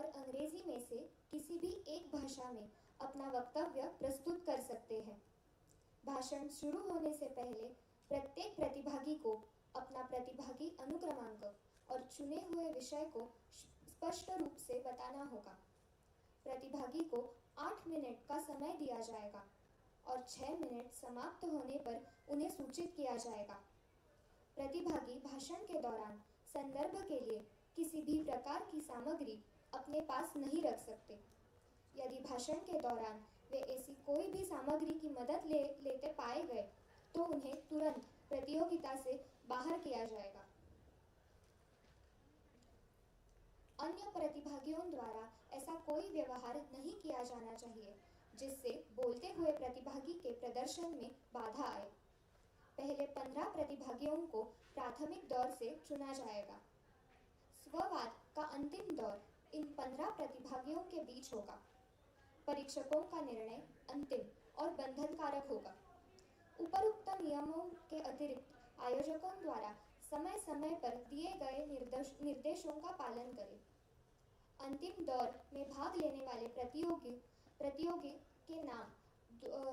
और अंग्रेजी में से किसी भी एक भाषा में अपना वक्तव्य प्रस्तुत कर सकते हैं। भाषण शुरू होने से पहले प्रत्येक प्रतिभागी को अपना प्रतिभागी अनुक्रमांक और चुने हुए विषय को स्पष्ट रूप से बताना होगा। प्रतिभागी को 8 मिनट का समय दिया जाएगा और 6 मिनट समाप्त होने पर उन्हें सूचित किया जाएगा। प्रतिभागी भाषण के दौरान संदर्भ के लिए किसी भी प्रकार की सामग्री अपने पास नहीं रख सकते। यदि भाषण के दौरान वे ऐसी कोई भी सामग्री की मदद लेते पाए गए तो उन्हें तुरंत प्रतियोगिता से बाहर किया जाएगा। अन्य प्रतिभागियों द्वारा ऐसा कोई व्यवहार नहीं किया जाना चाहिए जिससे बोलते हुए प्रतिभागी के प्रदर्शन में बाधा आए। पहले 15 प्रतिभागियों को प्राथमिक दौर से चुना जाएगा। स्ववाद का अंतिम दौर इन 15 प्रतिभागियों के बीच होगा। परीक्षकों का निर्णय अंतिम और बंधनकारक होगा। उपरोक्त नियमों के अतिरिक्त आयोजकों द्वारा समय समय पर दिए गए निर्देशों का पालन करें। अंतिम दौर में भाग लेने वाले प्रतियोगी के नाम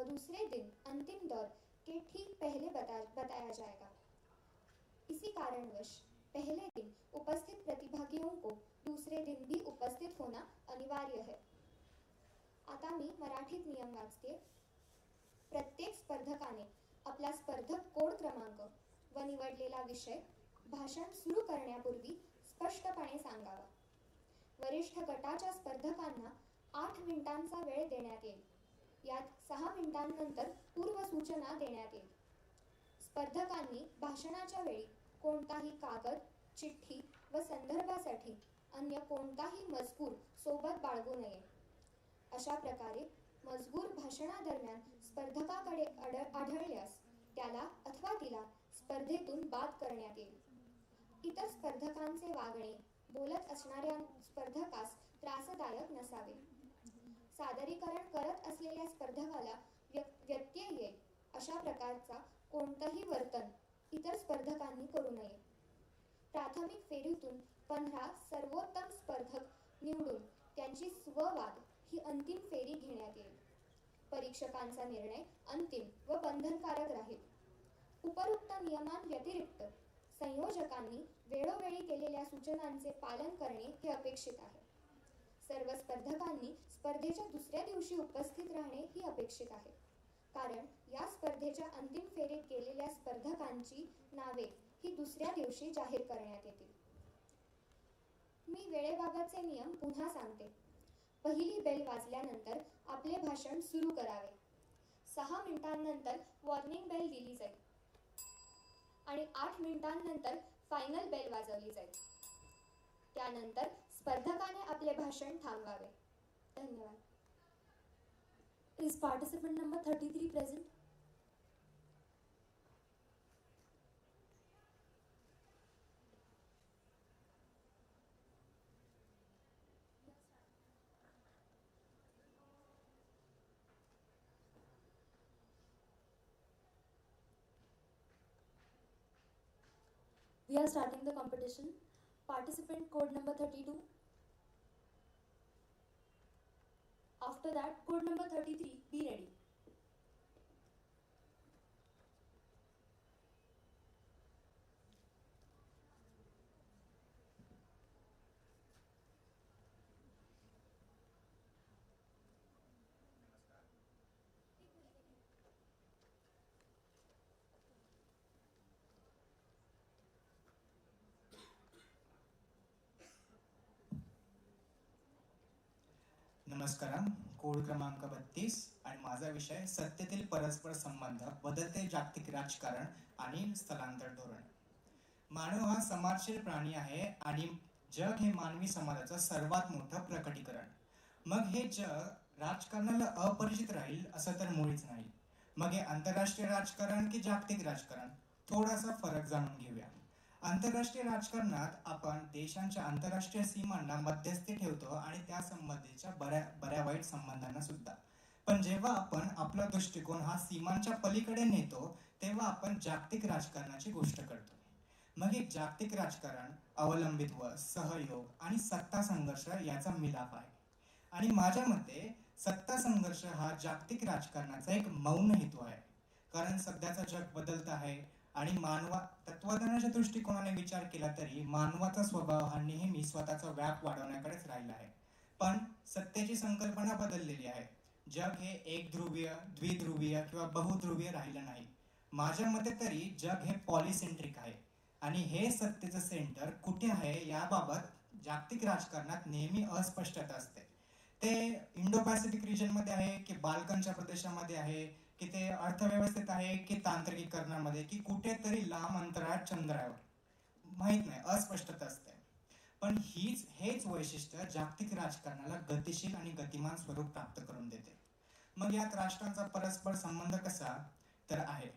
दूसरे दिन अंतिम दौर के ठीक पहले बताया जाएगा। इसी कारणवश पहले दिन उपस्थित प्रतिभागियों को दूसरे दिन भी उपस्थित होना अनिवार्य है। आता मी मराठीत नियम वाचते। प्रत्येक स्पर्धकाने आपला स्पर्धक कोड क्रमांक व निवडलेला विषय भाषण सुरू करण्यापूर्वी स्पष्टपणे सांगावा। वरिष्ठ गटाच्या स्पर्धकांना 8 मिनिटांचा वेळ देण्यात येईल। यात 6 मिनिटांनंतर पूर्वसूचना देण्यात येईल। स्पर्धकांनी भाषणाच्या वेळी कोणताही कागद, चिठ्ठी व संदर्भासाठी अन्य कोणताही मजकूर सोबत बाळगू नये। अशा प्रकारे मजकूर भाषणादरम्यान स्पर्धकाकडे आढळल्यास त्याला अथवा तिला स्पर्धेतून बाद करण्यात येईल। इतर स्पर्धकांचे वागणे बोलत असणाऱ्या स्पर्धकास त्रासदायक नसावे। सादरीकरण करत असलेल्या स्पर्धकाला व्यत्यय येईल अशा प्रकारचा कोणतंही वर्तन इतर स्पर्धकांनी करू नये। प्राथमिक फेरीतून 15 सर्वोत्तम स्पर्धक निवडून त्यांची स्ववाद ही अंतिम फेरी घेण्यात येईल। परीक्षकांचा निर्णय अंतिम व बंधनकारक राहील। उपरोक्त नियमांव्यतिरिक्त संयोजकांनी वेळोवेळी केलेल्या सूचनांचे पालन करणे हे अपेक्षित आहे। सर्व स्पर्धकांनी स्पर्धेच्या दुसऱ्या दिवशी उपस्थित राहणे ही अपेक्षित आहे, कारण या स्पर्धेच्या अंतिम फेरीत गेलेल्या स्पर्धकांची नावे ही दुसऱ्या दिवशी जाहीर करण्यात येतील। मी वेळेबाबतचे नियम पुन्हा सांगते। पहिली बेल वाजल्यानंतर आपले भाषण सुरू करावे। 6 मिनिटांनंतर वॉर्निंग बेल दिली जाईल आणि 8 मिनिटांनंतर फायनल बेल वाजवली जाईल। त्यानंतर स्पर्धकाने आपले भाषण थांबवावे। धन्यवाद। Is participant number 33 present? We are starting the competition. Participant code number 32. After that, code number 33, be ready. नमस्कार, कोड क्रमांक 32 आणि माझा विषय सत्तेतील परस्पर संबंध, बदलते जागतिक राजकारण आणि स्थलांतर धोरण। मानव हा समाजशील प्राणी आहे आणि जग हे मानवी समाजाचं सर्वात मोठं प्रकटीकरण। मग हे जग राजकारणाला अपरिचित राहील असं तर मुळीच नाही। मग हे आंतरराष्ट्रीय राजकारण की जागतिक राजकारण, थोडासा फरक जाणून घेऊया। आंतरराष्ट्रीय राजकारणात आपण देशांच्या आंतरराष्ट्रीय सीमांना मध्यस्थी ठेवतो आणि त्या संबंधीच्या बऱ्या वाईट संबंधांना सुद्धा। पण जेव्हा आपण आपला दृष्टिकोन हा सीमांच्या पलीकडे नेतो तेव्हा आपण जागतिक राजकारणाची गोष्ट करतो। मग हे जागतिक राजकारण अवलंबित्व, सहयोग आणि सत्ता संघर्ष याचा मिलाप आहे. आणि माझ्या मते सत्ता संघर्ष हा जागतिक राजकारणाचा एक मौन हेतू आहे. कारण सध्याचं जग बदलत आहे आणि तत्वज्ञानाच्या दृष्टिकोनाने विचार केला तरी मानवाचा स्वभाव हा नेहमी स्वतःचा व्याप वाढवण्याकडेच राहिला आहे. पण सत्तेची संकल्पना बदललेली आहे. जग हे एक ध्रुवीय, द्विध्रुवीय किंवा बहुध्रुवीय राहिलं नाही. माझ्या मते तरी जग हे पॉलिसेंट्रिक आहे आणि हे सत्तेचं सेंटर कुठे आहे याबाबत जागतिक राजकारणात नेहमी अस्पष्टता असते. ते इंडो पॅसिफिक रिजन मध्ये आहे की बाल्कनच्या प्रदेशामध्ये आहे की ते अर्थव्यवस्थेत आहे की तांत्रिकीकरणामध्ये की कुठेतरी लांब अंतराळात चंद्रावर, माहित नाही, अस्पष्टता असते. पण हेच वैशिष्ट्य जागतिक राजकारणाला गतिशील आणि गतिमान स्वरूप प्राप्त करून देते. मग यात राष्ट्रांचा परस्पर संबंध कसा तर आहे.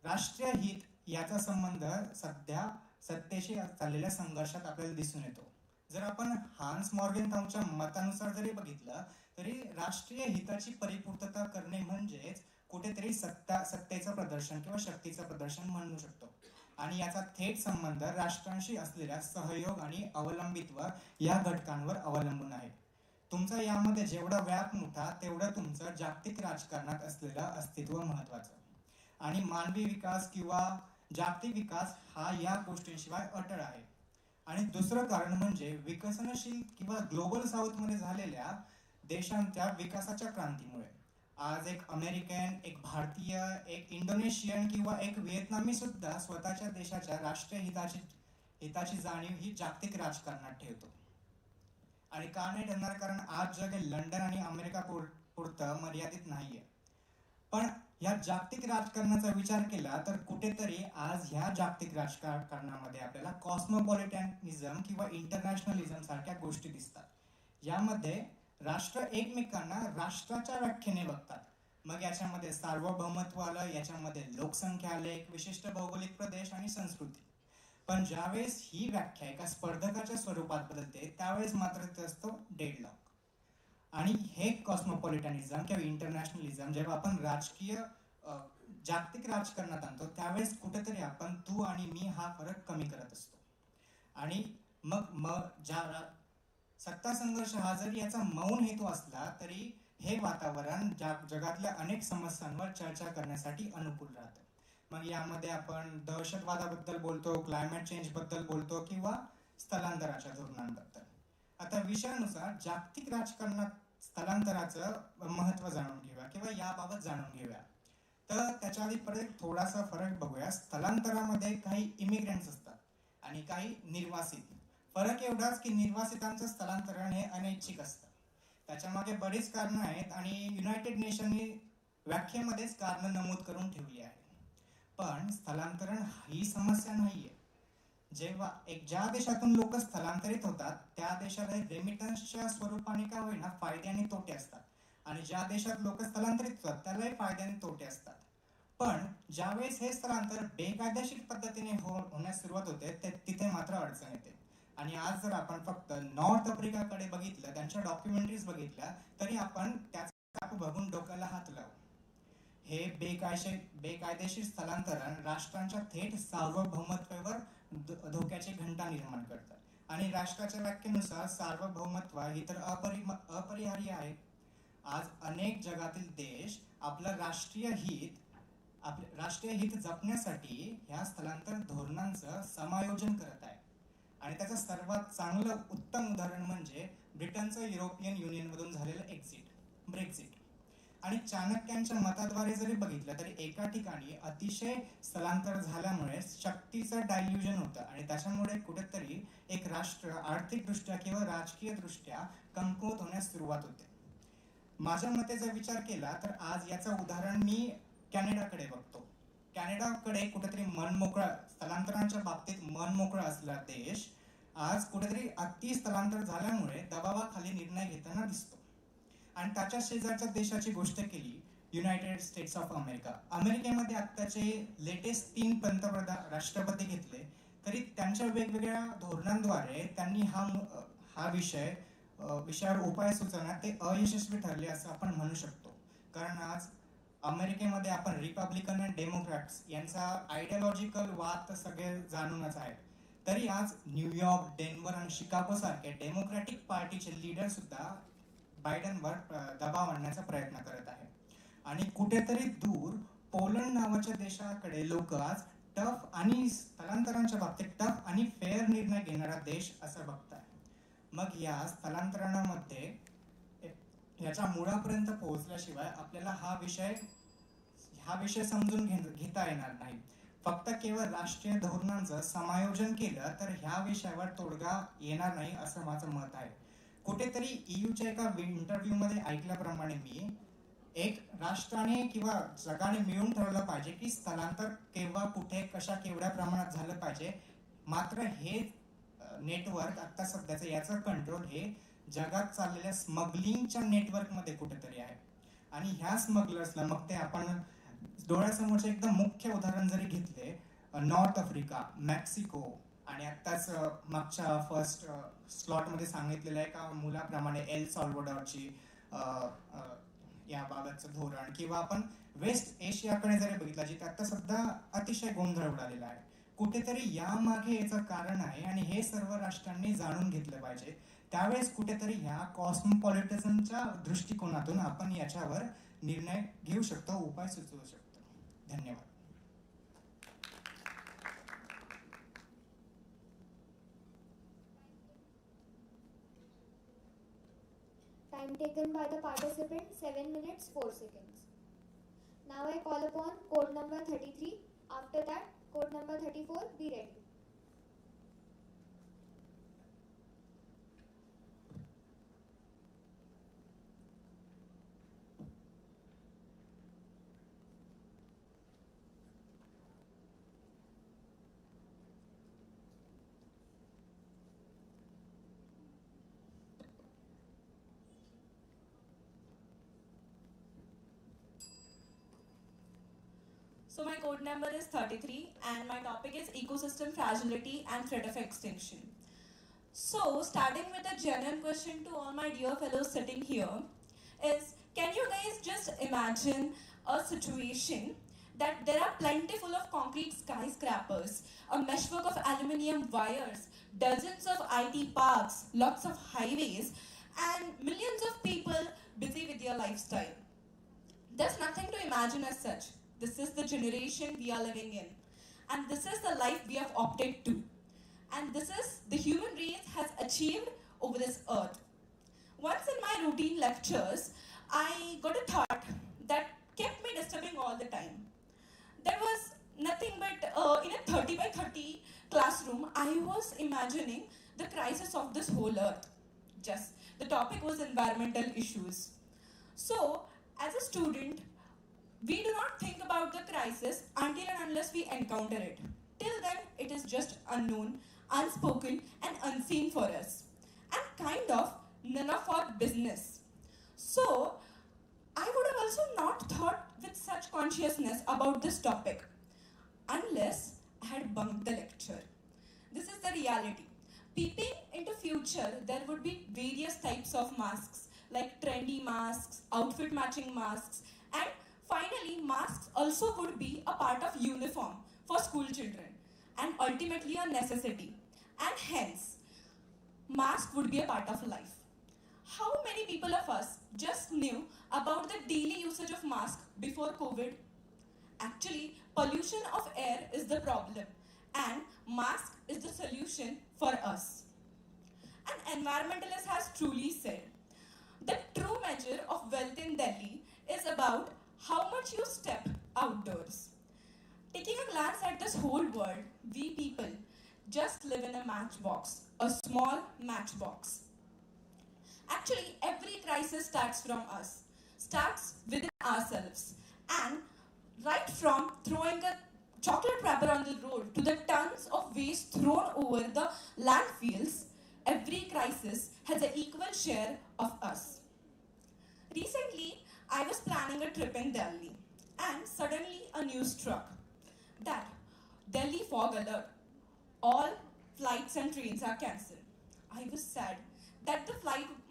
राष्ट्रीय हित याचा संबंध सध्या सत्तेशी चाललेल्या संघर्षात आपल्याला दिसून येतो. जर आपण हान्स मॉर्गनथाऊच्या मतानुसार जरी बघितलं तरी राष्ट्रीय हिताची परिपूर्तता करणे म्हणजेच कुठेतरी सत्तेचं प्रदर्शन किंवा शक्तीचं प्रदर्शन म्हणू शकतो. आणि याचा थेट संबंध राष्ट्रांशी असलेल्या सहयोग आणि अवलंबित्व या घटकांवर अवलंबून आहे. तुमचा यामध्ये जेवढा व्याप मोठा तेवढं तुमचं जागतिक राजकारणात असलेलं अस्तित्व महत्वाचं. आणि मानवी विकास किंवा जागतिक विकास हा या गोष्टींशिवाय अटळ आहे. आणि दुसरं कारण म्हणजे विकसनशील किंवा ग्लोबल साऊथ मध्ये झालेल्या देशांच्या विकासाच्या क्रांतीमुळे आज एक अमेरिकन, एक भारतीय, एक इंडोनेशियन किंवा एक व्हिएतनामी सुद्धा स्वतःच्या देशाच्या राष्ट्रीय हिताची जाणीव ही जागतिक राजकारणात ठेवतो. आणि का नाही ठरणार, कारण आज जग हे लंडन आणि अमेरिका पुरतं मर्यादित नाहीये. पण या जागतिक राजकारणाचा विचार केला तर कुठेतरी आज ह्या जागतिक राजकारणामध्ये आपल्याला कॉस्मोपॉलिटॅनिझम किंवा इंटरनॅशनलिझम सारख्या गोष्टी दिसतात. यामध्ये राष्ट्र एकमेकांना राष्ट्राच्या व्याख्येने बघतात. मग याच्यामध्ये सार्वभौमत्व आलं, याच्यामध्ये लोकसंख्या आले, एक विशिष्ट भौगोलिक प्रदेश आणि संस्कृती. पण ज्यावेळेस ही व्याख्या एका स्पर्धकाच्या स्वरूपात बदलते त्यावेळेस मात्र ते असतो डेडलॉक. आणि हे कॉस्मोपॉलिटॅनिझम किंवा इंटरनॅशनलिझम जेव्हा आपण राजकीय जागतिक राजकारणात आणतो त्यावेळेस कुठेतरी आपण तू आणि मी हा फरक कमी करत असतो. आणि मग सत्ता संघर्ष हा जरी याचा मौन हेतू असला तरी हे वातावरण जगातल्या अनेक समस्यांवर चर्चा करण्यासाठी अनुकूल राहतं. मग यामध्ये आपण दहशतवादाबद्दल बोलतो, क्लायमेट चेंज बद्दल बोलतो किंवा स्थलांतराच्या धोरणांबद्दल. आता विषयानुसार जागतिक राजकारणात स्थलांतराचं महत्त्व जाणून घेऊया किंवा याबाबत जाणून घेऊया. तर त्याच्या आधी परत थोडासा फरक बघूया. स्थलांतरामध्ये काही इमिग्रंट्स असतात आणि काही निर्वासित. फरक एवढाच की निर्वासितांचं स्थलांतरण हे अनैच्छिक असतं. त्याच्यामागे बरीच कारणं आहेत आणि युनायटेड नेशननी व्याख्येमध्येच कारणं नमूद करून ठेवली आहे. पण स्थलांतरण ही समस्या नाहीये. जेव्हा ज्या देशातून लोक स्थलांतरित होतात त्या देशाला रेमिटन्सच्या स्वरूपाने का होईना फायदे आणि तोटे असतात. आणि ज्या देशात लोक स्थलांतरित होतात त्यालाही फायदे आणि तोटे असतात. पण ज्यावेळेस हे स्थलांतर बेकायदेशीर पद्धतीने होण्यास सुरुवात होते तिथे मात्र अडचण येते. आणि आज जर आपण फक्त नॉर्थ आफ्रिकाकडे बघितलं, त्यांच्या डॉक्युमेंटरीज बघितल्या तरी आपण त्याचा बघून डोक्याला हात लावू. हे बेकायदेशीर स्थलांतरण राष्ट्रांच्या थेट सार्वभौमत्वावर धोक्याची घंटा निर्माण करतात. आणि राष्ट्राच्या व्याख्येनुसार सार्वभौमत्व ही तर अपरिहार्य आहे. आज अनेक जगातील देश आपलं राष्ट्रीय हित जपण्यासाठी ह्या स्थलांतर धोरणांचं समायोजन करत आहे. आणि त्याचं सर्वात चांगलं उत्तम उदाहरण म्हणजे ब्रिटनचं युरोपियन युनियनमधून झालेलं ब्रेक्झिट. आणि चाणक्यांच्या मताद्वारे जरी बघितलं तरी एका ठिकाणी अतिशय स्थलांतर झाल्यामुळे शक्तीचं डायल्युजन होतं आणि त्याच्यामुळे कुठेतरी एक राष्ट्र आर्थिकदृष्ट्या किंवा राजकीय दृष्ट्या कमकुवत होण्यास सुरुवात होते. माझ्या मते जर विचार केला तर आज याचं उदाहरण मी कॅनडाकडे बघतो. कॅनडाकडे कुठेतरी मनमोकळा स्थलांतरांच्या बाबतीत मनमोकळा असलेला देश आज कुठेतरी अति स्थलांतर झाल्यामुळे दबावाखाली निर्णय घेताना दिसतो. आणि त्याच्या शेजारच्या देशाची गोष्ट केली, युनायटेड स्टेट्स ऑफ अमेरिका. अमेरिकेमध्ये आत्ताचे लेटेस्ट 3 राष्ट्रपती घेतले तरी त्यांच्या वेगवेगळ्या धोरणांद्वारे त्यांनी हा विषयावर उपाय सुचवण्यात ते अयशस्वी ठरले असं आपण म्हणू शकतो. कारण आज अमेरिकेमध्ये आपण रिपब्लिकन आणि डेमोक्रॅट्स यांचा आयडियोलॉजिकल वाद तर सगळे जाणूनच आहे. तरी आज न्यूयॉर्क, डेन्व्हर आणि शिकागो सारखे डेमोक्रॅटिक पार्टीचे लीडर सुद्धा बायडनवर दबाव आणण्याचा प्रयत्न करत आहे. आणि कुठेतरी दूर पोलंड नावाच्या देशाकडे लोक आज टफ आणि स्थलांतरांच्या बाबतीत टफ आणि फेअर निर्णय घेणारा देश असं बघताय. मग या स्थलांतरणामध्ये याच्या मुळापर्यंत पोहोचल्याशिवाय आपल्याला हा विषय समजून घेता येणार नाही. फक्त केवळ राष्ट्रीय धोरणांचं समायोजन केलं तर ह्या विषयावर तोडगा येणार नाही असं माझं मत आहे. कुठेतरी ईयूच्या एका इंटरव्ह्यू मध्ये ऐकल्याप्रमाणे मी एक राष्ट्राने किंवा जगाने मिळून ठरवलं पाहिजे की स्थलांतर केव्हा, कुठे, कशा, केवढ्या प्रमाणात झालं पाहिजे. मात्र हे नेटवर्क आता सध्याचं याचं कंट्रोल हे जगात चाललेल्या स्मगलिंगच्या नेटवर्कमध्ये कुठेतरी आहे. आणि ह्या स्मगलर्सला मग ते आपण डोळ्यासमोरचे एकदम मुख्य उदाहरण जरी घेतले, नॉर्थ आफ्रिका, मेक्सिको आणि आत्ताच मागच्या फर्स्ट स्लॉटमध्ये सांगितलेलं आहे का मुलाप्रमाणे एल सॉल्वडॉरची याबाबतचं धोरण, किंवा आपण वेस्ट एशियाकडे जरी बघितलं जिथे आता सध्या अतिशय गोंधळ उडालेला आहे. कुठेतरी यामागे याचं कारण आहे आणि हे सर्व राष्ट्रांनी जाणून घेतलं पाहिजे. त्यावेळेस कुठेतरी ह्या कॉस्मोपॉलिटिझमच्या दृष्टिकोनातून आपण याच्यावर निर्णय घेऊ शकतो, उपाय सुचवू शकतो. धन्यवाद. Time taken by the participant 7 minutes 4 seconds. Now I call upon code number 33. After that, code number 34. Be ready. So my code number is 33 and my topic is ecosystem fragility and threat of extinction. So starting with a general question to all my dear fellows sitting here is, can you guys just imagine a situation that there are plentiful of concrete skyscrapers, a meshwork of aluminium wires, dozens of IT parks, lots of highways and millions of people busy with their lifestyle? There's nothing to imagine as such. This is the generation we are living in. And this is the life we have opted to. And this is the human race has achieved over this earth. Once in my routine lectures, I got a thought that kept me disturbing all the time. There was nothing but in a 30 by 30 classroom, I was imagining the crisis of this whole earth. Just the topic was environmental issues. So, as a student, we do not think about the crisis until and unless we encounter it. Till then, it is just unknown, unspoken, and unseen for us. And kind of none of our business. So, I would have also not thought with such consciousness about this topic unless I had bunked the lecture. This is the reality. Peeping into future, there would be various types of masks, like trendy masks, outfit matching masks, and finally, masks also would be a part of uniform for school children and ultimately a necessity. And hence, mask would be a part of life. How many people of us just knew about the daily usage of mask before COVID? Actually, pollution of air is the problem and mask is the solution for us. An environmentalist has truly said, the true measure of wealth in Delhi is about how much you step outdoors. Taking a glance at this whole world, we people just live in a matchbox, a small matchbox. Actually, every crisis starts from us, starts within ourselves. And right from throwing a chocolate wrapper on the road to the tons of waste thrown over the landfills, every crisis has an equal share of us. Recently, I was planning a trip in Delhi and suddenly a news struck that Delhi fog alert. All flights and trains are cancelled. I was sad that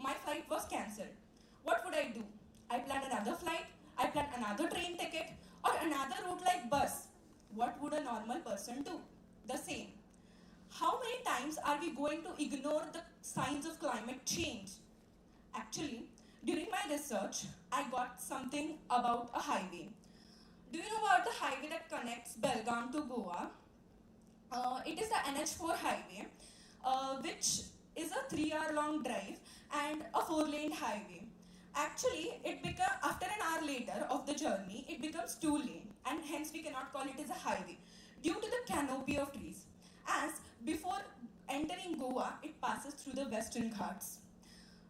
my flight was cancelled. What would I do? I planned another flight. I plan another train ticket or another route like bus. What would a normal person do? The same. How many times are we going to ignore the signs of climate change? Actually, during my research, I got something about a highway. Do you know about the highway that connects Belgaum to Goa? It is the NH4 highway, which is a 3-hour long drive and a 4-lane highway. Actually, after an hour later of the journey, it becomes 2-lane, and hence we cannot call it as a highway due to the canopy of trees. As before entering Goa, it passes through the Western Ghats,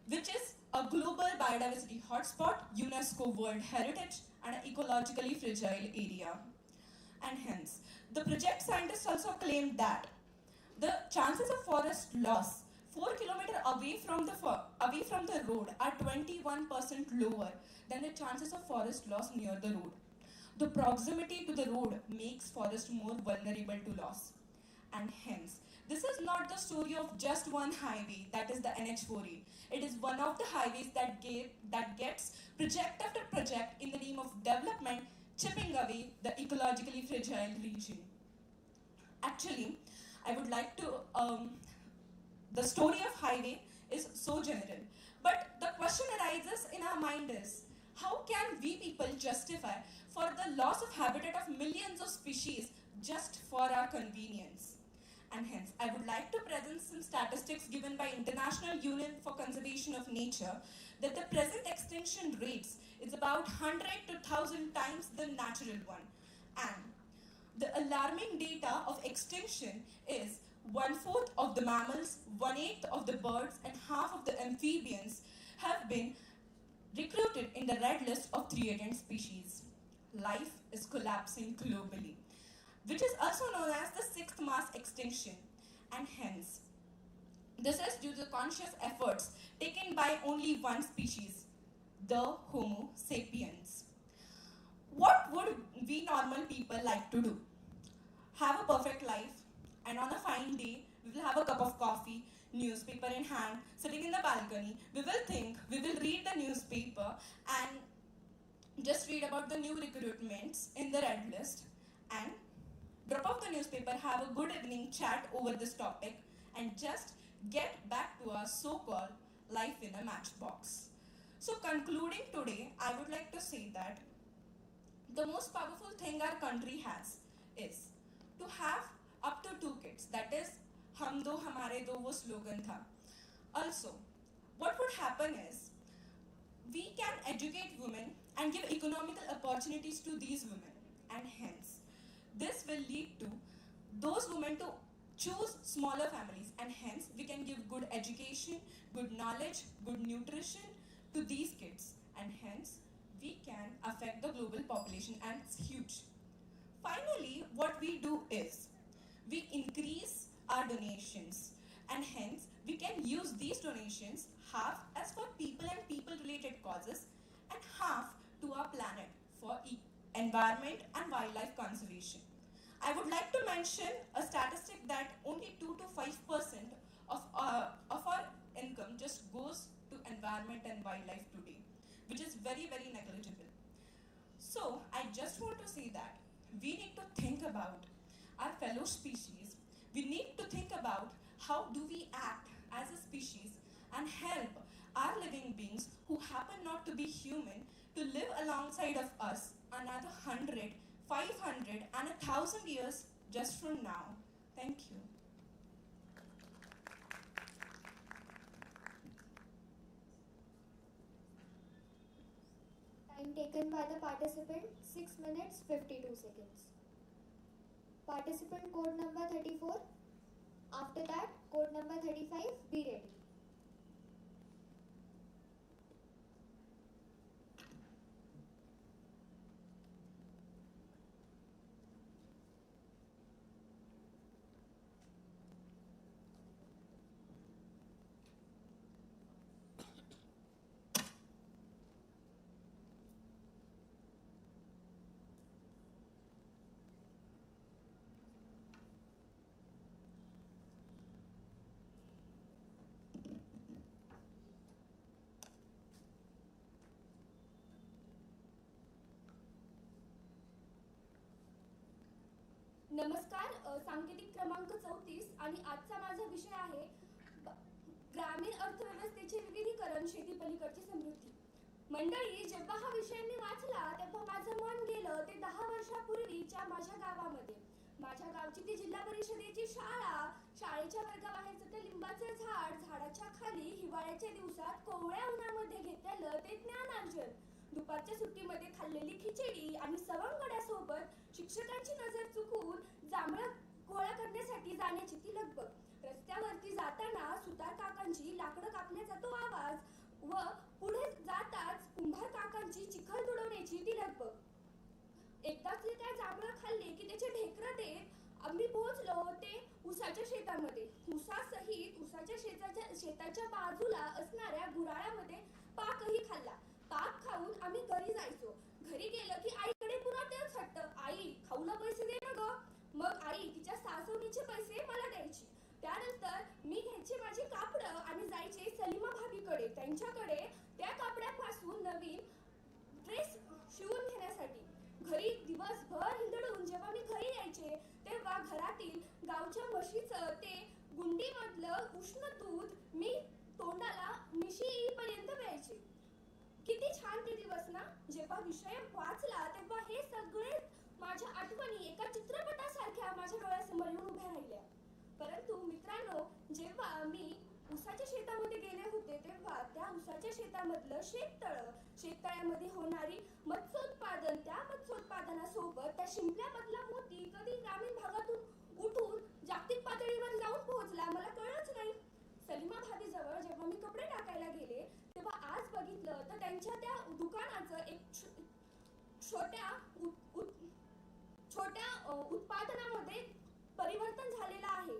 which is a global biodiversity hotspot, UNESCO World Heritage, and an ecologically fragile area. And hence, the project scientists also claimed that the chances of forest loss 4 kilometers away from the road are 21% lower than the chances of forest loss near the road. The proximity to the road makes forest more vulnerable to loss. And hence, this is not the story of just one highway, that is the NH4A. It is one of the highways that gets project after project in the name of development, chipping away the ecologically fragile region. Actually, I would like to, the story of highway is so general. But the question arises in our mind is, how can we people justify for the loss of habitat of millions of species just for our convenience? And hence, I would like to present some statistics given by International Union for Conservation of Nature that the present extinction rates is about 100 to 1,000 times the natural one. And the alarming data of extinction is 1/4 of the mammals, 1/8 of the birds, and half of the amphibians have been recruited in the red list of threatened species. Life is collapsing globally, which is also known as the 6th mass extinction, and hence, this is due to conscious efforts taken by only one species, the Homo sapiens. What would we normal people like to do? Have a perfect life, and on a fine day, we will have a cup of coffee, newspaper in hand, sitting in the balcony. We will read the newspaper and just read about the new recruitments in the red list, and drop off the newspaper, have a good evening chat over this topic, and just get back to our so-called life in a matchbox. So concluding today, I would like to say that the most powerful thing our country has is to have up to 2 kids. That is, hum do hamare do, wo slogan tha. Also, what would happen is, we can educate women and give economical opportunities to these women, and hence, this will lead to those women to choose smaller families, and hence we can give good education, good knowledge, good nutrition to these kids, and hence we can affect the global population, and it's huge. Finally, what we do is we increase our donations, and hence we can use these donations half as for people and people related causes and half to our planet for environment and wildlife conservation. I would like to mention a statistic that only 2 to 5% of our income just goes to environment and wildlife today, which is very, very negligible. So I just want to say that we need to think about our fellow species. We need to think about how do we act as a species and help our living beings who happen not to be human to live alongside of us another 100, 500 and 1,000 years just from now. Thank you. Time taken by the participant 6 minutes 52 seconds. Participant code number 34. After that, code number 35, be ready. नमस्कार, सांकेतिक क्रमांक 34 आणि आजचा माझा विषय आहे ग्रामीण अर्थव्यवस्थेचे विविधीकरण, शेती पलीकडची समृद्धी. मंडळी, जेव्हा हा विषय मी वाचला तेव्हा माझं मन गेलं ते 10 वर्षापूर्वीच्या माझ्या गावामध्ये. माझ्या गावची ती जिल्हा परिषदेची शाळा, शाळेच्या वर्गाबाहेरचं ते लिंबाचं झाड, झाडाच्या खाली हिवाळ्याच्या दिवसात कोवळ्या उन्हामध्ये घेतलेलं ते ज्ञानार्जन, दुपारच्या सुट्टीमध्ये खाल्लेली खिचडी आणि सवंगड्यासोबत शिक्षकांची नजर चुकून जांभळं गोळा करण्यासाठी जाण्याची ती लगबग, रस्त्यावरती जाताना सुतार काकांची लाकडं कापण्याचा तो आवाज व पुढे जाताच कुंभार काकांची चिखल तुडवण्याची ती लगबग. एकदाच ते त्या जांभळं खाल्ले की त्याचे ढेकरं देत आम्ही पोहोचलो ते उसाच्या शेतामध्ये. उसासहित उसाच्या शेताच्या बाजूला असणाऱ्या गुराळामध्ये पाकही खाल्ला. पाक खाऊन आम्ही घरी जायचो. घरी गेलं की आईकडे पुन्हा तेच हट्ट, आई खाऊला पैसे दे ना ग. मग आई तिच्या सासवणीचे पैसे मला द्यायची. त्यानंतर मी घ्यायचे माझी कापडं आणि जायचे सलीमा भाभीकडे, त्यांच्याकडे त्या कापड्यापासून नवीन ड्रेस शिवून घेण्यासाठी. घरी दिवसभर हिंदडून जेव्हा मी घरी यायचे तेव्हा घरातील गावच्या म्हशीचं ते गुंडीमधलं उष्ण दूध मी तोंडाला मिशी येईपर्यंत प्यायचे. किती छान ते दिवस ना. जेव्हा विषय वाचला तेव्हा हे सगळे माझ्या आठवणी एका चित्रपटासारख्या माझ्या डोळ्यासमोर येऊन उभ्या राहिल्या. परंतु मित्रांनो, जेव्हा मी उसाच्या शेतामध्ये गेले होते तेव्हा त्या उसाच्या शेतामधलं शेततळं, शेततळ्यामध्ये होणारी मत्स्योत्पादन, त्या मत्स्योत्पादनासोबत त्या शिंपल्यामधला मोती कधी ग्रामीण भागातून उठून जागतिक पातळीवर जाऊन पोहोचला मला कळलंच नाही. सलीमा भाभीजवळ जेव्हा मी कपडे टाकायला गेले तेव्हा आज बघितलं तर त्यांच्या त्या दुकानाचं एक छोट्या उत्पादनामध्ये परिवर्तन झालेलं आहे.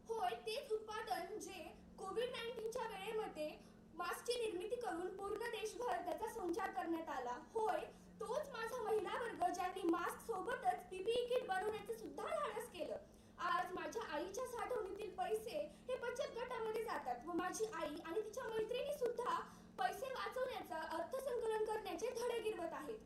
होय, तेच उत्पादन जे कोविड-19च्या वेळेमध्ये मास्कची निर्मिती करून पूर्ण देशभर त्याचा संचार करण्यात आला. होय, तोच माझा महिला वर्ग ज्यांनी मास्क सोबतच पीपीई किट बनवण्याचं सुद्धा धाडस केलं. आज माझ्या आईच्या साठवणीतील पैसे हे बचत गटामध्ये जातात व माझी आई आणि तिच्या मैत्रिणी सुद्धा पैसे वाचवण्याचा अर्थसंकलन करण्याचे धडे गिरवत आहेत.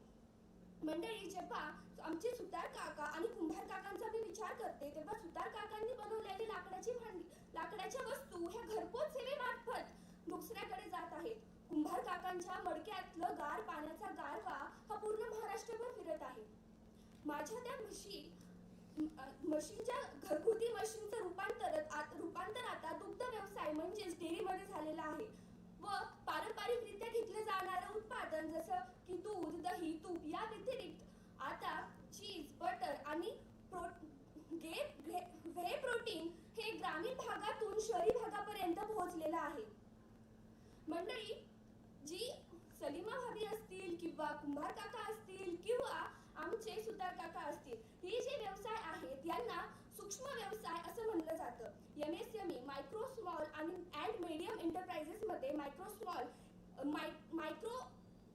मंडळी, जेव्हा आमचे सुतार काका आणि कुंभार काकांचा मी विचार करते तेव्हा सुतार काकांनी बनवलेली लाकडाच्या वस्तू ह्या घरपोच सेवेमार्फत दुसऱ्याकडे जात आहेत. कुंभार काकांच्या मडक्यातलं गार पाण्याचा गारवा हा पूर्ण महाराष्ट्रभर फिरत आहे. माझ्या त्या म्हशींच्या घरगुती म्हशींचं रूपांतर आता दुग्ध व्यवसाय म्हणजेच डेअरीमध्ये झालेलं आहे व पारंपरिकरित्या घेतलं जाणारं उत्पादन जसं की दूध, दही, तूप या व्यतिरिक्त आता चीज, बटर आणि व्हे प्रोटीन हे ग्रामीण भागातून शहरी भागापर्यंत पोहोचलेलं आहे. मंडळी, जी सलीमा भाभी असतील किंवा कुंभार काका असतील किंवा आमचे सुतार काका असतील, हे जे व्यवसाय आहेत यांना सूक्ष्म व्यवसाय असं म्हणलं जातं. MSME micro small and medium enterprises मध्ये मायक्रो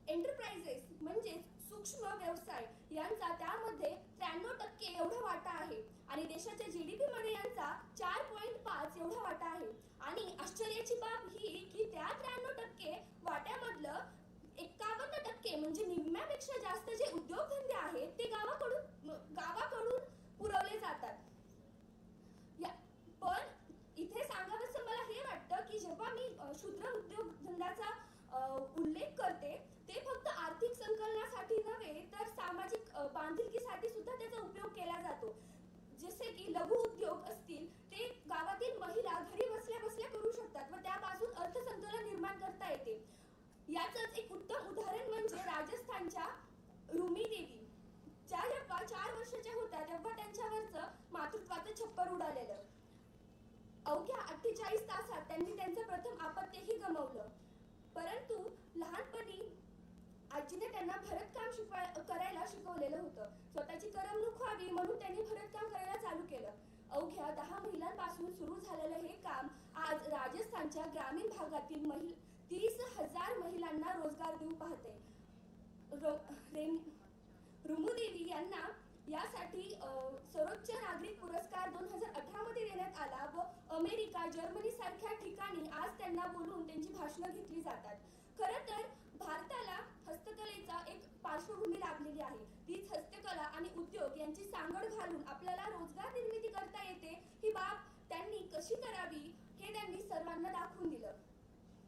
एंटरप्राइजेस म्हणजे सूक्ष्म व्यवसाय यांचा त्यामध्ये 93% एवढा वाटा आहे आणि देशाच्या GDP मध्ये यांचा 4.5 एवढा वाटा आहे. आणि आश्चर्याची बाब ही की त्या 93% वाट्यामधलं 51% म्हणजे निम्म्यापेक्षा जास्त जे उद्योगधंदे आहेत ते गावाकडून पुरवले जातात. पण इथे सांगावंसं मला हे वाटतं की जेव्हा मी क्षुद्र उद्योगधंद्याचा उल्लेख करते ते फक्त आर्थिक संकलनासाठी नव्हे तर सामाजिक बांधिलकीसाठी सुद्धा त्याचा उपयोग केला जातो. जसे की लघु उद्योग असतील ते गावातील महिला घरी बसल्या बसल्या करू शकतात व त्यापासून अर्थसंकलन निर्माण करता येते. याचंच एक उत्तम उदाहरण म्हणजे राजस्थानच्या रुमी देवी, ज्या जेव्हा 4 वर्षाच्या होत्या तेव्हा त्यांच्यावरचं मातृत्वाचं छप्पर उडालेलं. अवघ्या 48 तासात त्यांनी त्यांचं प्रथम अपत्यही गमावलं. परंतु लहानपणी आजीने त्यांना भरतकाम करायला शिकवलेलं होतं. स्वतःची करमणूक व्हावी म्हणून त्यांनी भरतकाम करायला चालू केलं. अवघ्या 10 महिलांपासून सुरू झालेलं हे काम आज राजस्थानच्या ग्रामीण भागातील 30,000 महिलांना रोजगार देऊ पाहते. रुमुदेवी यांना यासाठी सर्वोच्च नागरिक पुरस्कार 2018 मध्ये देण्यात आला व अमेरिका, जर्मनी सारख्या ठिकाणी आज त्यांना बोलून त्यांची भाषणं घेतली जातात. खरं तर भारताला हस्तकलेचा एक पार्श्वभूमी लाभलेली आहे. तीच हस्तकला आणि उद्योग यांची सांगड घालून आपल्याला रोजगार निर्मिती करता येते, ही बाब त्यांनी कशी करावी हे त्यांनी सर्वांना दाखवून दिलं.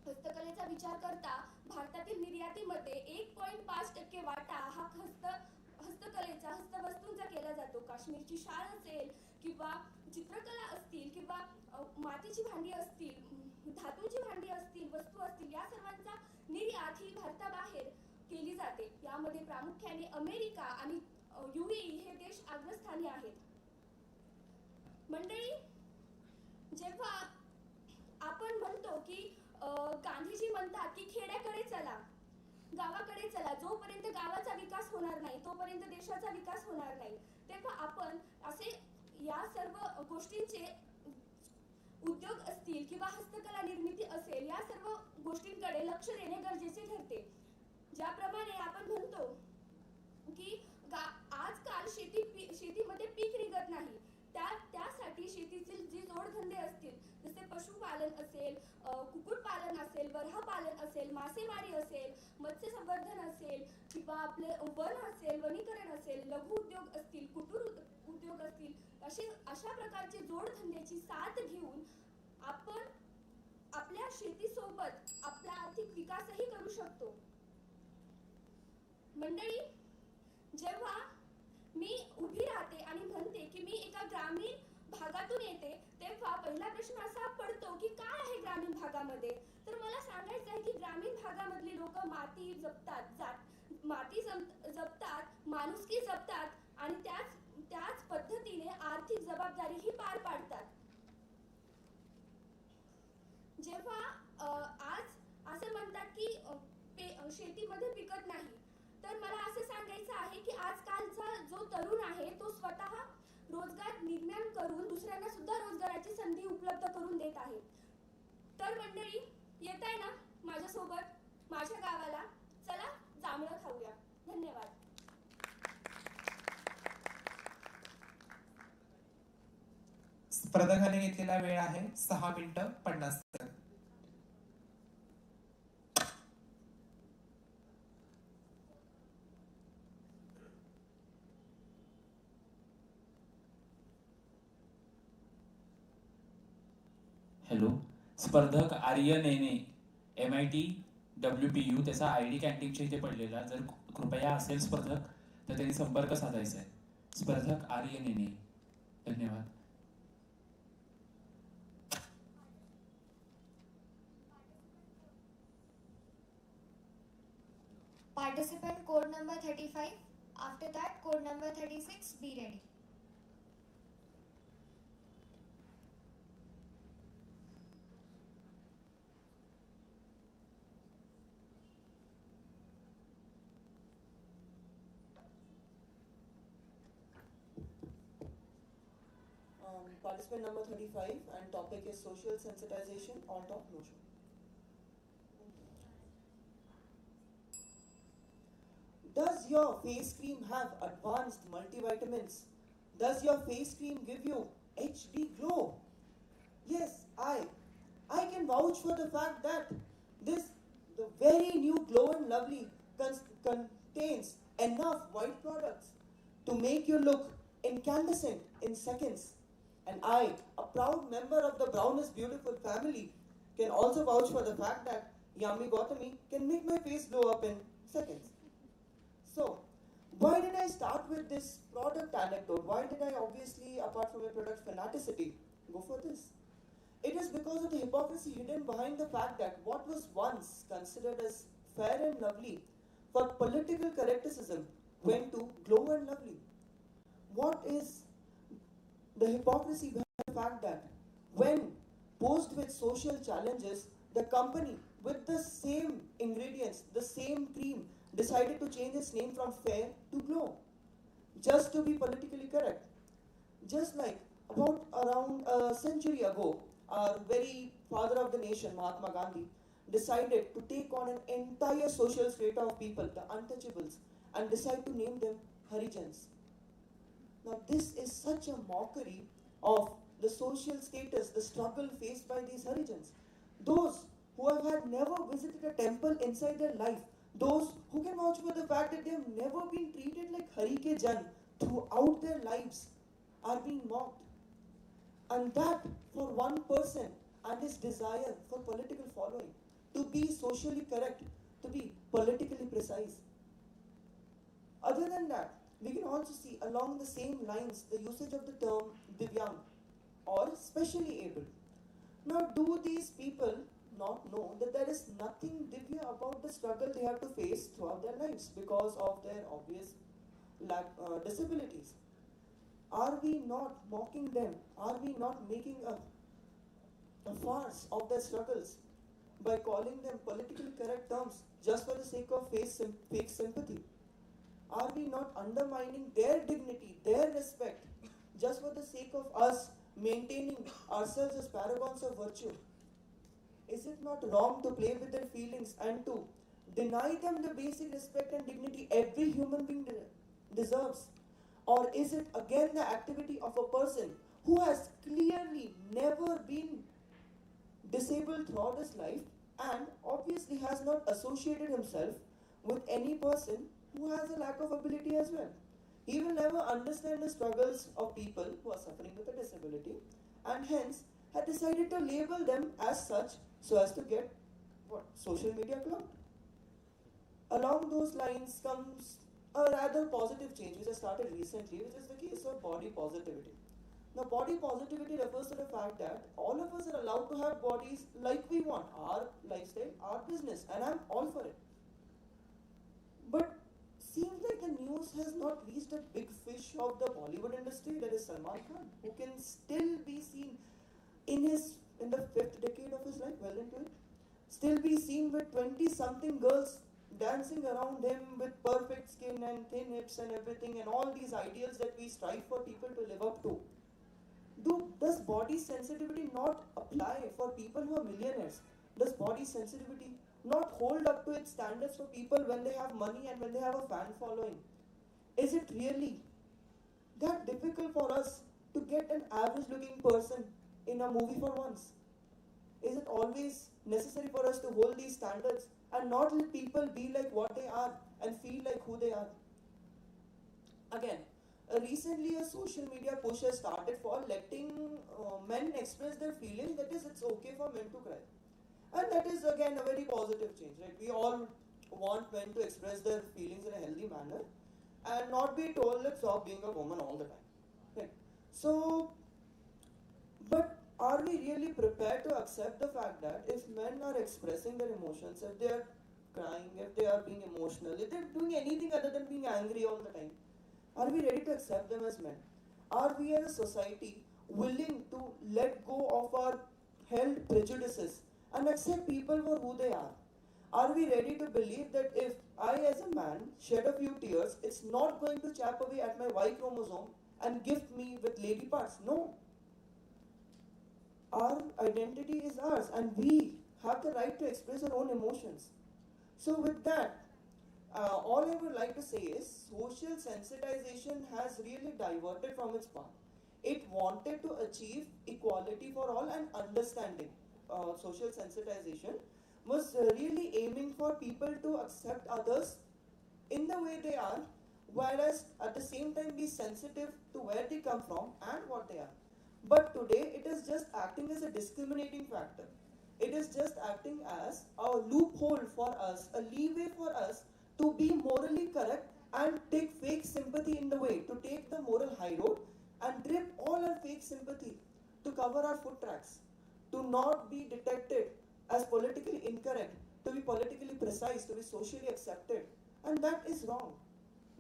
हस्तकलेचा विचार करता भारतातील निर्यातीमध्ये 1.5% वाटा हा हस्तकलेचा हस्तवस्तूंचा केला जातो. काश्मीरची शाल असेल किंवा चित्रकला असतील किंवा मातीची भांडी असतील, धातूची भांडी असतील, वस्तू असतील, या सर्वांचा निर्यात ही भारताबाहेर केली जाते. यामध्ये प्रामुख्याने अमेरिका आणि UAE हे देश अग्रस्थानी आहेत. मंडळी, जेव्हा आपण म्हणतो की गांधीजी म्हणतात की खेड्याकडे चला, गावाकडे चला, जोपर्यंत गावाचा विकास होणार नाही तोपर्यंत देशाचा विकास होणार नाही, तेव्हा आपण असे या सर्व गोष्टींचे, उद्योग असतील किंवा हस्तकला निर्मिती असेल, या सर्व गोष्टींकडे लक्ष देणे गरजेचे ठरते. ज्याप्रमाणे आपण म्हणतो की आजकाल शेतीमध्ये पीक निघत नाही, त्यासाठी शेतीतील जे जोडधंदे असतील, जसे पशुपालन असेल, कुक्कुटपालन असेल, वऱ्हापालन असेल, मासेमारी असेल, मत्स्यसंवर्धन असेल किंवा आपले वन असेल, वनीकरण असेल, लघु उद्योग असतील, कुटीर उद्योग असतील, अशा प्रकारचे जोडधंद्याची साथ घेऊन आपण आपल्या शेतीसोबत आपला आर्थिक विकासही करू शकतो. मंडळी, जेव्हा मी उभी राहते आणि म्हणते की मी एका ग्रामीण भागातून येते, तेव्हा पहिला प्रश्न असा पडतो की काय आहे ग्रामीण भागामध्ये. तर मला सांगायचं आहे की ग्रामीण भागामधली लोक माती जपतात, माणुसकी जपतात आणि त्याच पद्धतीने आर्थिक जबाबदारीही पार पाडतात. जेव्हा आज असं म्हणतात की शेतीमध्ये पिकत नाही, तर मला असं सांगायचं आहे की आजकालचा जो तरुण आहे तो स्वतः रोजगार निर्माण करून दुसऱ्यांना सुद्धा रोजगाराची संधी उपलब्ध करून देत आहे. तर मंडळी, येत आहे ना माझ्यासोबत माझ्या गावाला? चला जांभळं खाऊया. धन्यवाद. स्पर्धकाने घेतलेला वेळ आहे 6 मिनिटं 50 सेकंद. हॅलो, स्पर्धक आर्य नेने, MIT WPU, त्याचा ID कॅन्टीनच्या इथे पडलेला. जर कृपया असेल स्पर्धक तर त्यांनी संपर्क साधायचा आहे. स्पर्धक आर्य नेने. धन्यवाद. Participant code number 35. After that, code number 36. Be ready. Participant number 35 and topic is social sensitization on top notion. Does your face cream have advanced multivitamins? Does your face cream give you HD glow? Yes, I can vouch for the fact that the very new Glow and Lovely contains enough white products to make you look incandescent in seconds. And I, a proud member of the Brown is Beautiful family, can also vouch for the fact that Yummy Gautami can make my face glow up in seconds. So, why did I start with this product anecdote? Why did I obviously, apart from my product fanaticity, go for this? It is because of the hypocrisy hidden behind the fact that what was once considered as fair and lovely for political correcticism went to Glow and Lovely. What is the hypocrisy behind the fact that when posed with social challenges, the company with the same ingredients, the same cream, decided to change its name from Fair to Glow, just to be politically correct. Just like about around a century ago, our very father of the nation, Mahatma Gandhi, decided to take on an entire social strata of people, the untouchables, and decide to name them Harijans. Now this is such a mockery of the social status, the struggle faced by these Harijans. Those who have had never visited a temple inside their life, Those who can vouch for the fact that they have never been treated like Hari Ke Jan throughout their lives are being mocked. And that for one person and his desire for political following, to be socially correct, to be politically precise. Other than that, we can also see along the same lines the usage of the term Divyang or specially able. Now, do these people not know that there is nothing Divya about the struggle they have to face throughout their lives because of their obvious disabilities? Are we not mocking them? Are we not making a farce of their struggles by calling them politically correct terms just for the sake of fake sympathy? Are we not undermining their dignity, their respect, just for the sake of us maintaining ourselves as paragons of virtue? Is it not wrong to play with their feelings and to deny them the basic respect and dignity every human being deserves? Or is it again the activity of a person who has clearly never been disabled throughout his life and obviously has not associated himself with any person who has a lack of ability as well? He will never understand the struggles of people who are suffering with a disability and hence had decided to label them as such so as to get social media clout. Along those lines comes a rather positive change which has started recently, which is the case of body positivity. Now, body positivity refers to the fact that all of us are allowed to have bodies like we want, our lifestyle, our business, and I'm all for it. But seems like the news has not reached a big fish of the Bollywood industry, that is Salman Khan, who can still be seen in the fifth decade of his life, well into it, still be seen with 20-something girls dancing around him with perfect skin and thin hips and everything, and all these ideals that we strive for people to live up to. Does body sensitivity not apply for people who are millionaires? Does body sensitivity not hold up to its standards for people when they have money and when they have a fan following? Is it really that difficult for us to get an average looking person in a movie for once? Is it always necessary for us to hold these standards and not let people be like what they are and feel like who they are? Again, recently a social media push has started for letting men express their feelings. That is, it's okay for men to cry. And that is again a very positive change, right? We all want men to express their feelings in a healthy manner and not be told, let's stop being a woman all the time. Right? So, but are we really prepared to accept the fact that if men are expressing their emotions, if they are crying, if they are being emotional, if they're doing anything other than being angry all the time, are we ready to accept them as men? Are we as a society willing to let go of our held prejudices and accept people for who they are? Are we ready to believe that if I as a man shed a few tears, it's not going to chap away at my Y chromosome and gift me with lady parts? No. Our identity is ours and we have the right to express our own emotions. So with that, all I would like to say is social sensitization has really diverted from its path. It wanted to achieve equality for all and understanding. Social sensitization was really aiming for people to accept others in the way they are, whereas at the same time be sensitive to where they come from and what they are. But today it is just acting as a discriminating factor. It is just acting as a loophole for us, a leeway for us to be morally correct and take fake sympathy in the way, to take the moral high road and drip all our fake sympathy to cover our foot tracks, to not be detected as politically incorrect, to be politically precise, to be socially accepted. And that is wrong.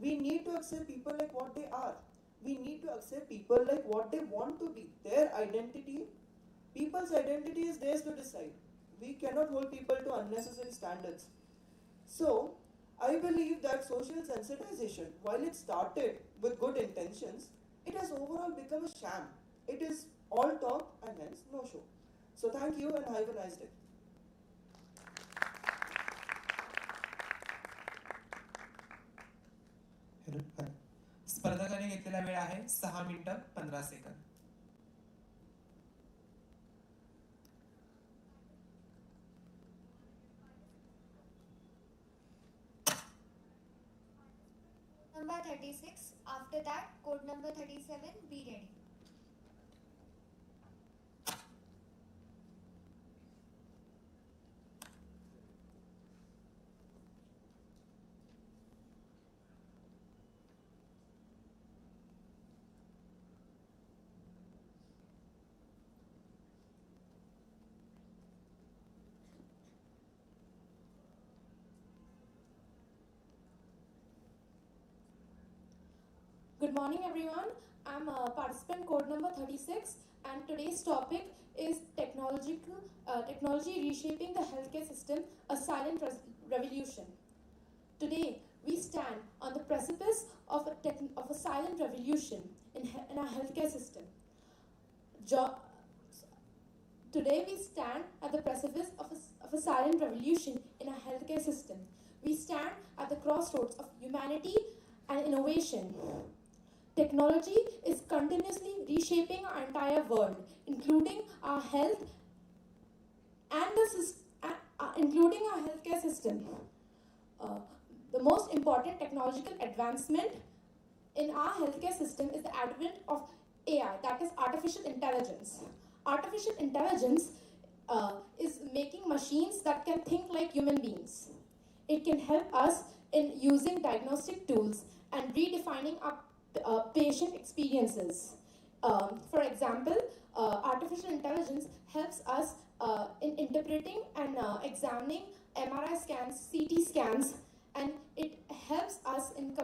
We need to accept people like what they are. We need to accept people like what they want to be. Their identity, people's identity is theirs to decide. We cannot hold people to unnecessary standards. So, I believe that social sensitization, while it started with good intentions, it has overall become a sham. It is all talk and hence no show. So thank you and have a nice day. स्पर्धकाने घेतलेला वेळ आहे 6 मिनिटं 15 second. number 36. After that, code number 37, be ready. Good morning, everyone. I'm participant code number 36, and today's topic is technology reshaping the healthcare system, a silent revolution. Today, we stand on the precipice of a silent revolution in our healthcare system. Today, we stand at the precipice of a silent revolution in our healthcare system. We stand at the crossroads of humanity and innovation. Technology is continuously reshaping our entire world, including our health and including our healthcare system. The most important technological advancement in our healthcare system is the advent of AI, that is artificial intelligence. Artificial intelligence is making machines that can think like human beings. It can help us in using diagnostic tools and redefining our patient experiences. For example, artificial intelligence helps us in interpreting and examining MRI scans, CT scans, and it helps us in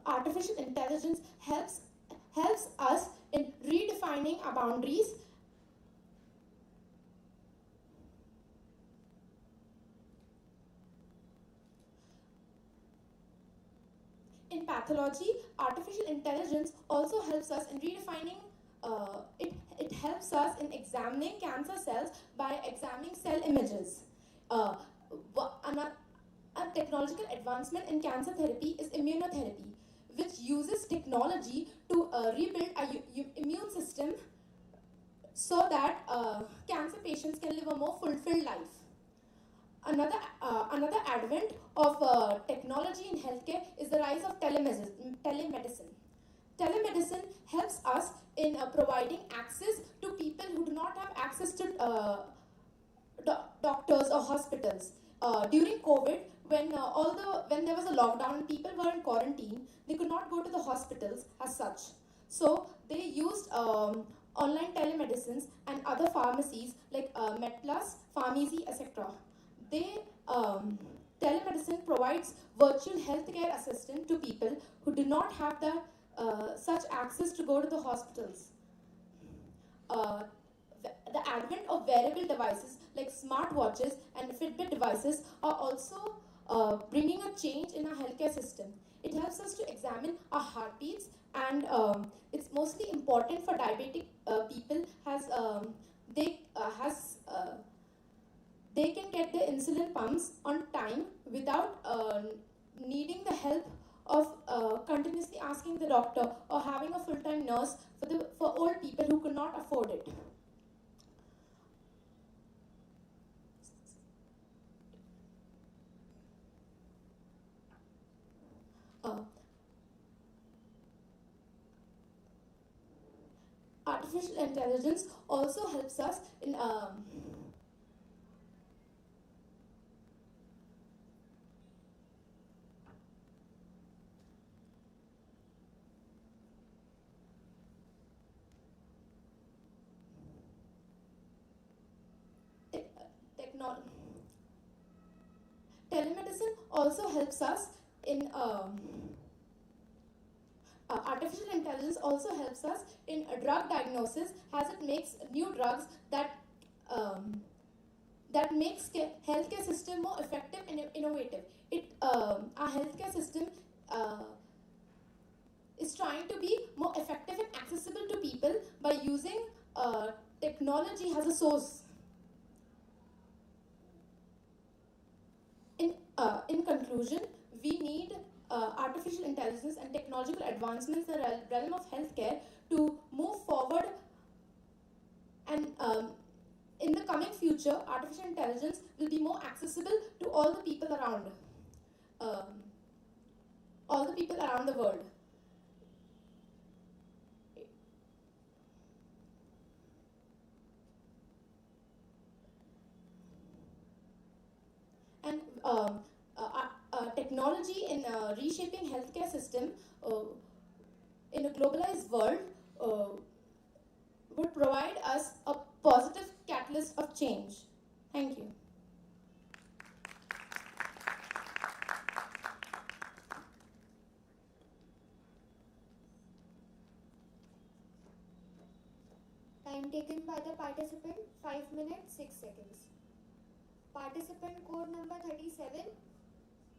artificial intelligence helps us in redefining our boundaries in pathology. Artificial intelligence also helps us in redefining it helps us in examining cancer cells by examining cell images. A technological advancement in cancer therapy is immunotherapy, which uses technology to rebuild our immune system so that cancer patients can live a more fulfilled life. Another advent of technology in healthcare is the rise of telemedicine. Telemedicine helps us in providing access to people who do not have access to doctors or hospitals. During COVID, when there was a lockdown and people were in quarantine, they could not go to the hospitals as such. So they used online telemedicines and other pharmacies like MedPlus, Pharmacy, etc. Telemedicine provides virtual healthcare assistance to people who do not have such access to go to the hospitals. The advent of wearable devices like smartwatches and Fitbit devices are also bringing a change in our healthcare system. It helps us to examine our heartbeats, and it's mostly important for diabetic people they can get their insulin pumps on time without needing the help of continuously asking the doctor or having a full-time nurse for old people who could not afford it. Artificial intelligence also helps us in telemedicine also helps us in artificial intelligence also helps us in drug diagnosis, as it makes new drugs that makes healthcare system more effective and innovative. Our healthcare system is trying to be more effective and accessible to people by using technology as a source. In conclusion, we need artificial intelligence and technological advancements in the realm of healthcare to move forward, and in the coming future, artificial intelligence will be more accessible to all the people around the world. And technology in reshaping healthcare system in a globalized world would provide us a positive catalyst of change. Thank you. Time taken by the participant 5 minutes 6 seconds. Participant code number 37.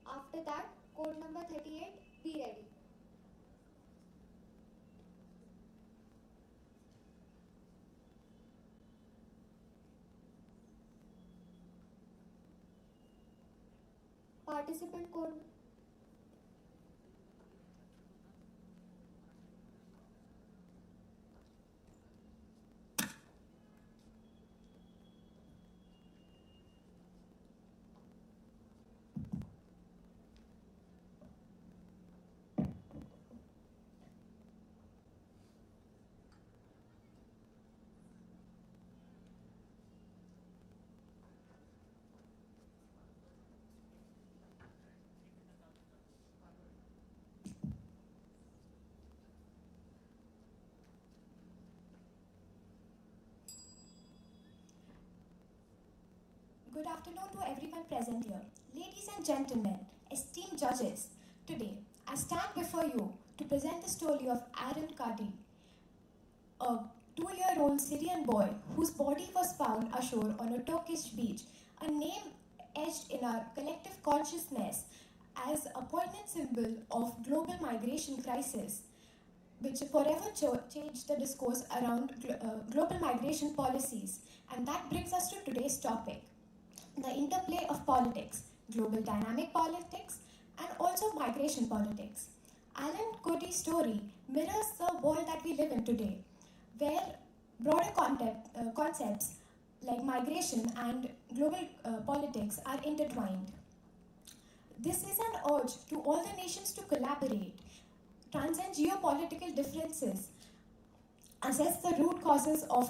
After that, code number 38. Be ready. Participant code. Good afternoon to everyone present here. Ladies and gentlemen, esteemed judges, today I stand before you to present the story of Aaron Kadi, a 2-year-old Syrian boy whose body was found ashore on a Turkish beach, a name etched in our collective consciousness as a poignant symbol of global migration crisis, which forever changed the discourse around global migration policies. And that brings us to today's topic: the interplay of politics, global dynamic politics, and also migration politics. Alan Cody's story mirrors the world that we live in today, where broader concepts like migration and global politics are intertwined. This is an urge to all the nations to collaborate, transcend geopolitical differences, assess the root causes of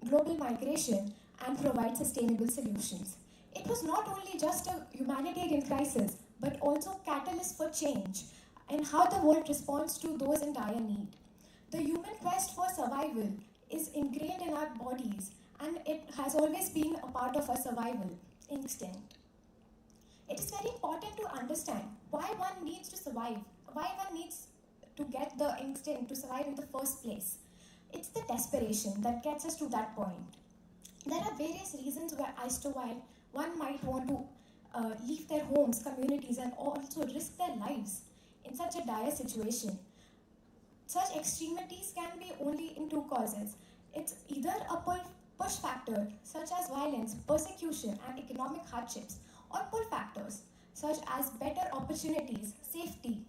global migration, and provide sustainable solutions. It was not only just a humanitarian crisis, but also catalyst for change in how the world responds to those in dire need. The human quest for survival is ingrained in our bodies, and it has always been a part of our survival instinct. It is very important to understand why one needs to survive, why one needs to get the instinct to survive in the first place. It's the desperation that gets us to that point. There are various reasons as to why one might want to leave their homes, communities, and also risk their lives in such a dire situation. Such extremities can be only in two causes. It's either a push factor, such as violence, persecution, and economic hardships, or pull factors, such as better opportunities, safety,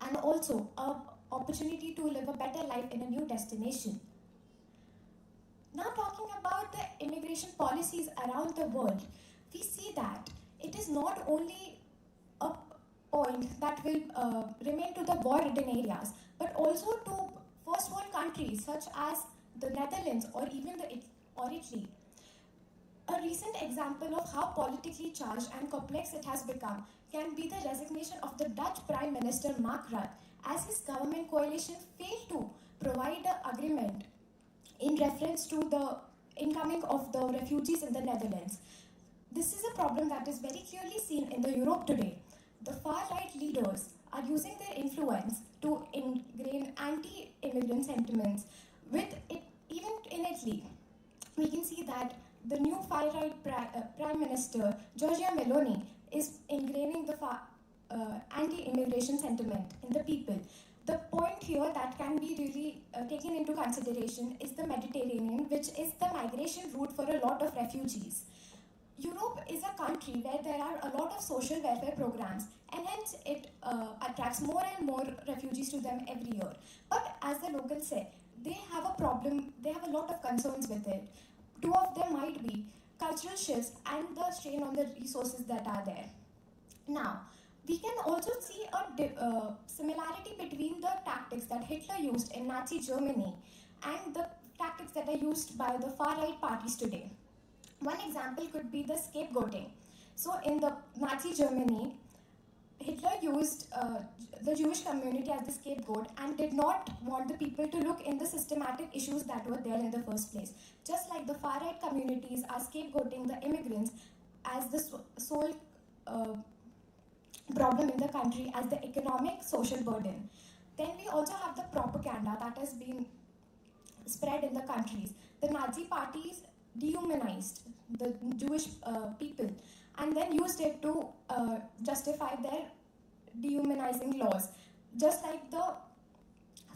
and also an opportunity to live a better life in a new destination. Now, talking about the immigration policies around the world, we see that it is not only a point that will remain to the war-ridden areas, but also to first world countries such as the Netherlands or even Italy. A recent example of how politically charged and complex it has become can be the resignation of the Dutch Prime Minister Mark Rutte, as his government coalition failed to provide an agreement in reference to the incoming of the refugees in the Netherlands. This is a problem that is very clearly seen in the Europe today. The far-right leaders are using their influence to ingrain anti-immigrant sentiments. With it, even in Italy, we can see that the new far-right Prime Minister, Giorgia Meloni, is ingraining the anti-immigration sentiment in the people. The point here that can be really taken into consideration is the Mediterranean, which is the migration route for a lot of refugees. Europe is a country where there are a lot of social welfare programs and hence it attracts more and more refugees to them every year. But as the locals say, they have a problem, they have a lot of concerns with it. Two of them might be cultural shifts and the strain on the resources that are there. Now, we can also see a similarity between the tactics that Hitler used in Nazi Germany and the tactics that are used by the far-right parties today. One example could be the scapegoating. So in the Nazi Germany, Hitler used the Jewish community as the scapegoat and did not want the people to look in the systematic issues that were there in the first place. Just like the far-right communities are scapegoating the immigrants as the sole problem in the country, as the economic social burden. Then we also have the propaganda that has been spread in the countries. The Nazi parties dehumanized the Jewish people and then used it to justify their dehumanizing laws. Just like the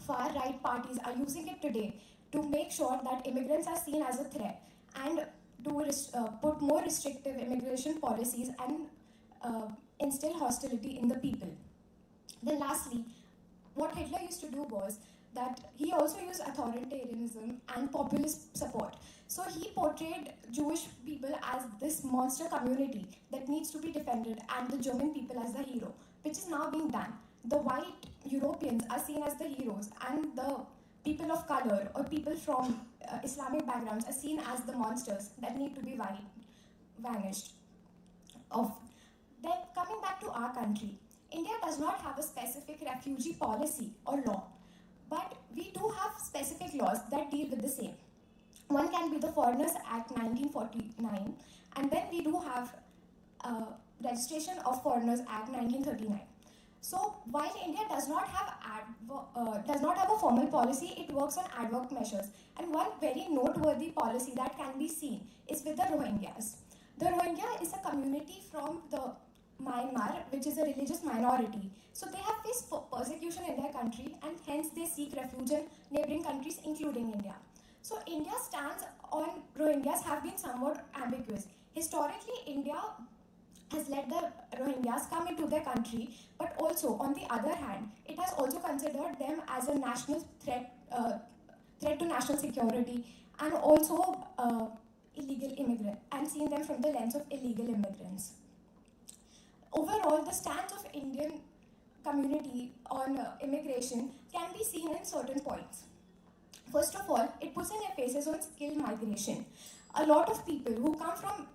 far-right parties are using it today to make sure that immigrants are seen as a threat and to put more restrictive immigration policies and instill hostility in the people. Then lastly, what Hitler used to do was that he also used authoritarianism and populist support. So he portrayed Jewish people as this monster community that needs to be defended and the German people as the hero, which is now being done. The white Europeans are seen as the heroes and the people of color or people from Islamic backgrounds are seen as the monsters that need to be vanished off. Then coming back to our country, India does not have a specific refugee policy or law, but we do have specific laws that deal with the same. One can be the Foreigners Act 1949, and then we do have Registration of Foreigners Act 1939. So while India does not have a formal policy, it works on ad hoc measures. And one very noteworthy policy that can be seen is with the Rohingyas. The Rohingya is a community from the Myanmar, which is a religious minority. So they have faced persecution in their country and hence they seek refuge in neighboring countries, including India. So India's stance on Rohingyas have been somewhat ambiguous. Historically, India has let the Rohingyas come into their country, but also, on the other hand, it has also considered them as a national threat to national security and also illegal immigrant, and seen them from the lens of illegal immigrants. Overall, the stance of Indian community on immigration can be seen in certain points. First of all, it puts an emphasis on skilled migration. A lot of people who come from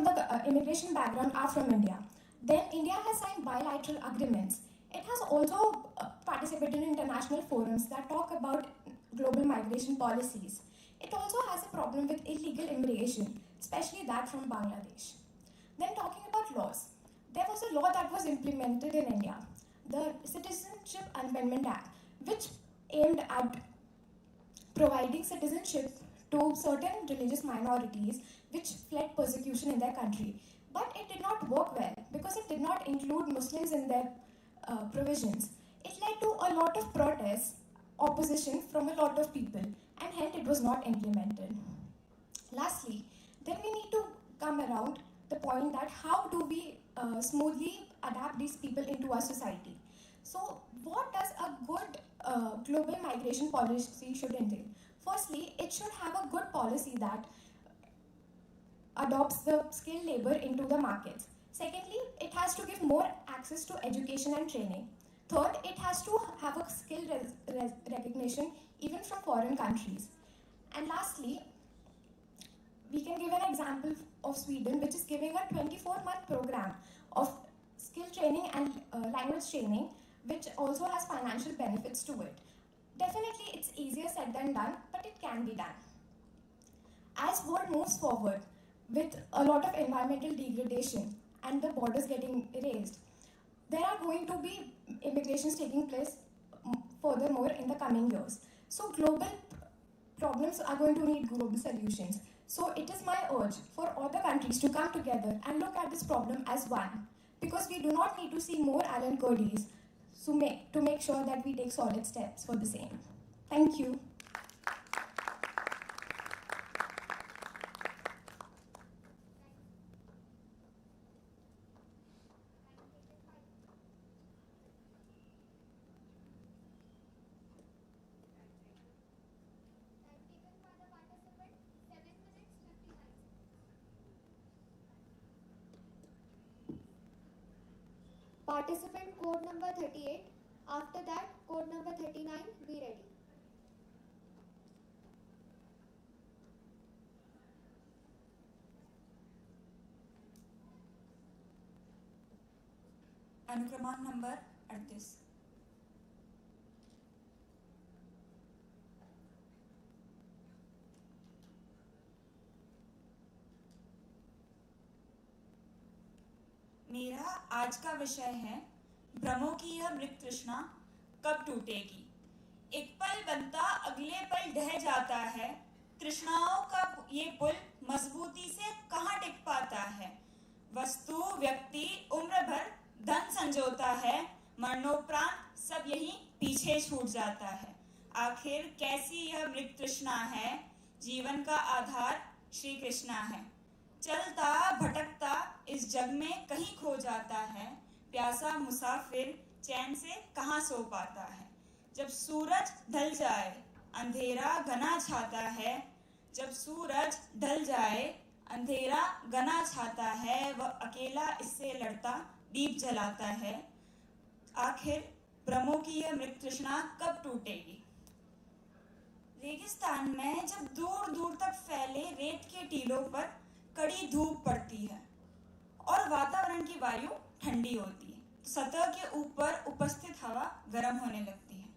the immigration background are from India. Then India has signed bilateral agreements. It has also participated in international forums that talk about global migration policies. It also has a problem with illegal immigration, especially that from Bangladesh. Then talking about laws, there was a law that was implemented in India, the Citizenship Amendment Act, which aimed at providing citizenship to certain religious minorities which fled persecution in their country. But it did not work well because it did not include Muslims in their provisions. It led to a lot of protests, opposition from a lot of people, and hence it was not implemented. Lastly, then we need to come around the point that how do we smoothly adapt these people into our society. So what does a good global migration policy should entail? Firstly, it should have a good policy that adopts the skilled labor into the markets. Secondly, it has to give more access to education and training. Third, it has to have a skill recognition even from foreign countries. And lastly, we can give an example of Sweden, which is giving a 24-month program of skill training and language training, which also has financial benefits to it. Definitely, it's easier said than done, but it can be done. As world moves forward with a lot of environmental degradation and the borders getting erased, there are going to be immigrations taking place furthermore in the coming years. So global problems are going to need global solutions. So it is my urge for all the countries to come together and look at this problem as one, because we do not need to see more Alan Kurdi's to make sure that we take solid steps for the same. Thank you. Participant code number 38. After that, code number 39, be ready. अनुक्रमांक number 38। मेरा आज का विषय है भ्रमों की यह मृत तृष्णा कब टूटेगी। एक पल बनता अगले पल ढह जाता है, तृष्णाओं का ये पुल मजबूती से कहाँ टिक पाता है। वस्तु व्यक्ति उम्र भर धन संजोता है, मरणोपरांत सब यही पीछे छूट जाता है। आखिर कैसी यह मृत तृष्णा है, जीवन का आधार श्री कृष्णा है। चलता भटकता इस जग में कहीं खो जाता है, प्यासा मुसाफिर चैन से कहाँ सो पाता है। जब सूरज ढल जाए अंधेरा घना छाता है, जब सूरज ढल जाए अंधेरा घना छाता है, वह अकेला इससे लड़ता दीप जलाता है। आखिर भ्रमों की यह मृत तृष्णा कब टूटेगी। रेगिस्तान में जब दूर दूर तक फैले रेत के टीलों पर कड़ी धूप पड़ती है और वातावरण की वायु ठंडी होती है, तो सतह के ऊपर उपस्थित हवा गर्म होने लगती है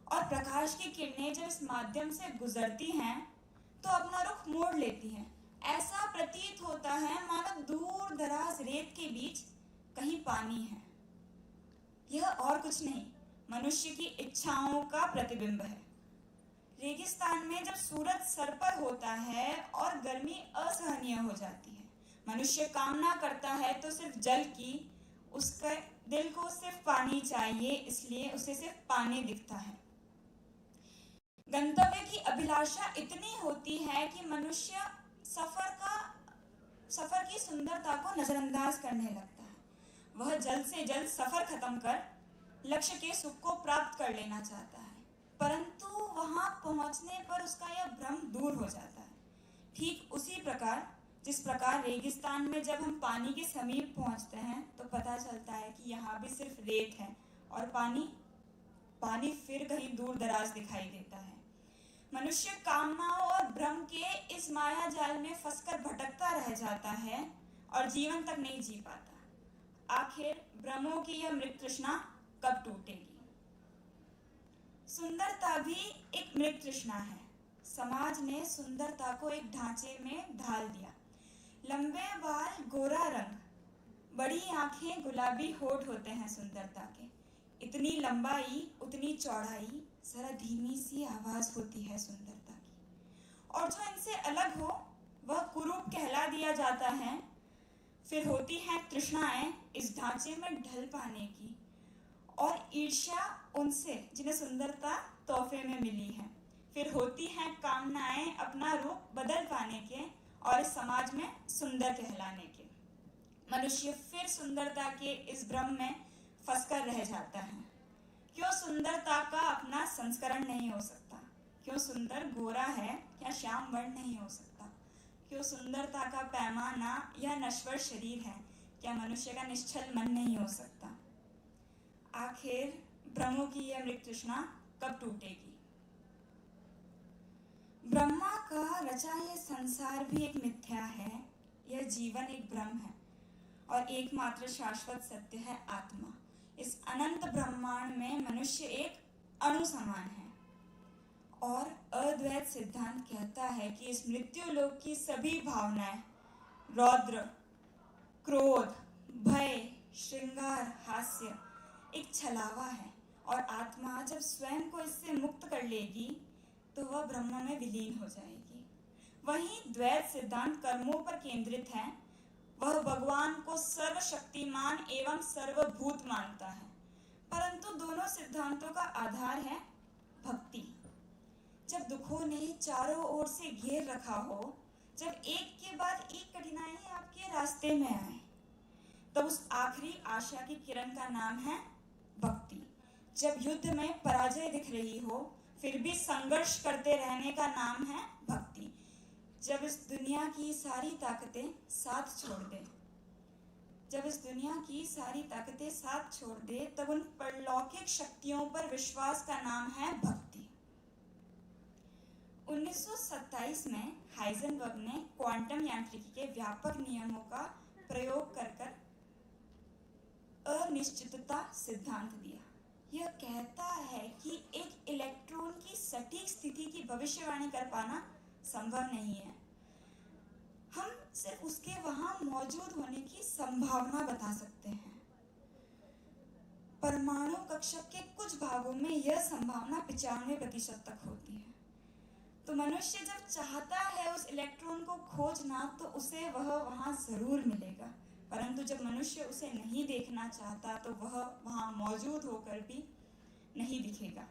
और प्रकाश की किरणें जब इस माध्यम से गुजरती हैं तो अपना रुख मोड़ लेती हैं। ऐसा प्रतीत होता है मानो दूर दराज रेत के बीच कहीं पानी है। यह और कुछ नहीं, मनुष्य की इच्छाओं का प्रतिबिंब है। रेगिस्तान में जब सूरज सर पर होता है और गर्मी असहनीय हो जाती है, मनुष्य कामना करता है तो सिर्फ जल की, उसके दिल को सिर्फ पानी चाहिए, इसलिए उसे सिर्फ पानी दिखता है। गंतव्य की अभिलाषा इतनी होती है कि मनुष्य सफर की सुंदरता को नजरअंदाज करने लगता है। वह जल्द से जल्द सफर खत्म कर लक्ष्य के सुख को प्राप्त कर लेना चाहता है, परंतु वहां पहुंचने पर उसका यह भ्रम दूर हो जाता है। ठीक उसी प्रकार जिस प्रकार रेगिस्तान में जब हम पानी के समीप पहुंचते हैं तो पता चलता है कि यहाँ भी सिर्फ रेत है और पानी फिर कहीं दूर दराज दिखाई देता है। मनुष्य कामनाओं और भ्रम के इस माया जाल में फंसकर भटकता रह जाता है और जीवन तक नहीं जी पाता। आखिर भ्रमों की यह मृत तृष्णा कब टूटेगी। सुंदरता भी एक मृत तृष्णा है। समाज ने सुंदरता को एक ढांचे में ढाल दिया। लंबे बाल, गोरा रंग, बड़ी आंखें, गुलाबी होठ होते हैं सुंदरता के। इतनी लंबाई उतनी चौड़ाई, जरा धीमी सी आवाज होती है सुंदरता की। और जो इनसे अलग हो वह कुरूप कहला दिया जाता है। फिर होती है तृष्णाएं इस ढांचे में ढल पाने की, और ईर्ष्या उनसे जिन्हें सुंदरता तोहफे में मिली है। फिर होती हैं कामनाएं अपना रूप बदल पाने के और इस समाज में सुंदर कहलाने के। मनुष्य फिर सुंदरता के इस भ्रम में फंसकर रह जाता है। क्यों सुंदरता का अपना संस्करण नहीं हो सकता? क्यों सुंदर गोरा है, क्या श्याम वर्ण नहीं हो सकता? क्यों सुंदरता का पैमाना यह नश्वर शरीर है, क्या मनुष्य का निश्चल मन नहीं हो सकता? आखिर भ्रमों की यह मृत तृष्णा कब टूटेगी। ब्रह्मा का रचा यह संसार भी एक मिथ्या है, यह जीवन एक भ्रम है और एकमात्र शाश्वत सत्य है आत्मा। इस अनंत ब्रह्मांड में मनुष्य एक अणु समान है और अद्वैत सिद्धांत कहता है कि इस मृत्यु लोक की सभी भावनाएं, रौद्र, क्रोध, भय, श्रृंगार, हास्य एक छलावा है और आत्मा जब स्वयं को इससे मुक्त कर लेगी तो वह ब्रह्म में विलीन हो जाएगी। वहीं द्वैत सिद्धांत कर्मों पर केंद्रित है। वह भगवान को सर्वशक्तिमान एवं सर्वभूत मानता है, परंतु दोनों सिद्धांतों का आधार है भक्ति। जब दुखों ने चारों ओर से घेर रखा हो, जब एक के बाद एक कठिनाई आपके रास्ते में आए, तब उस आखिरी आशा की किरण का नाम है भक्ति। जब युद्ध में पराजय दिख रही हो फिर भी संघर्ष करते रहने का नाम है भक्ति। जब इस दुनिया की सारी ताकतें साथ छोड़ दें, जब इस दुनिया की सारी ताकतें साथ छोड़ दे, तब उन परलौकिक शक्तियों पर विश्वास का नाम है भक्ति। 1927 में हाइजेनबर्ग ने क्वांटम यांत्रिकी के व्यापक नियमों का प्रयोग कर अनिश्चितता सिद्धांत दिया। यह कहता है कि एक इलेक्ट्रॉन की सटीक स्थिति की भविष्यवाणी कर पाना संभव नहीं है। हम सिर्फ उसके वहां मौजूद होने की संभावना बता सकते हैं। परमाणु कक्षक के कुछ भागों में यह संभावना 95% तक होती है। तो मनुष्य जब चाहता है उस इलेक्ट्रॉन को खोजना, तो उसे वह वहां जरूर मिलेगा। परंतु जब मनुष्य उसे नहीं देखना चाहता, तो वह वहां मौजूद होकर भी नहीं दिखेगा।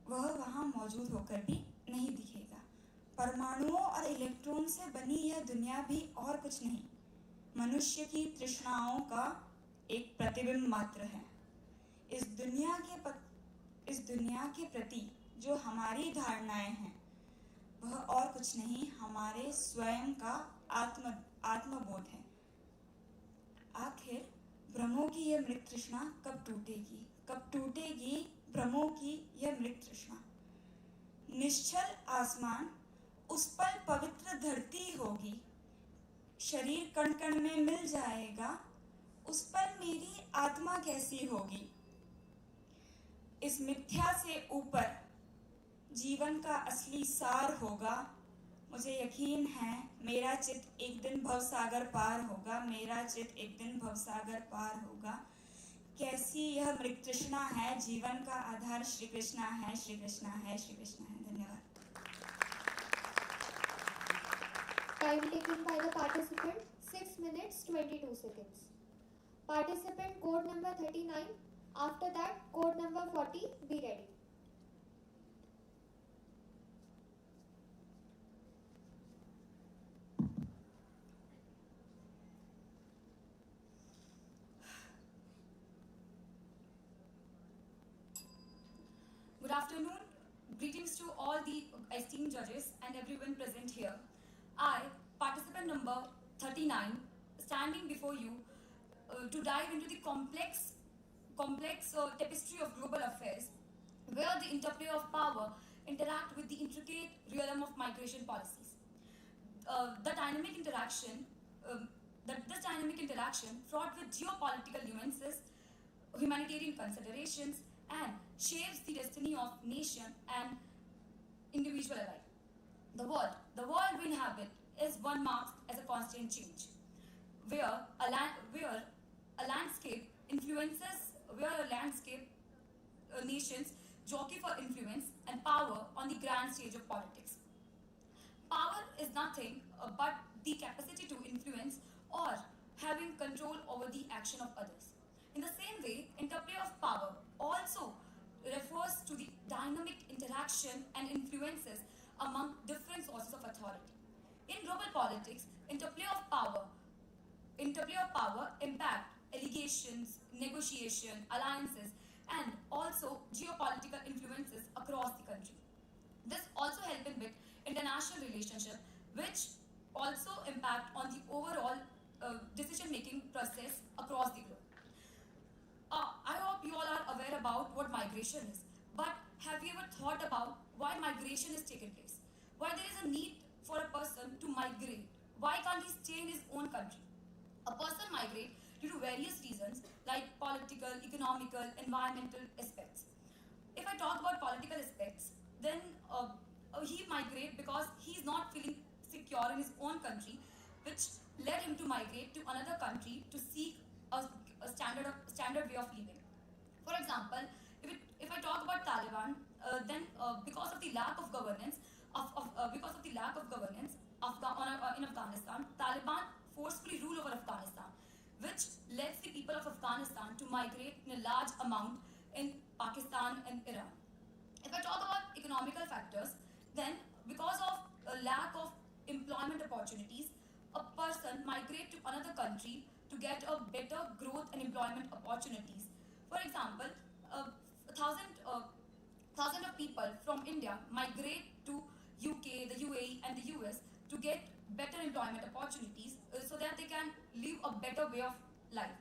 वह वहां मौजूद होकर भी नहीं दिखेगा। परमाणुओं और इलेक्ट्रॉन से बनी यह दुनिया भी और कुछ नहीं, मनुष्य की तृष्णाओं का एक प्रतिबिंब मात्र है। इस दुनिया के प्रति जो हमारी धारणाएं हैं, वह और कुछ नहीं, हमारे स्वयं का आत्मबोध है। आखिर भ्रमों की यह मृत तृष्णा कब टूटेगी? कब टूटेगी भ्रमों की यह मृत तृष्णा? निश्चल आसमान, उस पर पवित्र धरती होगी, शरीर कण कण में मिल जाएगा, उस पर मेरी आत्मा कैसी होगी? इस मिथ्या से ऊपर जीवन का असली सार होगा। मुझे यकीन है मेरा चित्त एक दिन भवसागर पार होगा, मेरा चित्त एक दिन भवसागर पार होगा। कैसी यह मृत तृष्णा है? जीवन का आधार श्री कृष्ण है, श्री कृष्ण है, श्री कृष्ण है। धन्यवाद। Time taken by the participant 6 minutes 22 seconds. Participant code number 39. After that, code number 40. Be ready. Good afternoon. Greetings to all the esteemed judges and everyone present here. I, participant number 39, standing before you to dive into the complex tapestry of global affairs, where the interplay of power interact with the intricate realm of migration policies. This dynamic interaction, fraught with geopolitical nuances, humanitarian considerations, and shapes the destiny of nation and individual alike. The world we inhabit is one marked as a constant change, where a landscape nations jockey for influence and power on the grand stage of politics. Power is nothing but the capacity to influence or having control over the action of others. In the same way, interplay of power also refers to the dynamic interaction and influences among different sources of authority. In global politics, interplay of power impact allegations, negotiation, alliances, and also geopolitical influences across the country. This also helps in with international relationship, which also impact on the overall decision-making process across the globe. I hope you all are aware about what migration is, but have you ever thought about why migration is taking place? Why there is a need for a person to migrate? Why can't he stay in his own country? A person migrates due to various reasons like political, economical, environmental aspects. If I talk about political aspects, then he migrates because he is not feeling secure in his own country, which led him to migrate to another country to seek a standard way of living. For example, if I talk about Taliban, then because of the lack of governance in Afghanistan, Taliban forcefully rule over Afghanistan, which led the people of Afghanistan to migrate in a large amount in Pakistan and Iran. If I talk about economical factors, then because of a lack of employment opportunities, a person migrates to another country to get a better growth and employment opportunities. For example, thousand of people from India migrate to UK, the UAE, and the US to get better employment opportunities so that they can live a better way of life.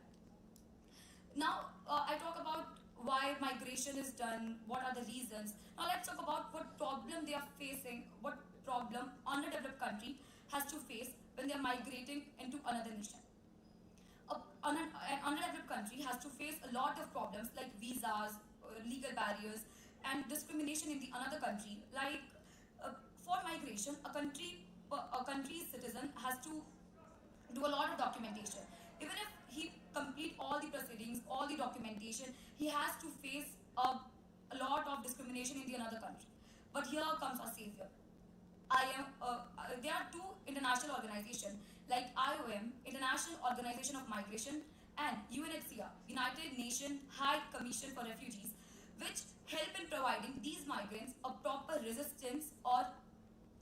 Now, I talk about why migration is done, what are the reasons. Now let's talk about what problem they are facing, what problem underdeveloped country has to face when they are migrating into another nation. An underdeveloped country has to face a lot of problems like visas, legal barriers, and discrimination in the another country. Like for migration, a country's citizen has to do a lot of documentation. Even if he complete all the proceedings, all the documentation, he has to face a lot of discrimination in the another country. But here comes our savior. There are two international organizations like IOM, International Organization of Migration, and UNHCR, United Nations High Commission for Refugees, which help in providing these migrants a proper resistance or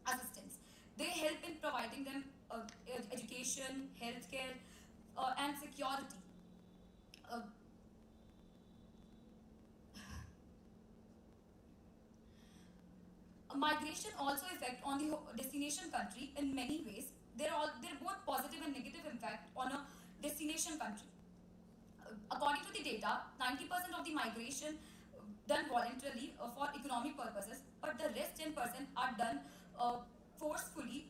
assistance. They help in providing them education, healthcare, and security. Migration also affect on the destination country in many ways. They're both positive and negative impact on a destination country. According to the data, 90% of the migration done voluntarily for economic purposes, but the rest 10% are done forcefully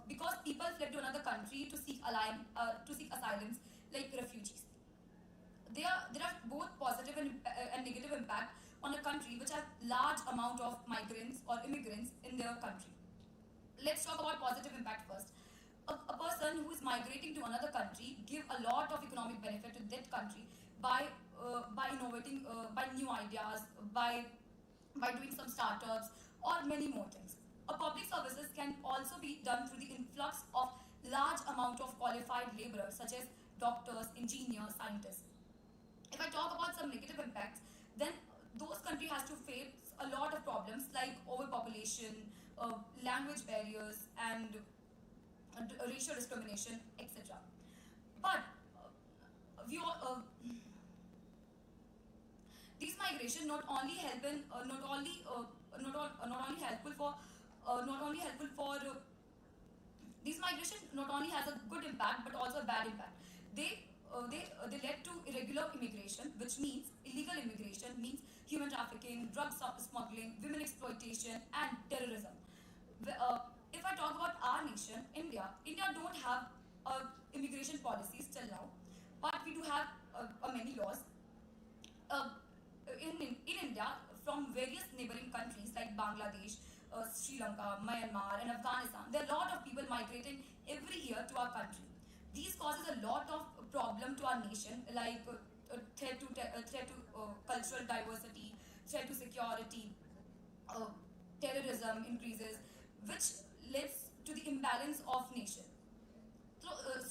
because people fled to another country to seek asylums like refugees. There are both positive and negative impact on a country which has large amount of migrants or immigrants in their country. Let's talk about positive impact first. A person who is migrating to another country give a lot of economic benefit to that country by innovating, by new ideas, by doing some startups or many more things. Public services can also be done through the influx of large amount of qualified laborers such as doctors, engineers, scientists. If I talk about some negative impacts, then those countries has to face a lot of problems like overpopulation, language barriers, and racial discrimination, etc. But these migration not only helpful for these migration not only has a good impact but also a bad impact. They led to irregular immigration, which means illegal immigration means human trafficking, drug smuggling, women exploitation, and terrorism. If I talk about our nation, India don't have immigration policies till now, but we do have many laws. In India, from various neighboring countries like Bangladesh, Sri Lanka, Myanmar, and Afghanistan, there are a lot of people migrating every year to our country. These causes a lot of problem to our nation, like threat to cultural diversity, threat to security, terrorism increases, which leads to the imbalance of nation. So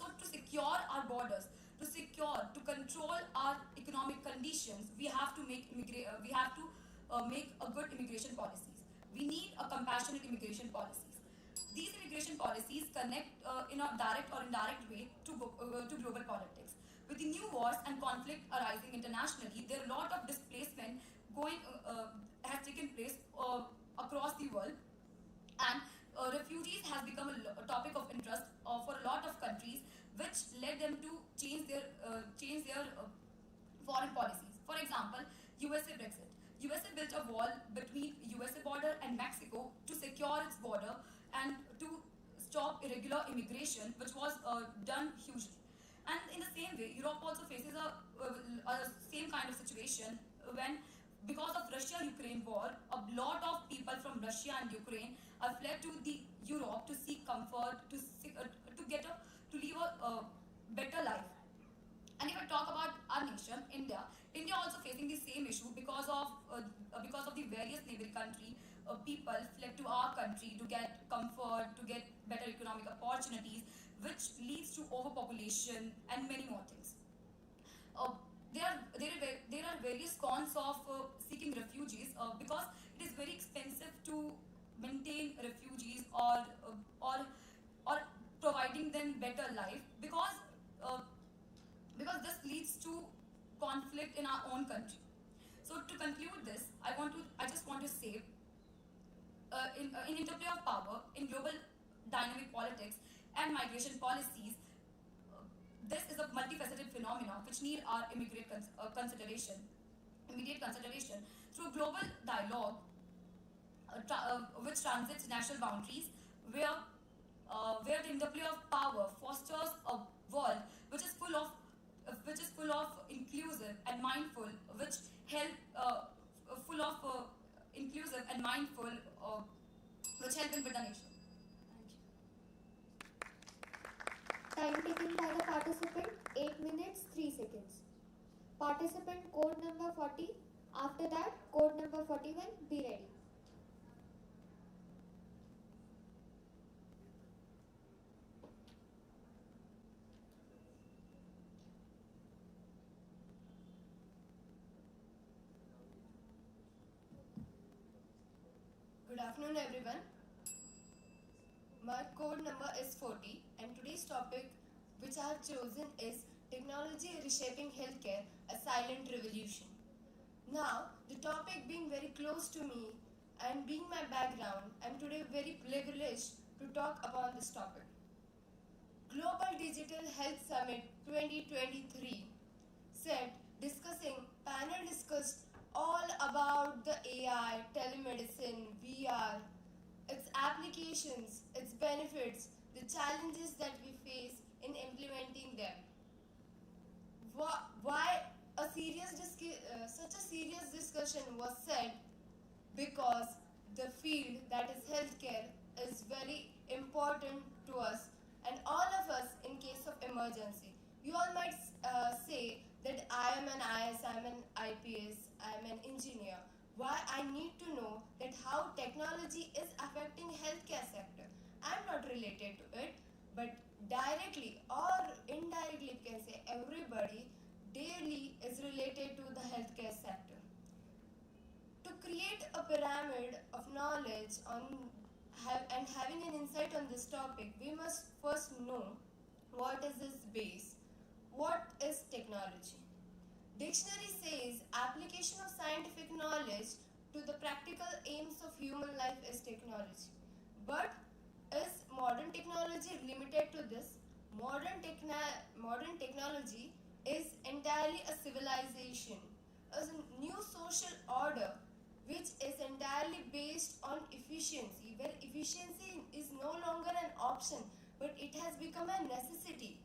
to secure our borders, to control our economic conditions, we have to make a good immigration policies. We need a compassionate immigration policies. These immigration policies connect in a direct or indirect way to global politics. With the new wars and conflict arising internationally, there are a lot of displacement has taken place across the world, and refugees has become a topic of interest for a lot of countries, which led them to change their foreign policies. For example, USA Brexit. USA built a wall between USA border and Mexico to secure its border and to stop irregular immigration, which was done hugely. And in the same way, Europe also faces a same kind of situation when, because of Russia-Ukraine war, a lot of people from Russia and Ukraine are fled to the Europe to seek comfort, to live a better life. And if I talk about our nation, India also facing the same issue because of the various neighboring country. People fled to our country to get comfort, to get better economic opportunities, which leads to overpopulation and many more things. There are various cons of seeking refugees because it is very expensive to maintain refugees or providing them better life because this leads to conflict in our own country. So to conclude this, I just want to say, in interplay of power, in global dynamic politics and migration policies, this is a multifaceted phenomenon which need our immediate consideration through global dialogue which transcends national boundaries, where the interplay of power fosters a world which is full of inclusive and mindful, which help full of inclusive and mindful, which help in build a nation. Time taken by the participant 8 minutes 3 seconds. Participant code number 40. After that, code number 41. Be ready. Good afternoon, everyone. My code number is 40, and today's topic, which I have chosen, is Technology Reshaping Healthcare, a Silent Revolution. Now, the topic being very close to me and being my background, I'm today very privileged to talk about this topic. Global Digital Health Summit 2023 panel discussed all about the AI, telemedicine, VR, its applications, its benefits, the challenges that we face in implementing them. Why such a serious discussion was said? Because the field that is healthcare is very important to us and all of us in case of emergency. You all might say that I am an IS, I am an IPS, I am an engineer. Why I need to know that how technology is affecting healthcare sector. I'm not related to it, but directly or indirectly, you can say everybody daily is related to the healthcare sector. To create a pyramid of knowledge and having an insight on this topic, we must first know what is its base. What is technology? Dictionary says application of scientific knowledge to the practical aims of human life is technology. But is modern technology limited to this? Modern technology is entirely a civilization, a new social order which is entirely based on efficiency, where efficiency is no longer an option, but it has become a necessity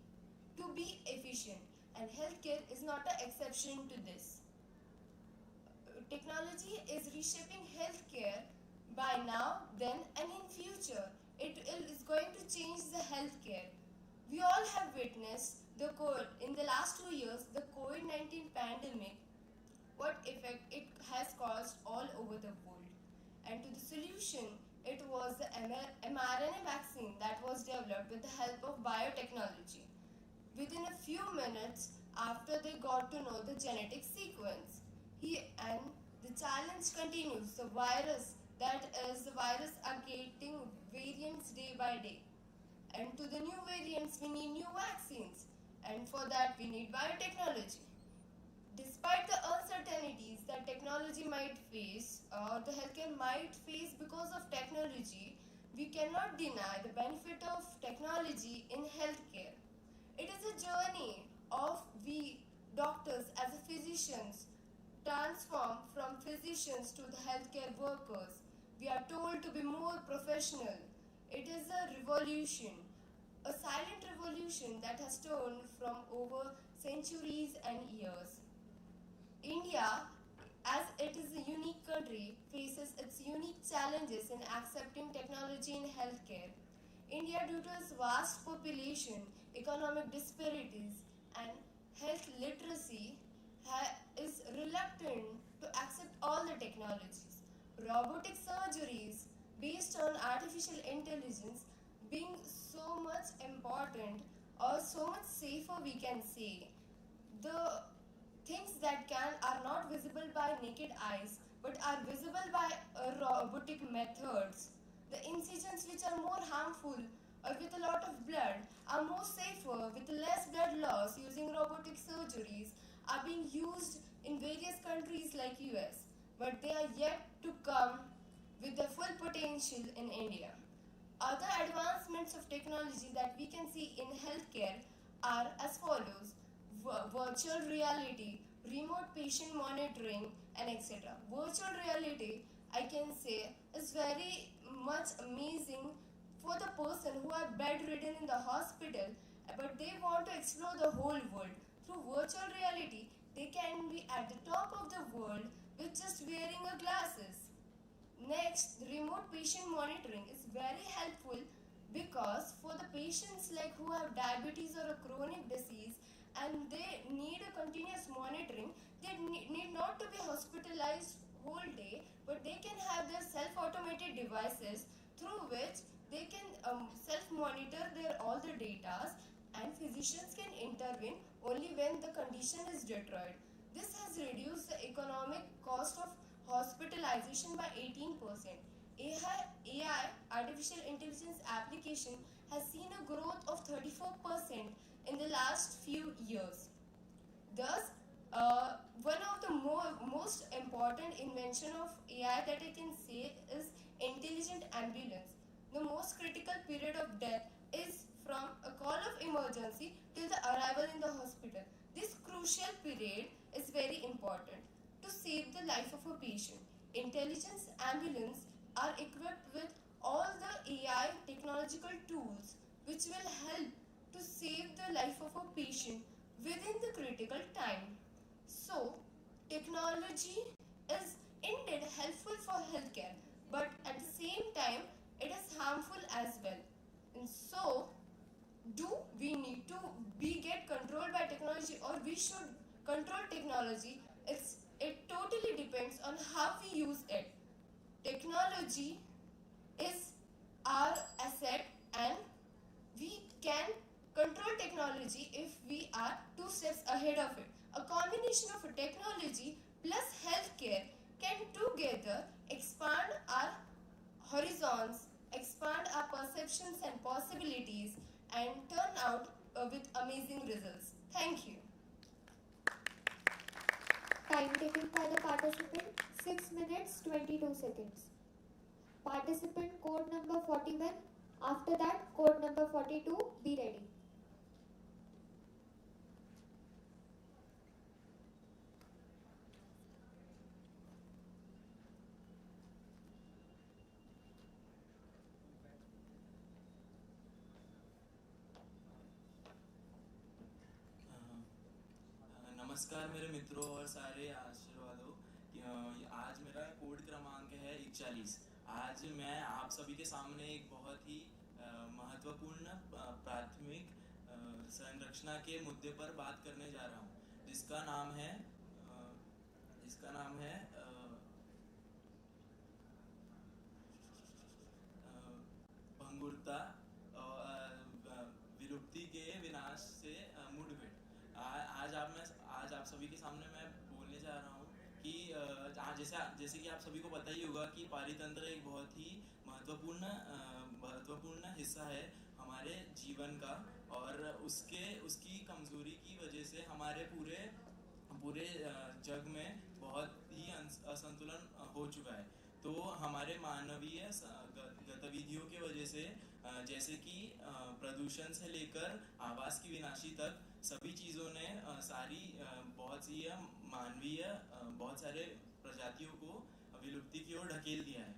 to be efficient, and healthcare is not an exception to this. Technology is reshaping healthcare by now, then, and in future. It is going to change the healthcare. We all have witnessed in the last 2 years, the COVID-19 pandemic, what effect it has caused all over the world. And to the solution, it was the mRNA vaccine that was developed with the help of biotechnology. Within a few minutes after they got to know the genetic sequence, and the challenge continues. The virus are getting variants day by day. And to the new variants, we need new vaccines. And for that, we need biotechnology. Despite the uncertainties that technology might face, or the healthcare might face because of technology, we cannot deny the benefit of technology in healthcare. It is a journey of we doctors as physicians transform from physicians to the healthcare workers. We are told to be more professional. It is a revolution, a silent revolution that has turned from over centuries and years. India, as it is a unique country, faces its unique challenges in accepting technology in healthcare. India, due to its vast population, economic disparities, and health literacy, is reluctant to accept all the technologies. Robotic surgeries based on artificial intelligence being so much important or so much safer, we can say. The things that are not visible by naked eyes but are visible by robotic methods. The incisions which are more harmful or with a lot of blood are more safer with less blood loss using robotic surgeries are being used in various countries like US, but they are yet to come with the full potential in India. Other advancements of technology that we can see in healthcare are as follows: virtual reality, remote patient monitoring, and etc. Virtual reality, I can say, is very much amazing for the person who are bedridden in the hospital, but they want to explore the whole world. Through virtual reality, they can be at the top of the world with just wearing a glasses. Next, the remote patient monitoring is very helpful because for the patients like who have diabetes or a chronic disease and they need a continuous monitoring, they need not to be hospitalized whole day, but they can have their self-automated devices through which they can self-monitor their all the data, and physicians can intervene only when the condition is deteriorated. This has reduced the economic cost of hospitalization by 18%. AI, artificial intelligence application, has seen a growth of 34% in the last few years. Thus, one of the most important invention of AI that I can say is intelligent ambulance. The most critical period of death is from a call of emergency till the arrival in the hospital. This crucial period is very important to save the life of a patient. Intelligence ambulance are equipped with all the AI technological tools which will help to save the life of a patient within the critical time. So, technology is indeed helpful for healthcare, but at the same time, it is harmful as well. And so, do we need to be get controlled by technology, or we should control technology? It totally depends on how we use it. Technology is our asset, and we can control technology if we are 2 steps ahead of it. A combination of a technology plus healthcare can together expand our horizons, expand our perceptions and possibilities, and turn out with amazing results. Thank you. Time taken by the participant 6 minutes 22 seconds. Participant code number 41. After that, code number 42. Be ready. नमस्कार मेरे मित्रों और सारे आशीर्वादों। आज मेरा code क्रमांक है 41। आज मैं आप सभी के सामने एक बहुत ही महत्वपूर्ण प्राथमिक संरचना के मुद्दे पर बात करने जा रहा हूँ, जिसका नाम है भंगुरता और विलुप्ति के विनाश से मुठभेड़। आज आप सभी के सामने मैं बोलने जा रहा हूँ कि जैसे कि आप सभी को पता ही होगा कि पारितंत्र एक बहुत ही महत्वपूर्ण हिस्सा है हमारे जीवन का, और उसकी कमजोरी की वजह से हमारे पूरे जग में बहुत ही असंतुलन हो चुका है। तो हमारे मानवीय गतिविधियों की वजह से, जैसे कि प्रदूषण से लेकर आवास की विनाशी तक, सभी चीज़ों ने बहुत सारे प्रजातियों को विलुप्ति की ओर ढकेल दिया है।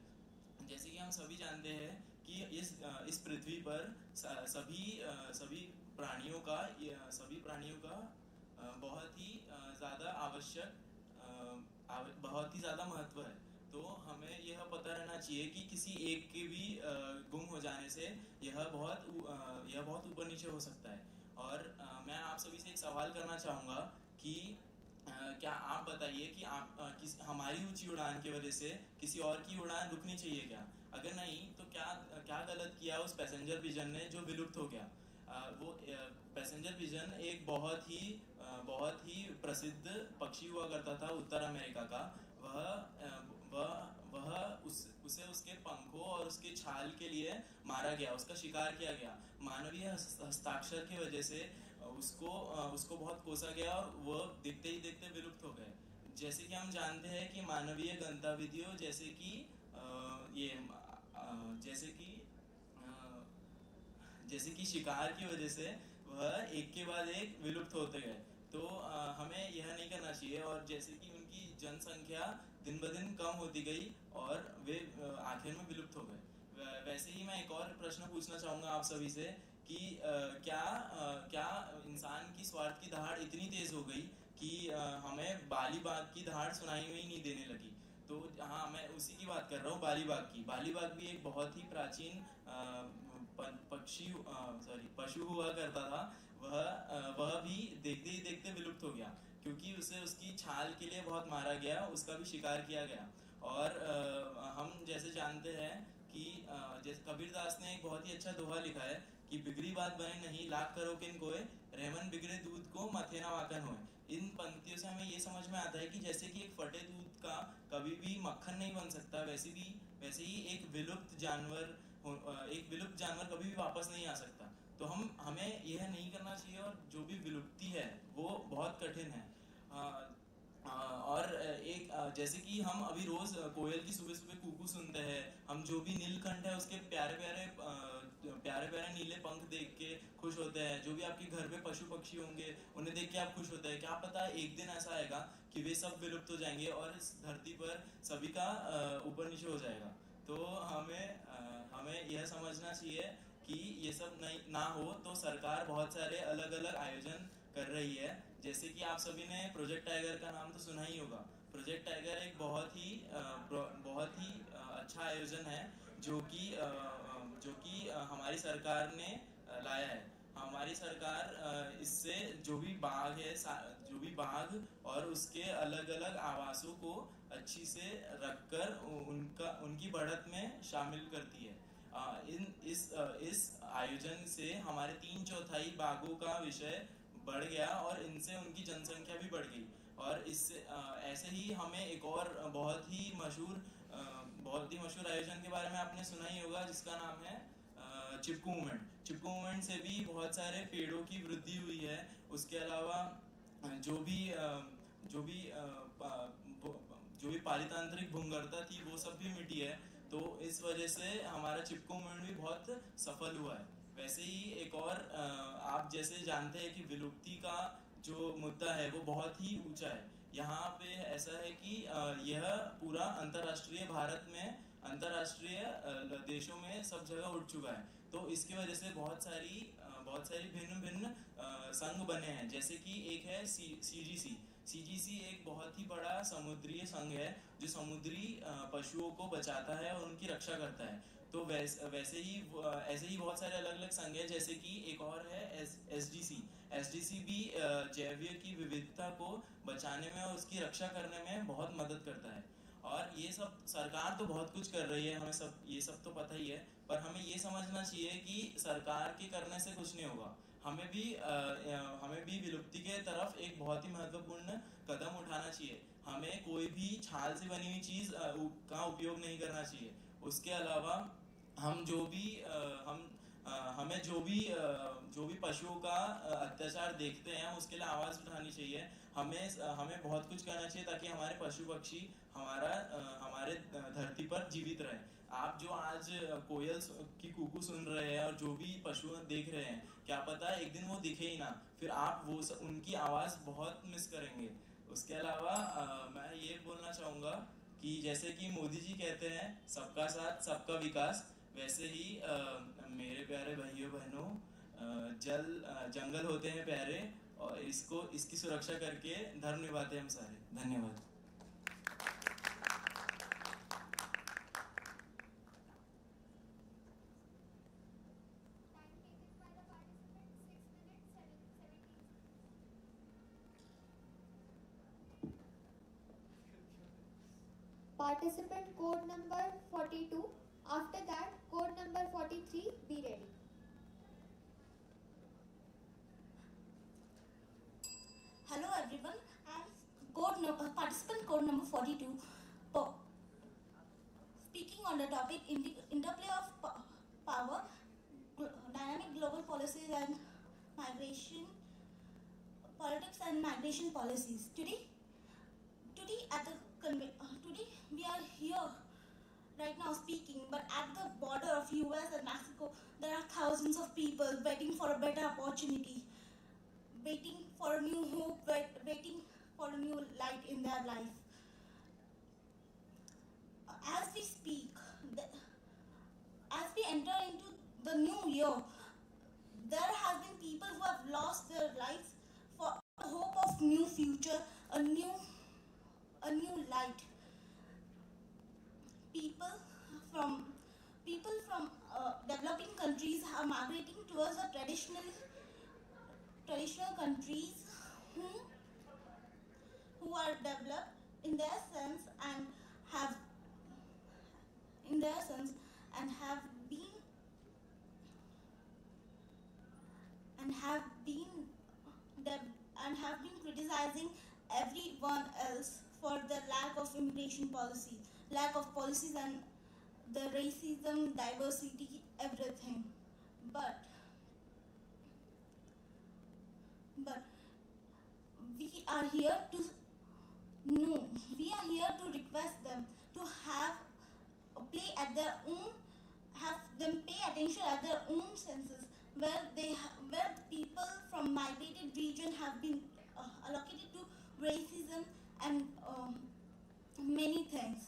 जैसे कि हम सभी जानते हैं कि इस पृथ्वी पर सभी प्राणियों का बहुत ही ज़्यादा महत्व है। तो हमें यह पता रहना चाहिए कि किसी एक के भी गुम हो जाने से यह बहुत ऊपर नीचे हो सकता है। और मैं आप सभी से एक सवाल करना चाहूँगा कि क्या आप बताइए कि हमारी ऊंची उड़ान की वजह से किसी और की उड़ान रुकनी चाहिए क्या? अगर नहीं तो क्या गलत किया उस पैसेंजर पिजन ने जो विलुप्त हो गया? वो पैसेंजर पिजन एक बहुत ही प्रसिद्ध पक्षी हुआ करता था उत्तर अमेरिका का। उसे उसके पंखों और उसके छाल के लिए मारा गया, उसका शिकार किया गया। मानवीय हस्ताक्षर की वजह से उसको बहुत कोसा गया और वो दिखते ही दिखते विलुप्त हो गए। जैसे कि हम जानते हैं कि मानवीय गतिविधियों जैसे कि शिकार की वजह से वह एक के बाद एक विलुप्त होते गए। तो हमें यह नहीं करना चाहिए। और जैसे कि उनकी जनसंख्या दिन ब दिन कम होती गई और वे आखिर में विलुप्त हो गए। वैसे ही मैं एक और प्रश्न पूछना चाहूँगा आप सभी से कि क्या इंसान की स्वार्थ की दहाड़ इतनी तेज हो गई कि हमें बाली बाग की दहाड़ सुनाई हुई नहीं देने लगी। तो हाँ, मैं उसी की बात कर रहा हूँ, बाली बाग की। बाली बाग भी एक बहुत ही प्राचीन पशु हुआ करता था। वह भी देखते ही देखते विलुप्त हो गया, क्योंकि उसे उसकी छाल के लिए बहुत मारा गया, उसका भी शिकार किया गया। और हम जैसे जानते हैं कि जैसे कबीरदास ने एक बहुत ही अच्छा दोहा लिखा है कि बिगड़ी बात बने नहीं, लाख करो किन कोय, रहमन बिगड़े दूध को मथे ना वाकन होए। इन पंक्तियों से हमें ये समझ में आता है कि जैसे कि एक फटे दूध का कभी भी मक्खन नहीं बन सकता, वैसे ही एक विलुप्त जानवर कभी भी वापस नहीं आ सकता। तो हमें यह नहीं करना चाहिए, और जो भी विलुप्ति है वो बहुत कठिन है। और एक जैसे कि हम अभी रोज कोयल की सुबह सुबह कूकू सुनते हैं, हम जो भी नीलकंठ है उसके प्यारे प्यारे नीले पंख देख के खुश होते हैं। जो भी आपके घर पे पशु पक्षी होंगे उन्हें देख के आप खुश होते हैं। क्या पता एक दिन ऐसा आएगा कि वे सब विलुप्त हो जाएंगे और इस धरती पर सभी का ऊपर नीचे हो जाएगा। तो हमें यह समझना चाहिए कि ये सब नहीं ना हो, तो सरकार बहुत सारे अलग अलग आयोजन कर रही है। जैसे कि आप सभी ने प्रोजेक्ट टाइगर का नाम तो सुना ही होगा। प्रोजेक्ट टाइगर एक बहुत ही अच्छा आयोजन है जो कि हमारी सरकार ने लाया है। हमारी सरकार इससे जो भी बाघ और उसके अलग अलग आवासों को अच्छी से रखकर उनकी बढ़त में शामिल करती है। इस आयोजन से हमारे 3/4 बाघों का विषय बढ़ गया और इनसे उनकी जनसंख्या भी बढ़ गई। और इससे ऐसे ही हमें एक और बहुत ही मशहूर आयोजन के बारे में आपने सुना ही होगा, जिसका नाम है चिपकू मूवमेंट। चिपकू मूवमेंट से भी बहुत सारे पेड़ों की वृद्धि हुई है। उसके अलावा जो भी पारितांत्रिक भंगुरता थी वो सब भी मिटी है। तो इस वजह से हमारा चिपकू मूवमेंट भी बहुत सफल हुआ है। वैसे ही एक और आप जैसे जानते हैं कि विलुप्ति का जो मुद्दा है वो बहुत ही ऊंचा है। यहाँ पे ऐसा है कि यह पूरा अंतर्राष्ट्रीय देशों में सब जगह उठ चुका है। तो इसकी वजह से बहुत सारी भिन्न संघ बने हैं। जैसे कि एक है सीजीसी एक बहुत ही बड़ा समुद्रीय संघ है जो समुद्री पशुओं को बचाता है और उनकी रक्षा करता है। तो ऐसे ही बहुत सारे अलग अलग संघ है। जैसे कि एक और है एसडीसी भी जैविक की विविधता को बचाने में और उसकी रक्षा करने में बहुत मदद करता है। और ये सब सरकार तो बहुत कुछ कर रही है, ये सब तो पता ही है। पर हमें ये समझना चाहिए कि सरकार के करने से कुछ नहीं होगा। हमें भी विलुप्ति के तरफ एक बहुत ही महत्वपूर्ण कदम उठाना चाहिए। हमें कोई भी छाल से बनी हुई चीज का उपयोग नहीं करना चाहिए। उसके अलावा हमें जो भी पशुओं का अत्याचार देखते हैं उसके लिए आवाज उठानी चाहिए। हमें बहुत कुछ करना चाहिए ताकि हमारे पशु पक्षी हमारे धरती पर जीवित रहे। आप जो आज कोयल की कूकू सुन रहे हैं और जो भी पशु देख रहे हैं, क्या पता एक दिन वो दिखे ही ना, फिर आप उनकी आवाज बहुत मिस करेंगे। उसके अलावा मैं ये बोलना चाहूँगा कि जैसे कि मोदी जी कहते हैं सबका साथ सबका विकास, वैसे ही मेरे प्यारे भाइयों बहनों, जंगल होते हैं प्यारे और इसकी सुरक्षा करके धर्म निभाते हैं हम सारे। धन्यवाद। Participant code number 42. After that, code number 43. Be ready. Hello everyone, I'm participant code number 42. Speaking on the topic interplay of power, dynamic global policies and migration politics and migration policies. Today we are here right now speaking, but at the border of US and Mexico, there are thousands of people waiting for a better opportunity. waiting for a new hope, waiting for a new light in their life. As we speak, as we enter into the new year, there have been people who have lost their lives for the hope of new future, a new light. People from developing countries are migrating towards the traditional countries who are developed in their sense and have been criticizing everyone else for the lack of immigration policy, lack of policies, and the racism, diversity, everything. But we are here to request them to pay attention at their own senses, where people from migrated region have been allocated to racism and many things.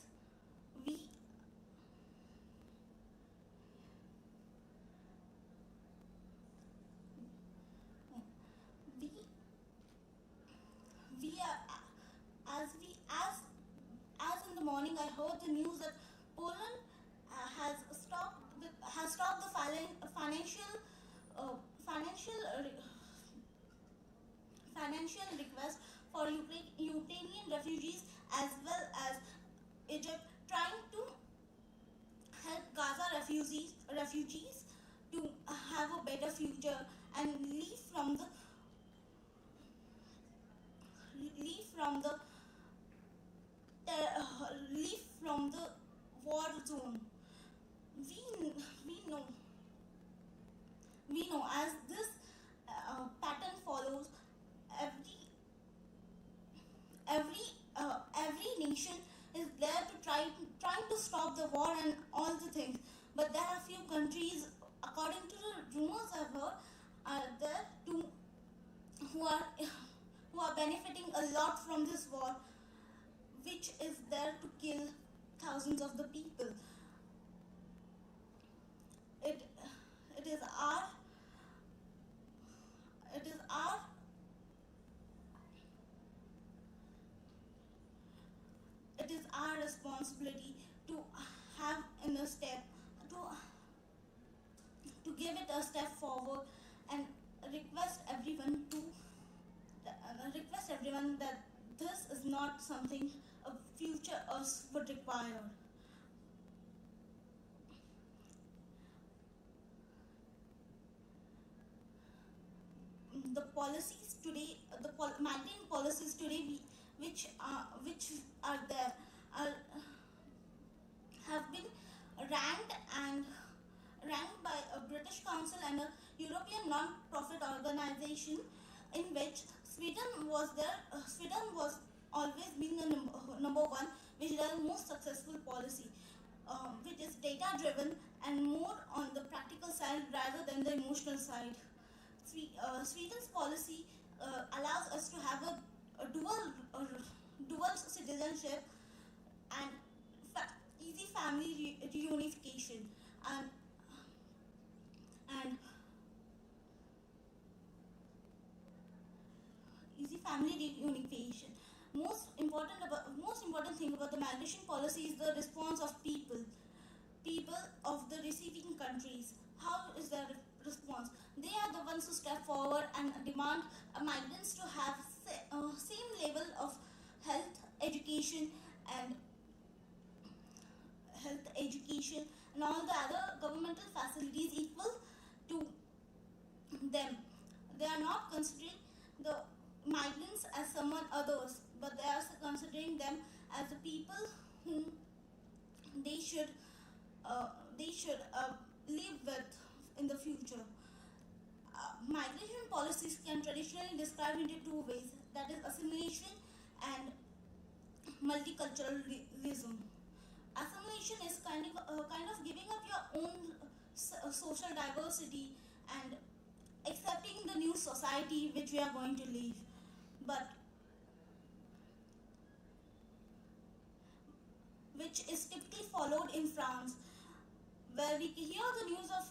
As in the morning, I heard the news that Poland has stopped the financial request for Ukrainian refugees, as well as Egypt, trying to help Gaza refugees to have a better future and leave from the war zone. We know as this pattern follows, every nation is there to trying to stop the war and all the things, but there are few countries, according to the rumors I've heard, are there who are benefiting a lot from this war, which is there to kill thousands of the people. It is our responsibility to have in a step to give it a step forward and request everyone that this is not something a future us would require. The policies today, migrant policies today, which are there, have been ranked by a British Council and a European non-profit organization, in which Sweden was always being the number one, which is the most successful policy, which is data-driven and more on the practical side rather than the emotional side. Sweden's policy allows us to have a dual citizenship and easy family reunification and easy family reunification. Most important thing about the migration policy is the response of people of the receiving countries. How is their response? They are the ones who step forward and demand migrants to have same level of health education and all the other governmental facilities equal to them. They are not considering the migrants as someone others, but they are considering them as the people whom they should live with in the future. Migration policies can traditionally describe into two ways, that is assimilation and multiculturalism. Assimilation is kind of giving up your own social diversity and accepting the new society which we are going to live. But which is typically followed in France, where we hear the news of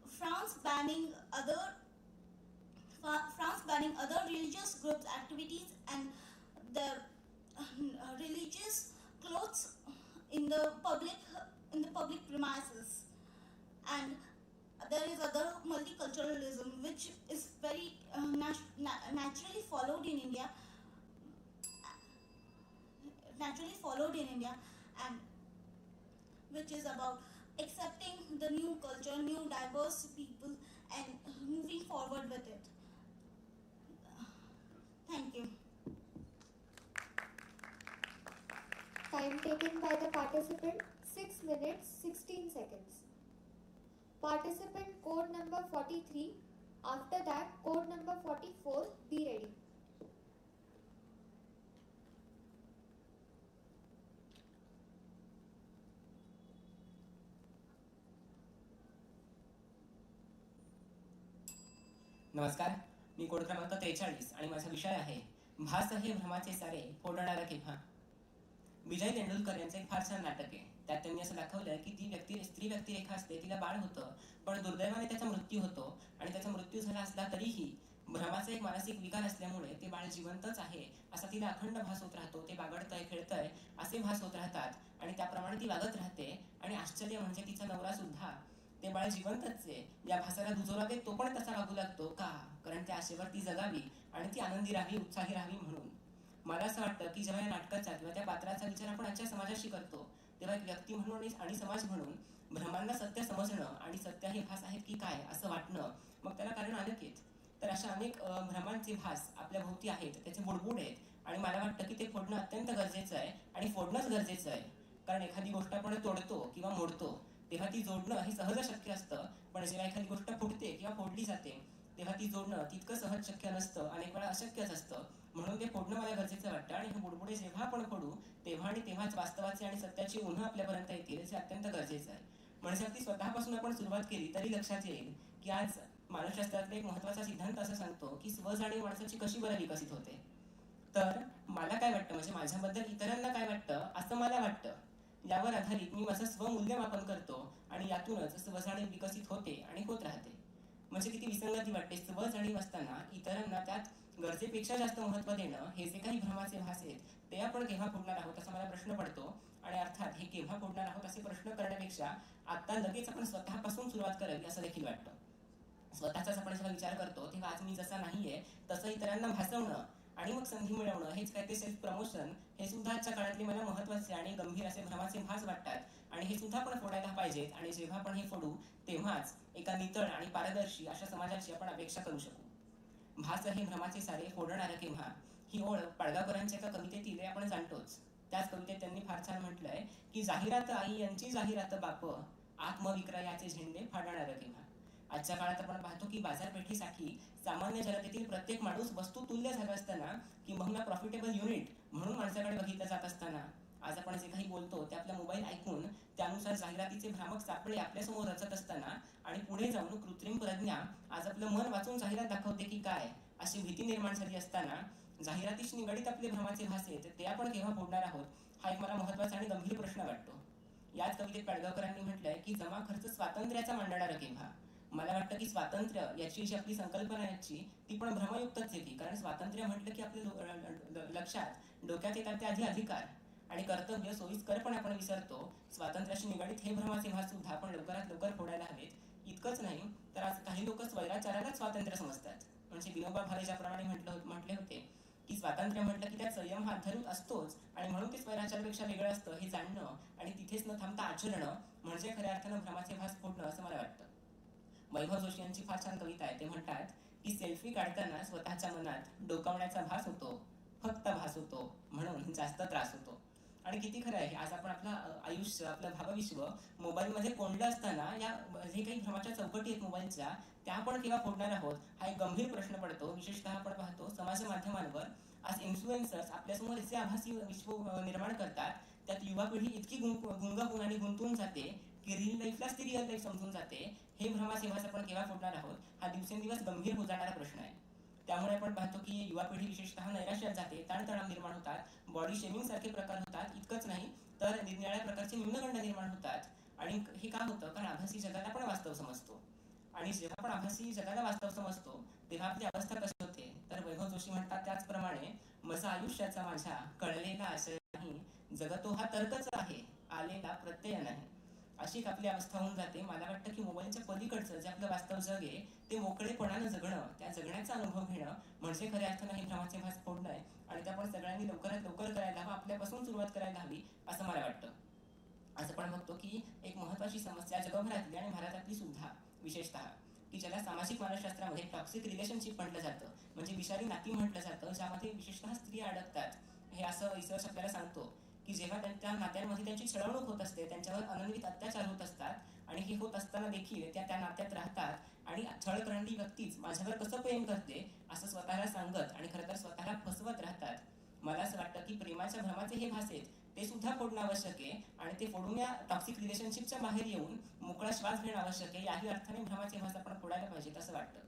France banning other religious groups' activities and their religious clothes in the public premises. And there is other multiculturalism which is very naturally followed in India. And which is about accepting the new culture, new diverse people, and moving forward with it. Thank you. Time taken by the participant 6 minutes 16 seconds. Participant code number 43. After that, code number 44. Be ready. नमस्कार, मी code क्रमांक 43 आणि माझा विषय आहे भास हे भ्रमाचे सारे फोडणारा केव्हा. विजय तेंडुलकर यांचं एक फार छान नाटक आहे. त्यात त्यांनी असं दाखवलंय की ती स्त्री व्यक्तिरेखा असते, तिला बाळ होतं, पण दुर्दैवाने त्याचा मृत्यू होतो आणि त्याचा मृत्यू झाला असला तरीही भ्रमाचा एक मानसिक विकार असल्यामुळे ते बाळ जिवंतच आहे असा तिला अखंड भास होत राहतो. ते बागडतंय, खेळतंय असे भास होत राहतात आणि त्याप्रमाणे ती वागत राहते. आणि आश्चर्य म्हणजे तिचा नवरा सुद्धा ते बाळ जिवंतच आहे या भासाला दुजोरा देत तो पण तसा वागू लागतो. का? कारण त्या आशेवर ती जगावी आणि ती आनंदी राहावी, उत्साही राहावी म्हणून. मला असं वाटतं की जेव्हा या नाटकाचा किंवा त्या पात्राचा विचार आपण आजच्या समाजाशी करतो तेव्हा एक व्यक्ती म्हणून आणि समाज म्हणून भ्रमांना सत्य समजणं आणि सत्य हे भास आहेत की काय असं वाटणं, मग त्याला कारण अनेक आहेत. तर अशा अनेक भ्रमांचे भास आपल्या भोवती आहेत, त्याचे बुडबुड आहेत आणि मला वाटतं की ते फोडणं अत्यंत गरजेचं आहे आणि फोडणंच गरजेचं आहे. कारण एखादी गोष्ट आपण तोडतो किंवा मोडतो तेव्हा ती जोडणं हे सहज शक्य असतं, पण जेव्हा एखादी गोष्ट फुटते किंवा फोडली जाते तेव्हा ती जोडणं तितकं सहज शक्य नसतं, अनेक वेळा अशक्यच असतं. म्हणून ते फोडणं मला गरजेचं वाटतं आणि हे बुडबुडे जेव्हा आपण फोडू तेव्हा आणि तेव्हाच वास्तवाचे आणि सत्याची उन्ह आपल्यापर्यंत येतील, हे अत्यंत गरजेचं आहे. म्हणजे अगदी स्वतःपासून आपण सुरुवात केली तरी लक्षात येईल की आज मानसशास्त्रातला एक महत्त्वाचा सिद्धांत असं सांगतो की स्वजाणीव माणसाची कशी बरं विकसित होते. तर मला काय वाटतं, म्हणजे माझ्याबद्दल इतरांना काय वाटतं असं मला वाटतं, यावर आधारित मी माझं स्वमूल्यमापन करतो आणि यातूनच स्वजाणीव विकसित होते आणि होत राहते. म्हणजे किती विसंगती वाटते. स्वजाणीव असताना इतरांना त्यात गरजेपेक्षा जास्त महत्त्व देणं हे जे काही भ्रमाचे भास आहेत ते आपण केव्हा फोडणार आहोत असा मला प्रश्न पडतो. आणि अर्थात हे केव्हा फोडणार आहोत असे प्रश्न करण्यापेक्षा आता लगेच आपण स्वतःपासून सुरुवात करावी असं देखील वाटतं. स्वतःचाच आपण जेव्हा विचार करतो तेव्हा आज मी जसा नाहीये तसं इतरांना भासवणं आणि मग संधी मिळवणं हेच काय ते सेल्फ प्रमोशन हे सुद्धा आजच्या काळातले मला महत्त्वाचे आणि गंभीर असे भ्रमाचे भास वाटतात आणि हे सुद्धा आपण फोडायला पाहिजेत. आणि जेव्हा आपण हे फोडू तेव्हाच एका नितळ आणि पारदर्शी अशा समाजाची आपण अपेक्षा करू शकू. भास हे भ्रमाचे सारे फोडणारं केव्हा ही ओळ पाडगावकरांच्या एका कवितेतील आपण जाणतोच. त्याच कवितेत त्यांनी फार छान म्हटलंय की जाहिरात आई यांची जाहिरात बाप, आत्मविक्रयाचे झेंडे फाडणारं केव्हा. आजच्या काळात आपण पाहतो की बाजारपेठेसाठी सामान्य जनतेतील प्रत्येक माणूस वस्तुतुल्य झाला असताना किंबहुना प्रॉफिटेबल युनिट म्हणून माणसाकडे बघितलं जात असताना आज आपण जे काही बोलतो ते आपला मोबाईल ऐकून त्यानुसार जाहिरातीचे भ्रामक सापळे आपल्यासमोर रचत असताना आणि पुढे जाऊन कृत्रिम प्रज्ञा आज आपलं मन वाचून जाहिरात दाखवते की काय अशी भीती निर्माण झाली असताना जाहिरातीशी निगडीत आपले भ्रमाचे भास आहेत ते आपण केव्हा फोडणार आहोत हा एक मला महत्त्वाचा आणि गंभीर प्रश्न वाटतो. याच कवितेत पाडगावकरांनी म्हटलंय की जमा खर्च स्वातंत्र्याचा मांडणारा केव्हा. मला वाटतं की स्वातंत्र्य याची जी आपली संकल्पना याची ती पण भ्रमयुक्तच येते. कारण स्वातंत्र्य म्हटलं की आपल्या लक्षात डोक्यात येतात ते आधी अधिकार आणि कर्तव्य सोयीस्करपणे आपण विसरतो. स्वातंत्र्याशी निगडीत हे भ्रमाचे भास सुद्धा आपण लवकरात लवकर फोडायला हवेत. इतकंच नाही तर आज काही लोक स्वैराचारालाच स्वातंत्र्य समजतात. म्हणजे विनोबा भावे ज्याप्रमाणे म्हटले होते की स्वातंत्र्य म्हटलं की त्यात संयम हा अधरून असतोच आणि म्हणून ते स्वैराचारापेक्षा वेगळं असतं हे जाणणं आणि तिथेच न थांबता आचरणं म्हणजे खऱ्या अर्थानं भ्रमाचे भास फोडणं असं मला वाटतं. वैभव जोशी यांची फार छान कविता आहे. ते म्हणतात की सेल्फी काढताना स्वतःच्या मनात डोकावण्याचा भास होतो, फक्त भास होतो म्हणून जास्त त्रास होतो. आणि किती खरं आहे. आज आपण आपलं आयुष्य आपलं भावविश्व मोबाईलमध्ये कोंडलं असताना या जे काही भ्रमाच्या चौकटी आहेत मोबाईलच्या त्या आपण केव्हा फोडणार आहोत हा एक गंभीर प्रश्न पडतो. विशेषतः आपण पाहतो समाज माध्यमांवर आज इन्फ्लुएन्सर्स आपल्यासमोर जे आभासी विश्व निर्माण करतात त्यात युवा पिढी इतकी गुंग होऊन आणि गुंतून जाते की रिअल लाईफलाच ती रिअल लाईफ समजून जाते. हे भ्रमाचे भास आपण केव्हा फोडणार आहोत हा दिवसेंदिवस गंभीर होत जाणारा प्रश्न आहे. त्यामुळे आपण पाहतो की युवा पिढी विशेषतः नैराश्यात जाते, ताणतणाव निर्माण होतात, बॉडी शेमिंग सारखे प्रकार होतात. इतकंच नाही तर निरनिराळ्या प्रकारचे न्यूनगंड निर्माण होतात. आणि हे का होतं? कारण आभासी जगाला आपण वास्तव समजतो, आणि जेव्हा आपण आभासी जगाला वास्तव समजतो तेव्हा आपली अवस्था कशी होते? तर वैभव जोशी म्हणतात त्याचप्रमाणे, मजा आयुष्याचा माझ्या कळलेला आशय नाही, जगतो हा तर्कच आहे, आलेला प्रत्यय नाही. अशी एक आपली अवस्था होऊन जाते. मला वाटतं की मोबाईलच्या पलीकडचं जे आपलं वास्तव जग आहे ते मोकळेपणानं जगणं, त्या जगण्याचा अनुभव घेणं म्हणजे खऱ्या अर्थानं हे भ्रमाचे भास फोडणं आहे. आणि त्यामुळे सगळ्यांनी लवकरात लवकर करायला हवं, आपल्यापासून सुरुवात करायला हवी असं मला वाटतं. असं पण बघतो की एक महत्त्वाची समस्या जगभरातली आणि भारतातली सुद्धा विशेषतः, की ज्याला सामाजिक मानसशास्त्रामध्ये टॉक्सिक रिलेशनशिप म्हटलं जातं, म्हणजे विषारी नाती म्हटलं जातं, ज्यामध्ये विशेषतः स्त्रिया अडकतात. हे असं रिसर्च आपल्याला सांगतो की जेव्हा त्या नात्यांमध्ये त्यांची छळवणूक होत असते, त्यांच्यावर अनन्वित अत्याचार होत असतात, आणि हे होत असताना देखील त्या नात्यात राहतात, आणि छळ करणारी व्यक्तीच माझ्यावर कसं प्रेम करते असं स्वतःला सांगत आणि खरं तर स्वतःला फसवत राहतात. मला असं वाटतं की प्रेमाच्या भ्रमाचे हे भास आहेत ते सुद्धा फोडणं आवश्यक आहे, आणि ते फोडून या टॉक्सिक रिलेशनशिपच्या बाहेर येऊन मोकळा श्वास घेणं आवश्यक आहे. याही अर्थाने भ्रमाचे भास आपण फोडायला पाहिजेत असं वाटतं.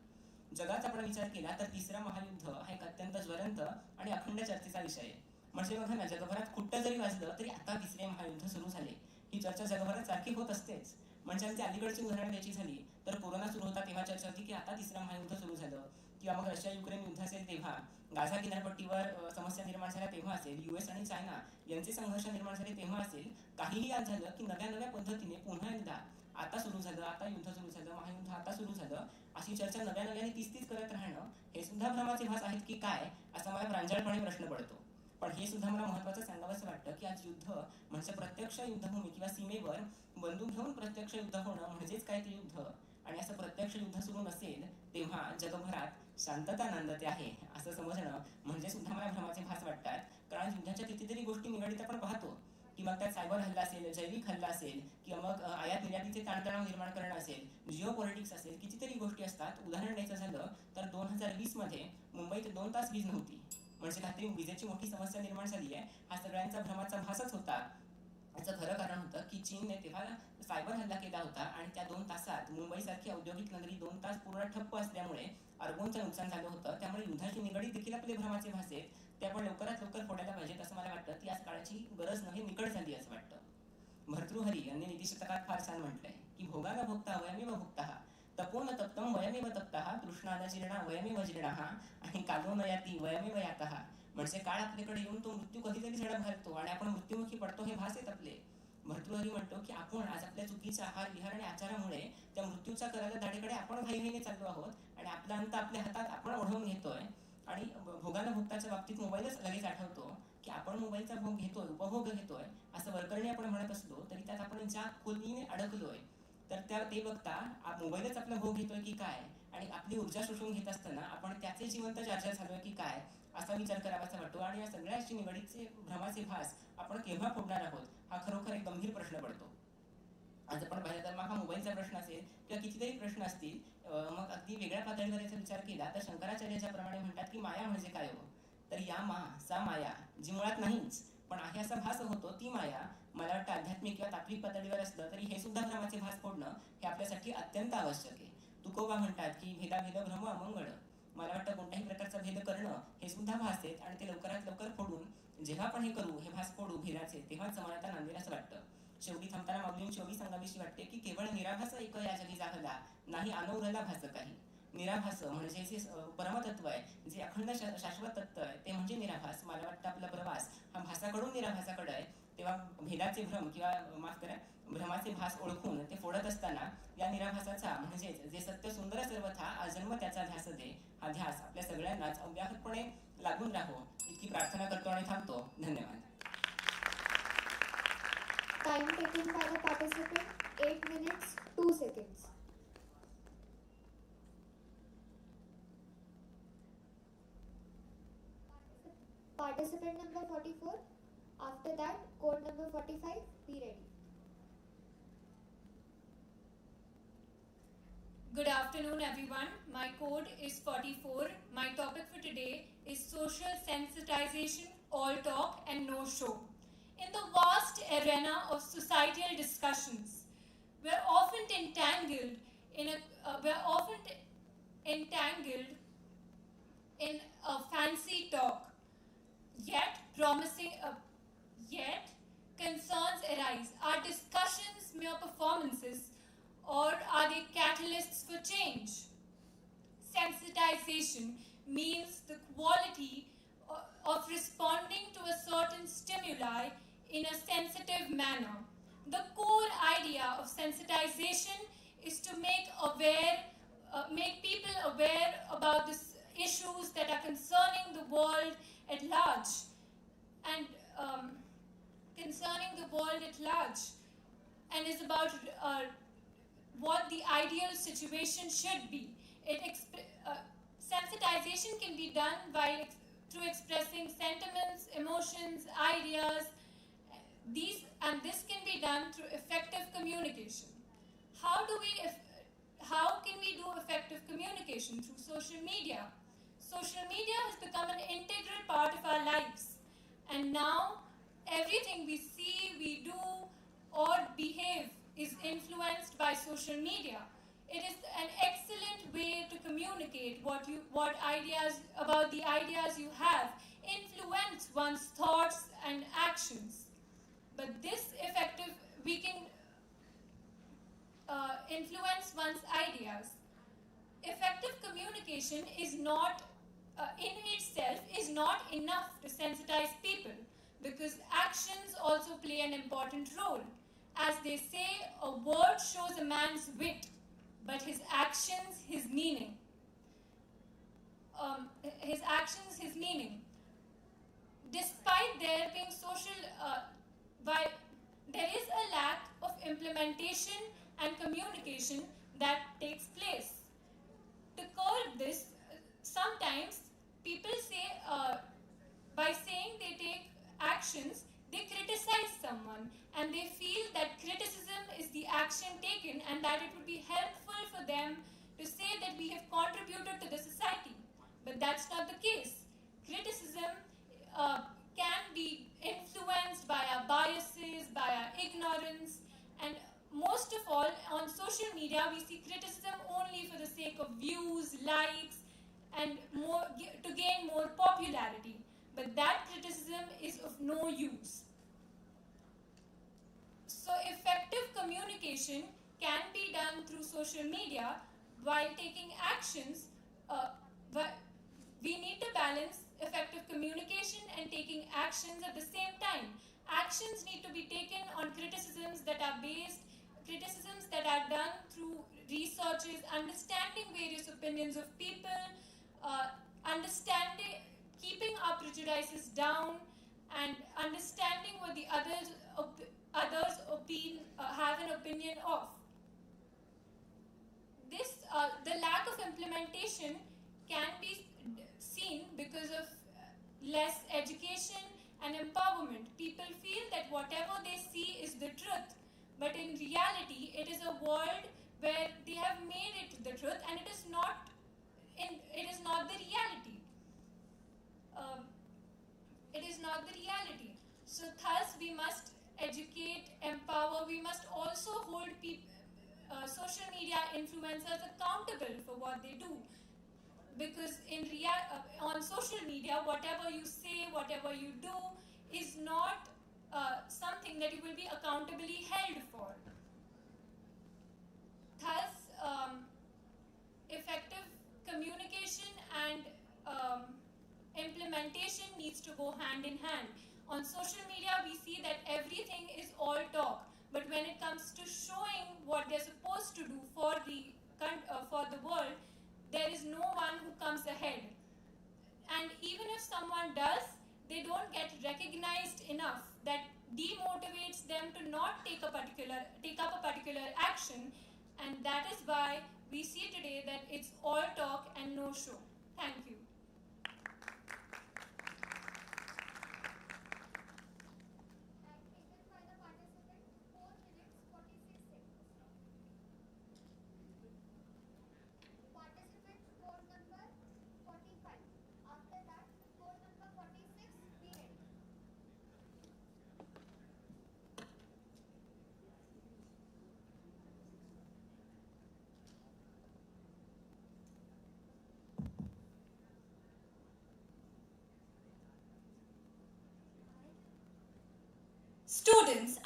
जगात आपण विचार केला तर तिसरं महायुद्ध हा एक अत्यंत ज्वलंत आणि अखंड चर्चेचा विषय आहे. म्हणजे बघा ना, जगभरात खुट्ट जरी वाजलं तरी आता तिसरे महायुद्ध सुरू झाले, ही चर्चा जगभरात सारखी होत असतेच. म्हणजे आमची अलीकडची उदाहरण द्यायची झाली तर कोरोना सुरू होता तेव्हा चर्चा होती की आता तिसरं महायुद्ध सुरू झालं, किंवा मग रशिया युक्रेन युद्ध असेल तेव्हा, गाझा किनारपट्टीवर समस्या निर्माण झाल्या तेव्हा असेल, US आणि चायना यांचे संघर्ष निर्माण झाले तेव्हा असेल. काहीही आज झालं की नव्या नव्या पद्धतीने पुन्हा एकदा आता सुरू झालं, आता युद्ध सुरू झालं, महायुद्ध आता सुरू झालं, अशी चर्चा नव्या नव्याने तीच करत राहणं हे सुद्धा भ्रमाचे भास आहेत की काय, असा मला प्रांजळपणे प्रश्न पडतो. पण हे सुद्धा मला महत्त्वाचं सांगावंसं वाटतं की आज युद्ध म्हणजे प्रत्यक्ष युद्धभूमी किंवा सीमेवर बंदूक घेऊन प्रत्यक्ष युद्ध होणं म्हणजेच काय ते युद्ध. आणि असं प्रत्यक्ष युद्ध सुरू नसेल तेव्हा जगभरात शांतता नांदते आहे असं समजणं म्हणजे सुद्धा मला भ्रमाचे भास वाटतात. कारण युद्धाच्या कितीतरी गोष्टी निगडीत आपण पाहतो, की मग त्यात सायबर हल्ला असेल, जैविक हल्ला असेल, किंवा मग आयात निर्यातीचे ताणतणाव निर्माण करणं असेल, जिओ पॉलिटिक्स असेल, कितीतरी गोष्टी असतात. उदाहरण द्यायचं झालं तर 2020 मध्ये मुंबईत 2 तास वीज नव्हती, म्हणजे काहीतरी विजेची मोठी समस्या निर्माण झाली आहे. हा सगळ्यांचा भ्रमाचा भासच होता. याचं खरं कारण होतं की चीनने तेव्हा सायबर हल्ला केला होता, आणि त्या 2 तासात मुंबईसारखी औद्योगिक नगरी 2 तास पूर्ण ठप्प असल्यामुळे अरबोंचं नुकसान झालं होतं. त्यामुळे युद्धाशी निगडीत देखील आपले भ्रमाचे भास आहेत ते आपण लवकरात लवकर फोडायला पाहिजेत असं मला वाटतं. ती आज काळाची गरज नाही, निकड झाली असं वाटतं. भर्तृहरी यांनी नीतिशतकात फार छान म्हटलंय की भोगाला भोगता वयमेव भोगता, तपोन तप्तम वयमेव तप्तः, तृष्णान जीर्णा वयमेव जीर्णाः, आणि कालो नयाती वयमेव यातः. म्हणजे काळ आपल्याकडे येऊन तो मृत्यू कधीतरी झडप घालतो आणि आपण मृत्युमुखी पडतो, हे भास आहेत आपले. भर्तृहरी म्हणतो की आपण आज आपल्या चुकीच्या आहार विहार आणि आचारामुळे त्या मृत्यूच्या कराला दाढेकडे आपण घाईघाईने चाललो आहोत, आणि आपला अंत आपल्या हातात आपण ओढवून घेतोय. आणि भोगाला भोगताच्या बाबतीत मोबाईलच लगेच आठवतो की आपण मोबाईलचा भोग घेतोय, उपभोग घेतोय असं वरकरणी आपण म्हणत असलो तरी त्यात आपण ज्या खोलीने अडकलोय तर ते बघता मोबाईलच आपला भोग घेतोय की काय, आणि आपली ऊर्जा शोषून घेत असताना आपण त्याचे जिवंत चार्जर झालोय की काय असा विचार करावासा वाटतो. आणि या सगळ्याशी निगडीतचे भ्रमाचे भास आपण केव्हा फोडणार आहोत हा खरोखर एक गंभीर प्रश्न पडतो. आज आपण पाहिलं तर मग हा मोबाईलचा प्रश्न असेल किंवा कितीतरी प्रश्न असतील, मग अगदी वेगळ्या पातळीवर याचा विचार केला तर शंकराचार्य ज्याप्रमाणे म्हणतात की माया म्हणजे काय हो, तर या सा माया जी मुळात नाहीच पण आहे असा भास होतो, ती माया मला वाटतं आध्यात्मिक किंवा तात्विक पातळीवर असलं तरी हे सुद्धा भ्रमाचे भास फोडणं हे आपल्यासाठी अत्यंत आवश्यक आहे. तुकोबा म्हणतात की भेदाभेद भ्रम अमंगळ. मला वाटतं कोणत्याही प्रकारचा भेद करणं हे सुद्धा भास आहेत, आणि ते लवकरात लवकर फोडून जेव्हा आपण हे करू, हे भास फोडू भेदाचे, तेव्हा समानता नांदेल असं वाटतं. शेवटी थांबताना माऊलींची शेवटी सांगावीशी वाटते की केवळ निराभास एक या जगी जाहला, नाही अनौरला भास काही. निराभास म्हणजे जे परमतत्व आहे, जे अखंड शाश्वत तत्व आहे ते म्हणजे निराभास. मला वाटतं आपला प्रवास हा भासाकडून निराभासाकडे आहे. तेव्हा भेदाचे भ्रम किंवा माफ करा भ्रमाचे भास ओळखून ते फोडत असताना या निराभासाचा म्हणजेच जे सत्य सुंदर सर्वथा आजन्म त्याचा ध्यास दे, हा ध्यास आपल्या सगळ्यांनाच अव्याहतपणे लागून राहो इतकी प्रार्थना करतो आणि थांबतो. धन्यवाद. Time taken by the participant 8 minutes 2 seconds. Participant number 44. After that, code number 45. Be ready. Good afternoon, everyone. My code is 44. My topic for today is social sensitization, all talk and no show. In the vast arena of societal discussions, we're often entangled we're often entangled in a fancy talk, yet concerns arise. Are discussions mere performances, or are they catalysts for change? Sensitization means the quality of responding to a certain stimuli in a sensitive manner. The core idea of sensitization is to make people aware about the issues that are concerning the world at large, and is about what the ideal situation should be. Sensitization can be done through expressing sentiments, emotions, ideas. This can be done through effective communication. How can we do effective communication? Through social media. Social media has become an integral part of our lives, and now everything we see, we do, or behave is influenced by social media. It is an excellent way to communicate what ideas about the ideas you have, influence one's thoughts and actions. But we can influence one's ideas. Effective communication is not, in itself, is not enough to sensitize people, because actions also play an important role. As they say, a word shows a man's wit, but his actions, his meaning. Despite there being there is a lack of implementation and communication that takes place. To curb this, sometimes people say, by saying they take actions, they criticize someone, and they feel that criticism is the action taken, and that it would be helpful for them to say that we have contributed to the society. But that's not the case. Criticism can be influenced by our biases, by our ignorance, and most of all, on social media, we see criticism only for the sake of views, likes, and to gain more popularity. But that criticism is of no use. So effective communication can be done through social media while taking actions. But we need to balance effective communication and taking actions at the same time. Actions need to be taken on criticisms that are done through researches, understanding various opinions of people, keeping our prejudices down, and understanding what the others have an opinion of. The lack of implementation can be seen because of less education and empowerment. People feel that whatever they see is the truth, but in reality, it is a world where they have made it the truth, and it is not the reality. It is not the reality. So thus, we must educate, empower. We must also hold social media influencers accountable for what they do. Because on social media, whatever you say, whatever you do, is not something that you will be accountably held for. Thus, effective communication and implementation needs to go hand in hand. On social media, we see that everything is all talk, but when it comes to showing what they're supposed to do for the world, there is no one who comes ahead. And even if someone does, they don't get recognized enough. That demotivates them to not take up a particular action, and that is why we see today that it's all talk and no show. Thank you.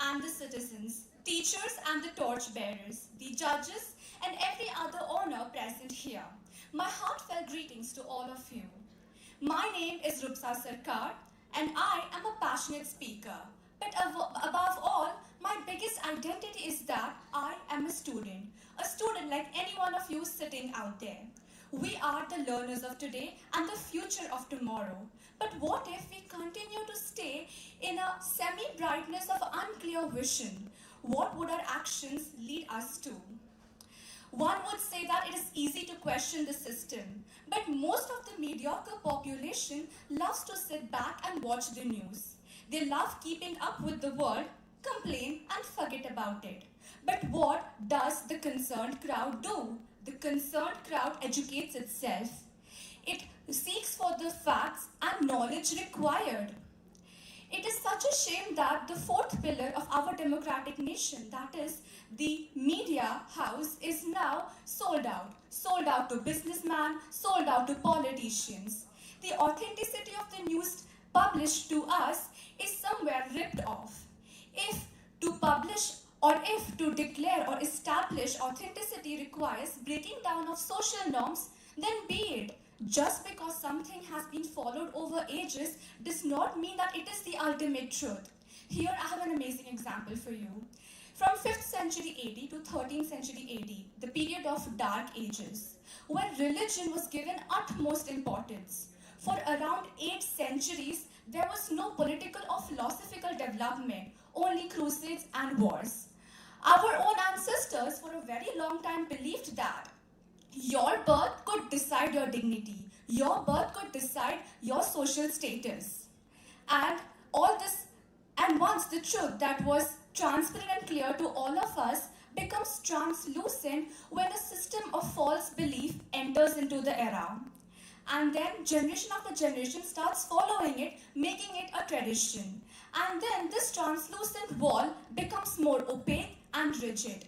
and the citizens, teachers and the torchbearers, the judges and every other honor present here. My heartfelt greetings to all of you. My name is Rupsa Sarkar and I am a passionate speaker. But above all, my biggest identity is that I am a student like any one of you sitting out there. We are the learners of today and the future of tomorrow. But what if we continue to stay in a semi-brightness of unclear vision? What would our actions lead us to? One would say that it is easy to question the system, but most of the mediocre population loves to sit back and watch the news. They love keeping up with the world, complain and forget about it. But what does the concerned crowd do? The concerned crowd educates itself. It seeks for the facts and knowledge required. It is such a shame that the fourth pillar of our democratic nation, that is the media house, is now sold out. Sold out to businessmen, sold out to politicians. The authenticity of the news published to us is somewhere ripped off. If to publish or if to declare or establish authenticity requires breaking down of social norms, then be it. Just because something has been followed over ages does not mean that it is the ultimate truth. Here I have an amazing example for you. From 5th century AD to 13th century AD, the period of Dark Ages, where religion was given utmost importance. For around 8 centuries, there was no political or philosophical development, only crusades and wars. Our own ancestors for a very long time believed that your birth could decide your dignity. Your birth could decide your social status. And once the truth that was transparent and clear to all of us becomes translucent when a system of false belief enters into the era. And then generation after generation starts following it, making it a tradition. And then this translucent wall becomes more opaque and rigid.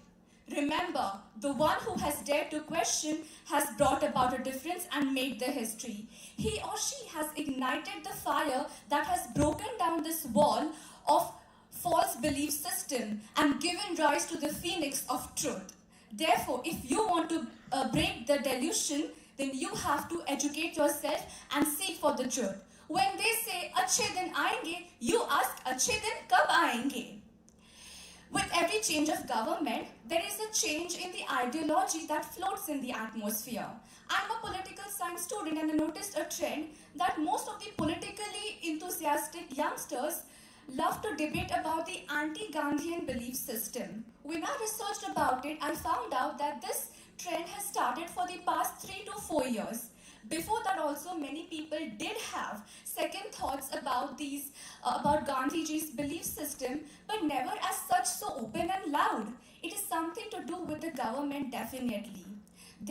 Remember, the one who has dared to question has brought about a difference and made the history. He or she has ignited the fire that has broken down this wall of false belief system and given rise to the phoenix of truth. Therefore, if you want to break the delusion, then you have to educate yourself and seek for the truth. When they say, "Achhe din aayenge," you ask, "Achhe din kab aayenge?" With every change of government, there is a change in the ideology that floats in the atmosphere. I'm a political science student and I noticed a trend that most of the politically enthusiastic youngsters love to debate about the anti-Gandhian belief system. When I researched about it, I found out that this trend has started for the past 3 to 4 years. Before that also, many people did have second thoughts about Gandhiji's belief system, but never as such so open and loud. It is something to do with the government, definitely.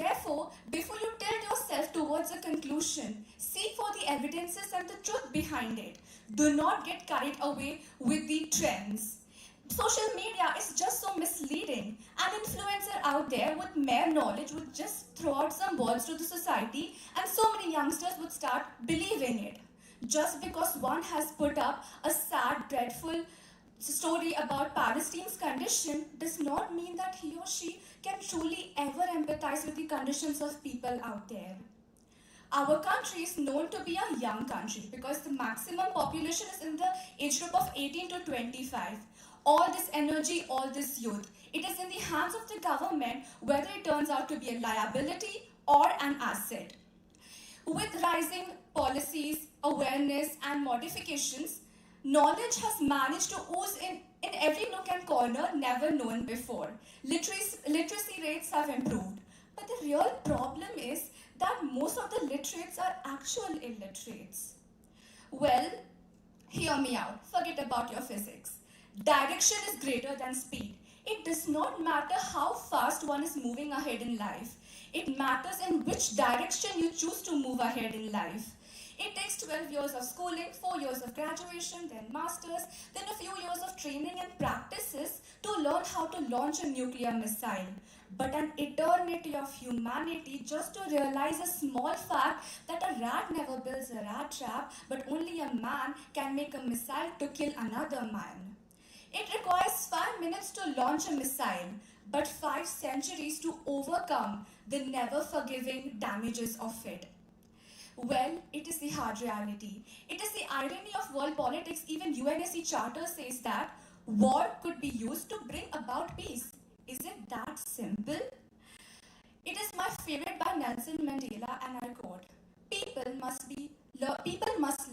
Therefore, before you tilt yourself towards a conclusion, seek for the evidences and the truth behind it. Do not get carried away with the trends. Social media is just so misleading. An influencer out there with mere knowledge would just throw out some words to the society and so many youngsters would start believing it. Just because one has put up a sad, dreadful story about Palestine's condition does not mean that he or she can truly ever empathize with the conditions of people out there. Our country is known to be a young country because the maximum population is in the age group of 18 to 25. All this energy, all this youth, it is in the hands of the government whether it turns out to be a liability or an asset. With rising policies, awareness and modifications, knowledge has managed to ooze in every nook and corner never known before. Literacy rates have improved. But the real problem is that most of the literates are actual illiterates. Well, hear me out. Forget about your physics. Direction is greater than speed. It does not matter how fast one is moving ahead in life. It matters in which direction you choose to move ahead in life. It takes 12 years of schooling, 4 years of graduation, then masters, then a few years of training and practices to learn how to launch a nuclear missile. But an eternity of humanity just to realize a small fact that a rat never builds a rat trap, but only a man can make a missile to kill another man. It requires 5 minutes to launch a missile, but 5 centuries to overcome the never forgiving damages of it. Well, it is the hard reality. It is the irony of world politics. Even UNSC Charter says that war could be used to bring about peace. Is it that simple? It is my favorite by Nelson Mandela, and I quote, people must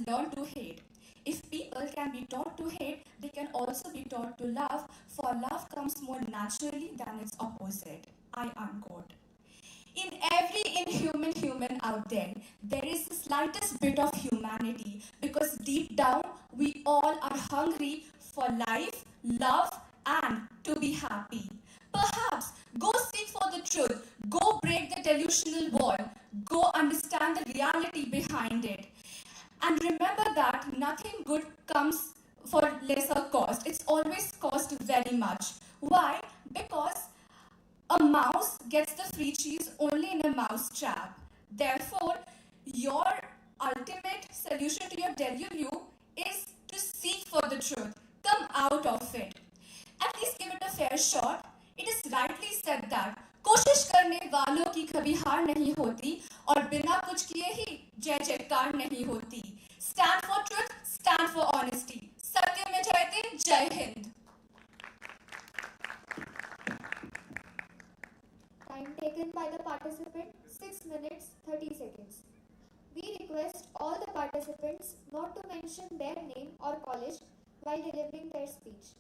learn to hate. If people can be taught to hate, they can also be taught to love, for love comes more naturally than its opposite. I unquote. In every inhuman human out there is the slightest bit of humanity, because deep down we all are hungry for life, love, and to be happy. Perhaps go seek for the truth, go break the delusional wall, go understand the reality behind it. And remember that nothing good comes for lesser cost. It's always cost very much. Why? Because a mouse gets the free cheese only in a mouse trap. Therefore, your ultimate solution to your delulu is to seek for the truth. Come out of it. At least give it a fair shot. It is rightly said that कोशिश करने वालों की कभी हार नहीं होती और बिना कुछ किए ही जय जयकार नहीं होती. Stand for truth, stand for honesty. सत्य में जयते, जय Hind. Time taken by the participant 6 minutes 30 seconds. We request all the participants not to mention their name or college while delivering their speech.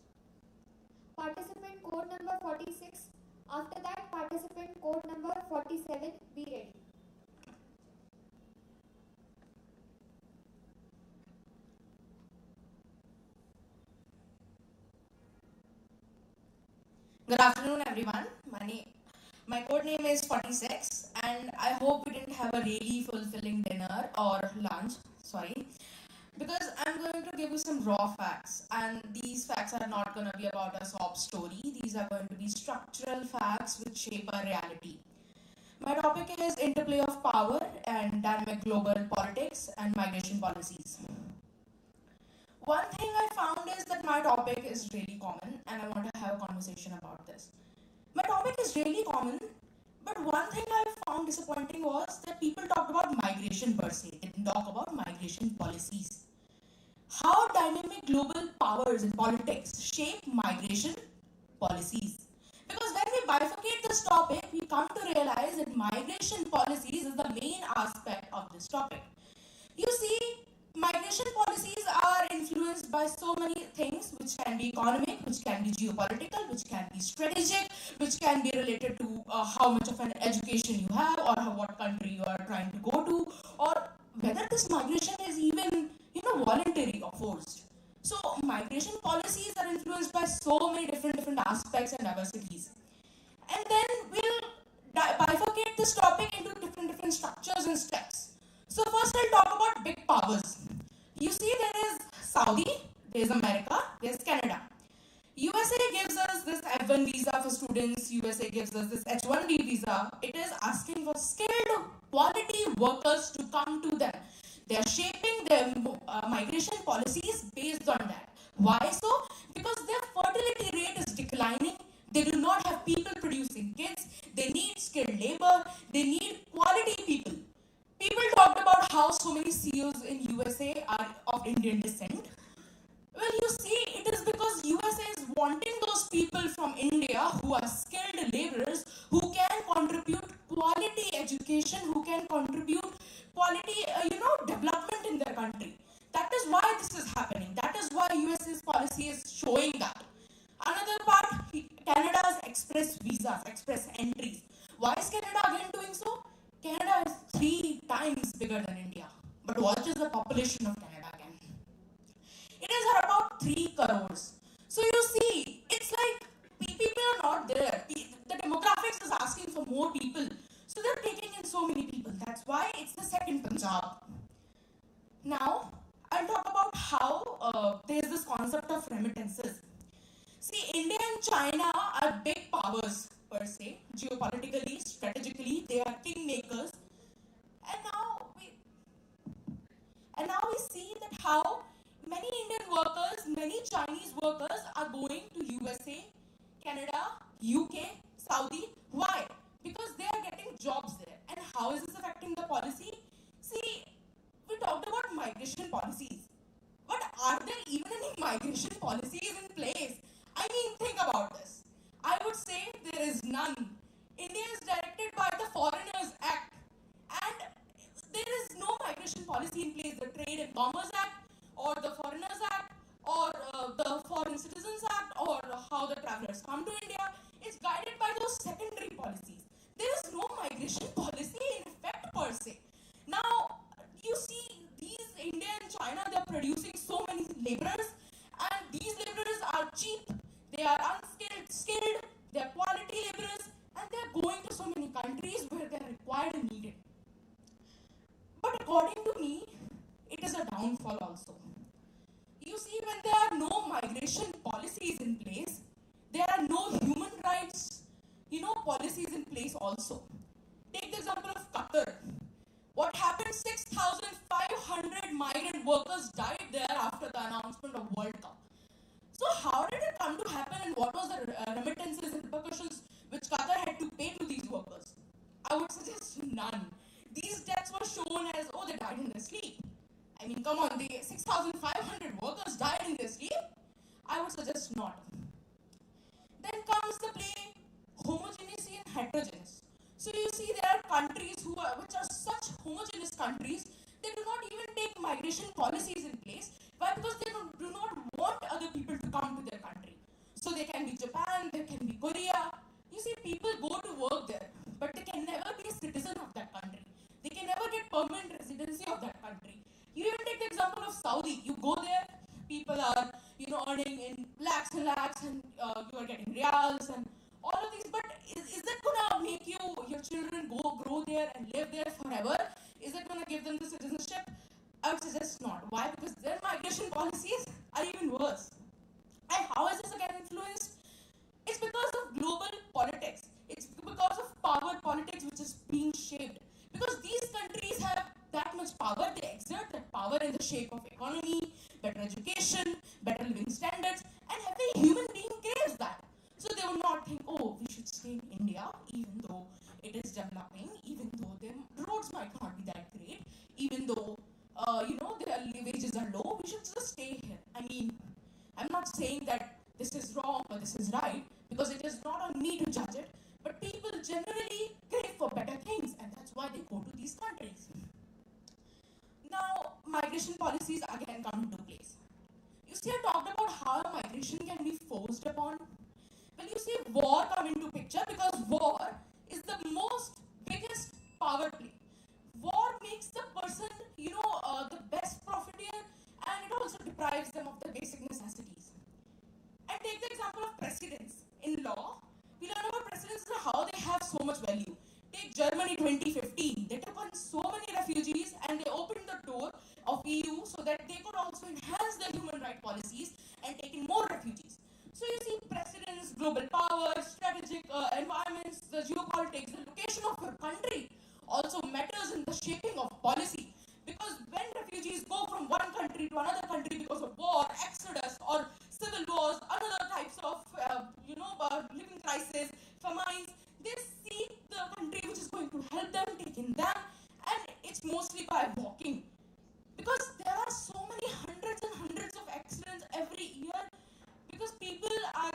Participant code number 46. After that, participant code number 47. Be ready. Good afternoon, everyone. My code name is 46, and I hope we didn't have a really fulfilling dinner or lunch. Sorry. Because I'm going to give you some raw facts, and these facts are not going to be about a sob story. These are going to be structural facts which shape our reality. My topic is interplay of power and dynamic global politics and migration policies. One thing I found is that my topic is really common, and I want to have a conversation about this. My topic is really common, but one thing I found disappointing was that people talked about migration per se. They didn't talk about migration policies. How dynamic global powers and politics shape migration policies. Because when we bifurcate this topic, we come to realize that migration policies is the main aspect of this topic. You see, migration policies are influenced by so many things, which can be economic, which can be geopolitical, which can be strategic, which can be related to how much of an education you have, or what country you are trying to go to, or whether this migration is even voluntary or forced. So migration policies are influenced by so many different aspects and diversities. And then we'll bifurcate this topic into different structures and steps. So first I'll talk about big powers. You see, there is Saudi, there is America, there is Canada. USA gives us this F1 visa for students, USA gives us this H1B visa. It is asking for skilled quality workers to come to them. They are shaping their migration policies based on that. Why so? Because their fertility rate is declining. They do not have people producing kids. They need skilled labor. They need quality people. People talked about how so many CEOs in USA are of Indian descent. Well, you see, it is because USA is wanting those people from India who are skilled laborers, who can contribute quality education, who can contribute quality, development in their country. That is why this is happening. That is why USA's policy is showing that. Another part, Canada's express visas, express entries. Why is Canada again doing so? Canada is 3 times bigger than India. But what is the population of Canada again? It is about 3 crores. So you see, it's like people are not there. The demographics is asking for more people. So they're taking in so many people. That's why it's the second Punjab. Now, I'll talk about how there's this concept of remittances. See, India and China are big powers per se, geopolitically, strategically, they are kingmakers. And now we see that how many Indian workers, many Chinese workers are going to USA, Canada, UK, Saudi. Why? Because they are getting jobs there. And how is this affecting the policy? See, we talked about migration policies. But are there even any migration policies in place? I mean, think about this. I would say there is none. India is directed by the Foreigners Act, and there is no migration policy in place. The Trade and Commerce Act, or the Foreigners Act, or the Foreign Citizens Act, or how the travelers come to India is guided by those secondary policies. There is no migration policy in effect per se. Now, you see, these India and China, they are producing so many laborers, and these laborers are cheap, they are unskilled, skilled, they are quality laborers, and they are going to so many countries where they are required and needed. But according to me, it is a downfall also. You see, when there are no migration policies in place, there are no human rights, policies in place also. Take the example of Qatar. What happened? 6,500 migrant workers died there after the announcement of World Cup. So how did it come to happen, and what was the remittances and repercussions which Qatar had to pay to these workers? I would suggest none. These deaths were shown as, oh, they died in their sleep. I mean, come on, the 6,500 workers died in their sleep? I would suggest not. Then comes the play homogeneous and heterogeneous. So you see, there are countries which are such homogeneous countries, they do not even take migration policies in place. Why? Because they do not want other people to come to their country. So they can be Japan, they can be Korea. You see, people go to work there, but they can never be a citizen of that country. They can never get permanent residency of that country. You even take the example of Saudi. You go there, people are, earning in lakhs and lakhs, and you are getting reals and all of these. But is that gonna make your children grow there and live there forever? Is that gonna give them the citizenship? I would suggest not. Why? Because their migration policies are even worse. And how is this again influenced? It's because of global politics. It's because of power politics which is being shaped. Because these countries have that much power, they exert that power in the shape of economy, better education, better living standards, and every human being craves that. So they would not think, oh, we should stay in India, even though it is developing, even though their roads might not be that great, even though, their wages are low, we should just stay here. I mean, I'm not saying that this is wrong or this is right, because it is not on me to judge it, but people generally crave for better things, and that's why they go to these countries. Now, migration policies again come into place. You see, I talked about how migration can be forced upon. Well, you see, war come into picture because war is the biggest power play. War makes the person, the best profiteer, and it also deprives them of the basic necessities. And take the example of precedents. In law, we learn about precedents and how they have so much value. Take Germany 2015. They took on so many refugees and they opened the door of EU so that they could also enhance their human rights policies and take in more refugees. So you see, precedents, global power, strategic environments, the geopolitics, the location of your country also matters in the shaping of policy. Because when refugees go from one country to another country because of war, exodus, or civil wars, other types of living crisis, famines, they seek the country which is going to help them, take in them, and it's mostly by walking. Because there are so many hundreds and hundreds of accidents every year, because people are,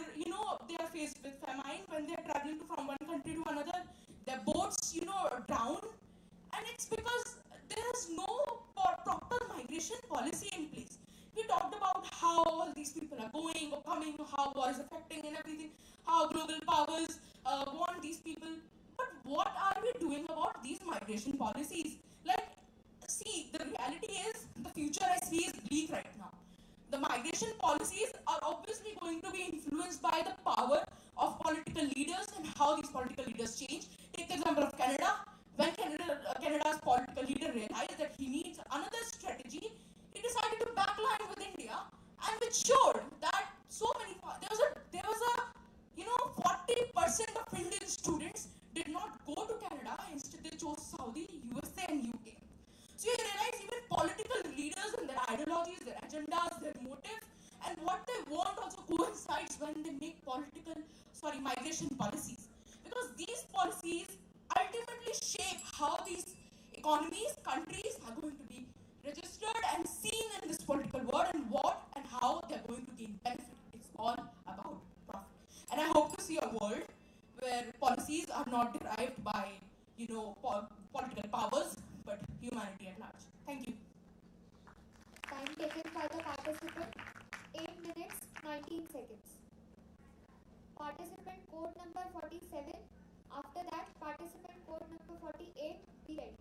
they are faced with famine when they are traveling from one country to another. Their boats, drown, and it's because there is no proper migration policy in place. We talked about how all these people are going or coming, how war is affecting and everything, how global powers want these people. But what are we doing about these migration policies? See, the reality is the future I see is bleak right now. The migration policies are obviously going to be influenced by the power of political leaders and how these political leaders change. Take the example of Canada. When Canada's political leader realized that he needs another strategy, he decided to backline with India, and which showed that there was a 40% of Indian students did not go to Canada. Instead, they chose Saudi, USA, and UK. So you realize even political leaders and their ideologies, their agendas, their migration policies, because these policies ultimately shape how these economies, countries are going to be registered and seen in this political world, and what and how they're going to gain benefit. It's all about profit. And I hope to see a world where policies are not derived by, political powers, but humanity at large. Thank you. Time taken by the participant, 8 minutes, 19 seconds. Participant code number 47. After that, participant code number 48, be ready.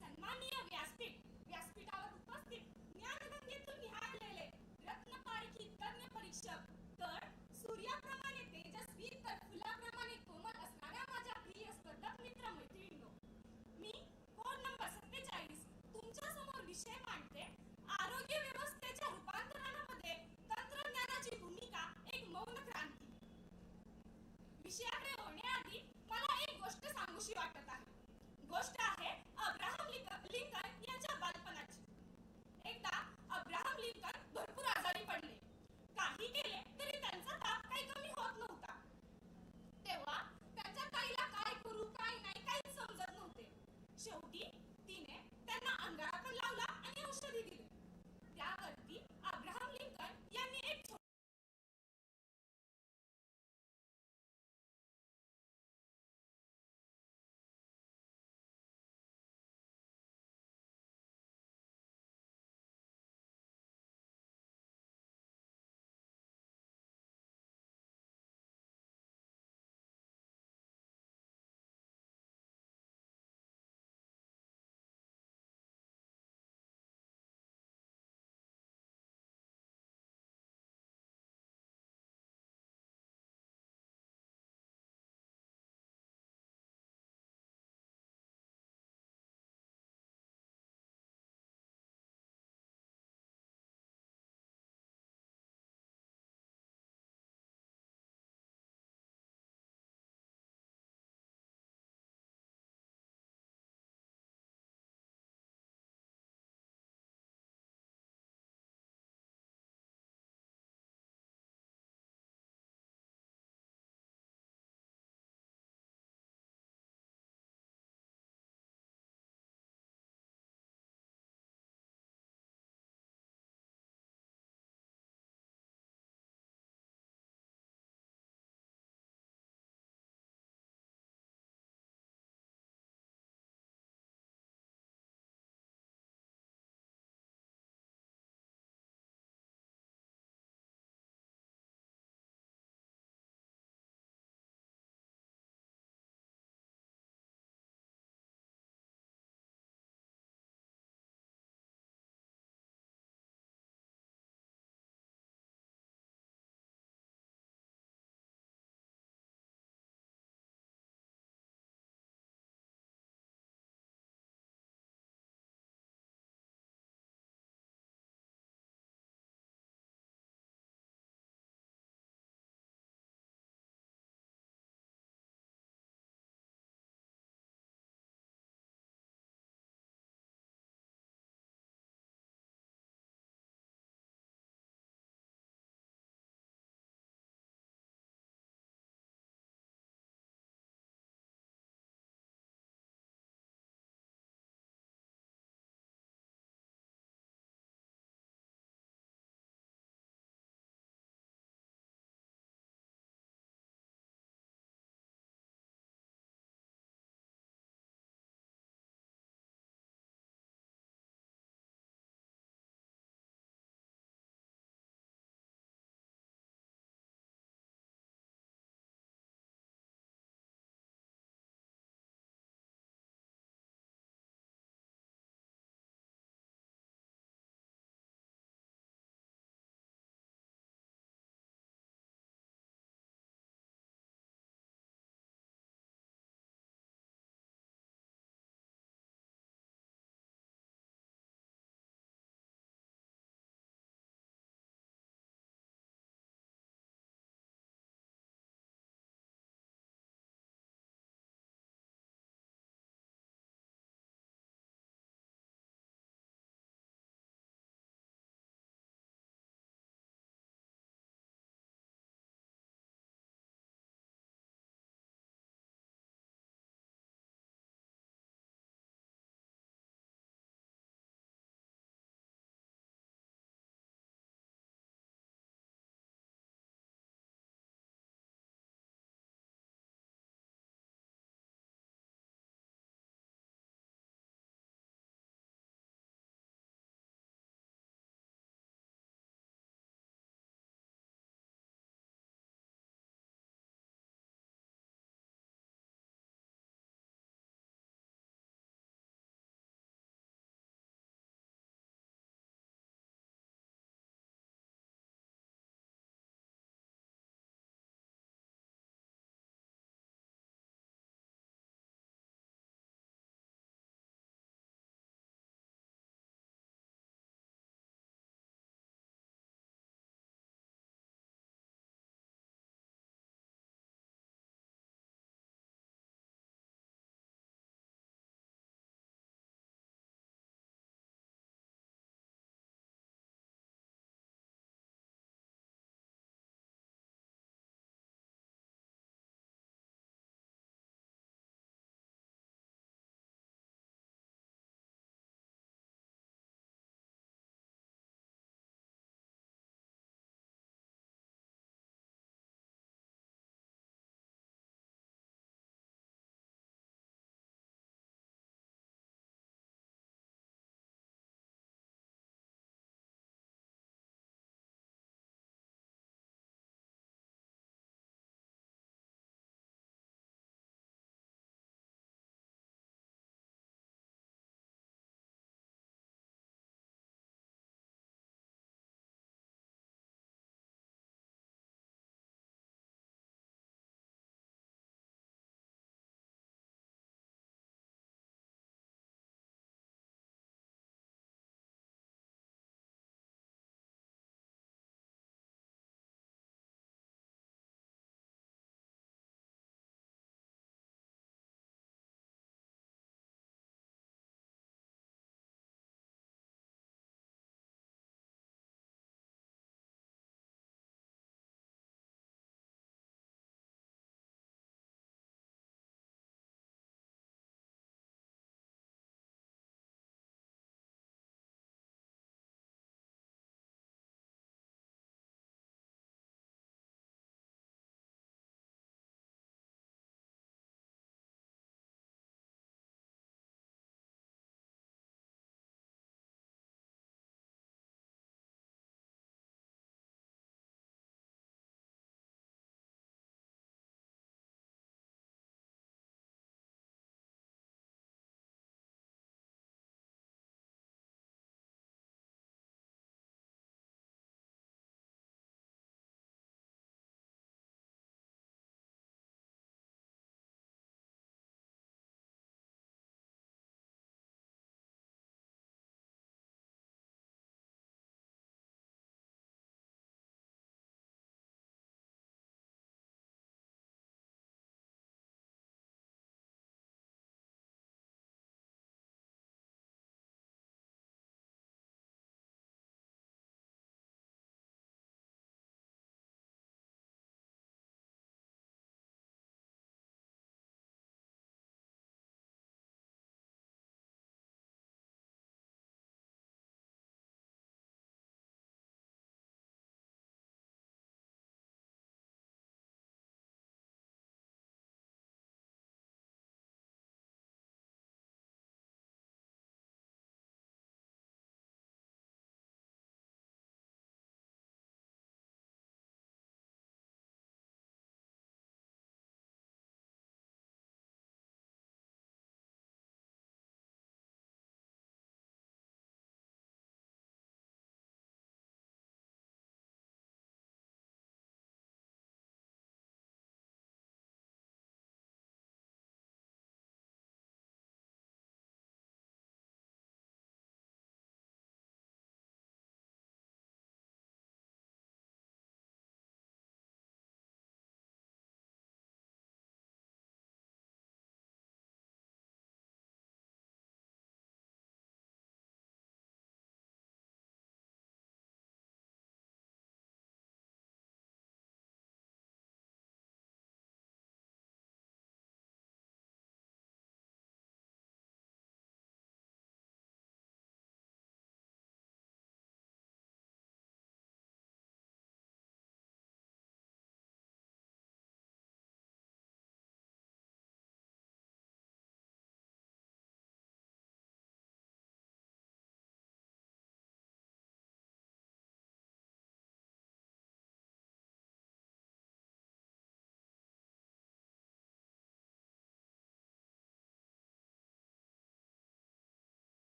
सन्माननीय व्यासपीठावर उपस्थित ज्ञानगंगेतून न्यायालयाले रत्नपारखी तज्ञ परीक्षक तर सूर्याप्रमाणे तेजस्वी तर फुलाप्रमाणे कोमल असणाऱ्या माझ्या प्रिय स्पर्धक मित्र मैत्रिणींनो, मी कोड नंबर 47 तुमच्या समोर विषय मांडते. आरोग्य व्यवस्थेच्या रूपांतरणामध्ये तंत्रज्ञानाची भूमिका एक मौन क्रांती. विषयाकडे होण्याआधी मला एक गोष्ट सांगूशी वाटत आहे. गोष्ट आहे अब्राहम लिंकन यांच्या बालपणाची. एकदा अब्राहम लिंकन भरपूर आजारी पडले. काही केले तरी त्यांचा ताप काही कमी होत नव्हता. तेव्हा त्यांच्या ताईला काय करू काय नाही काहीच समजत नव्हते. शेवटी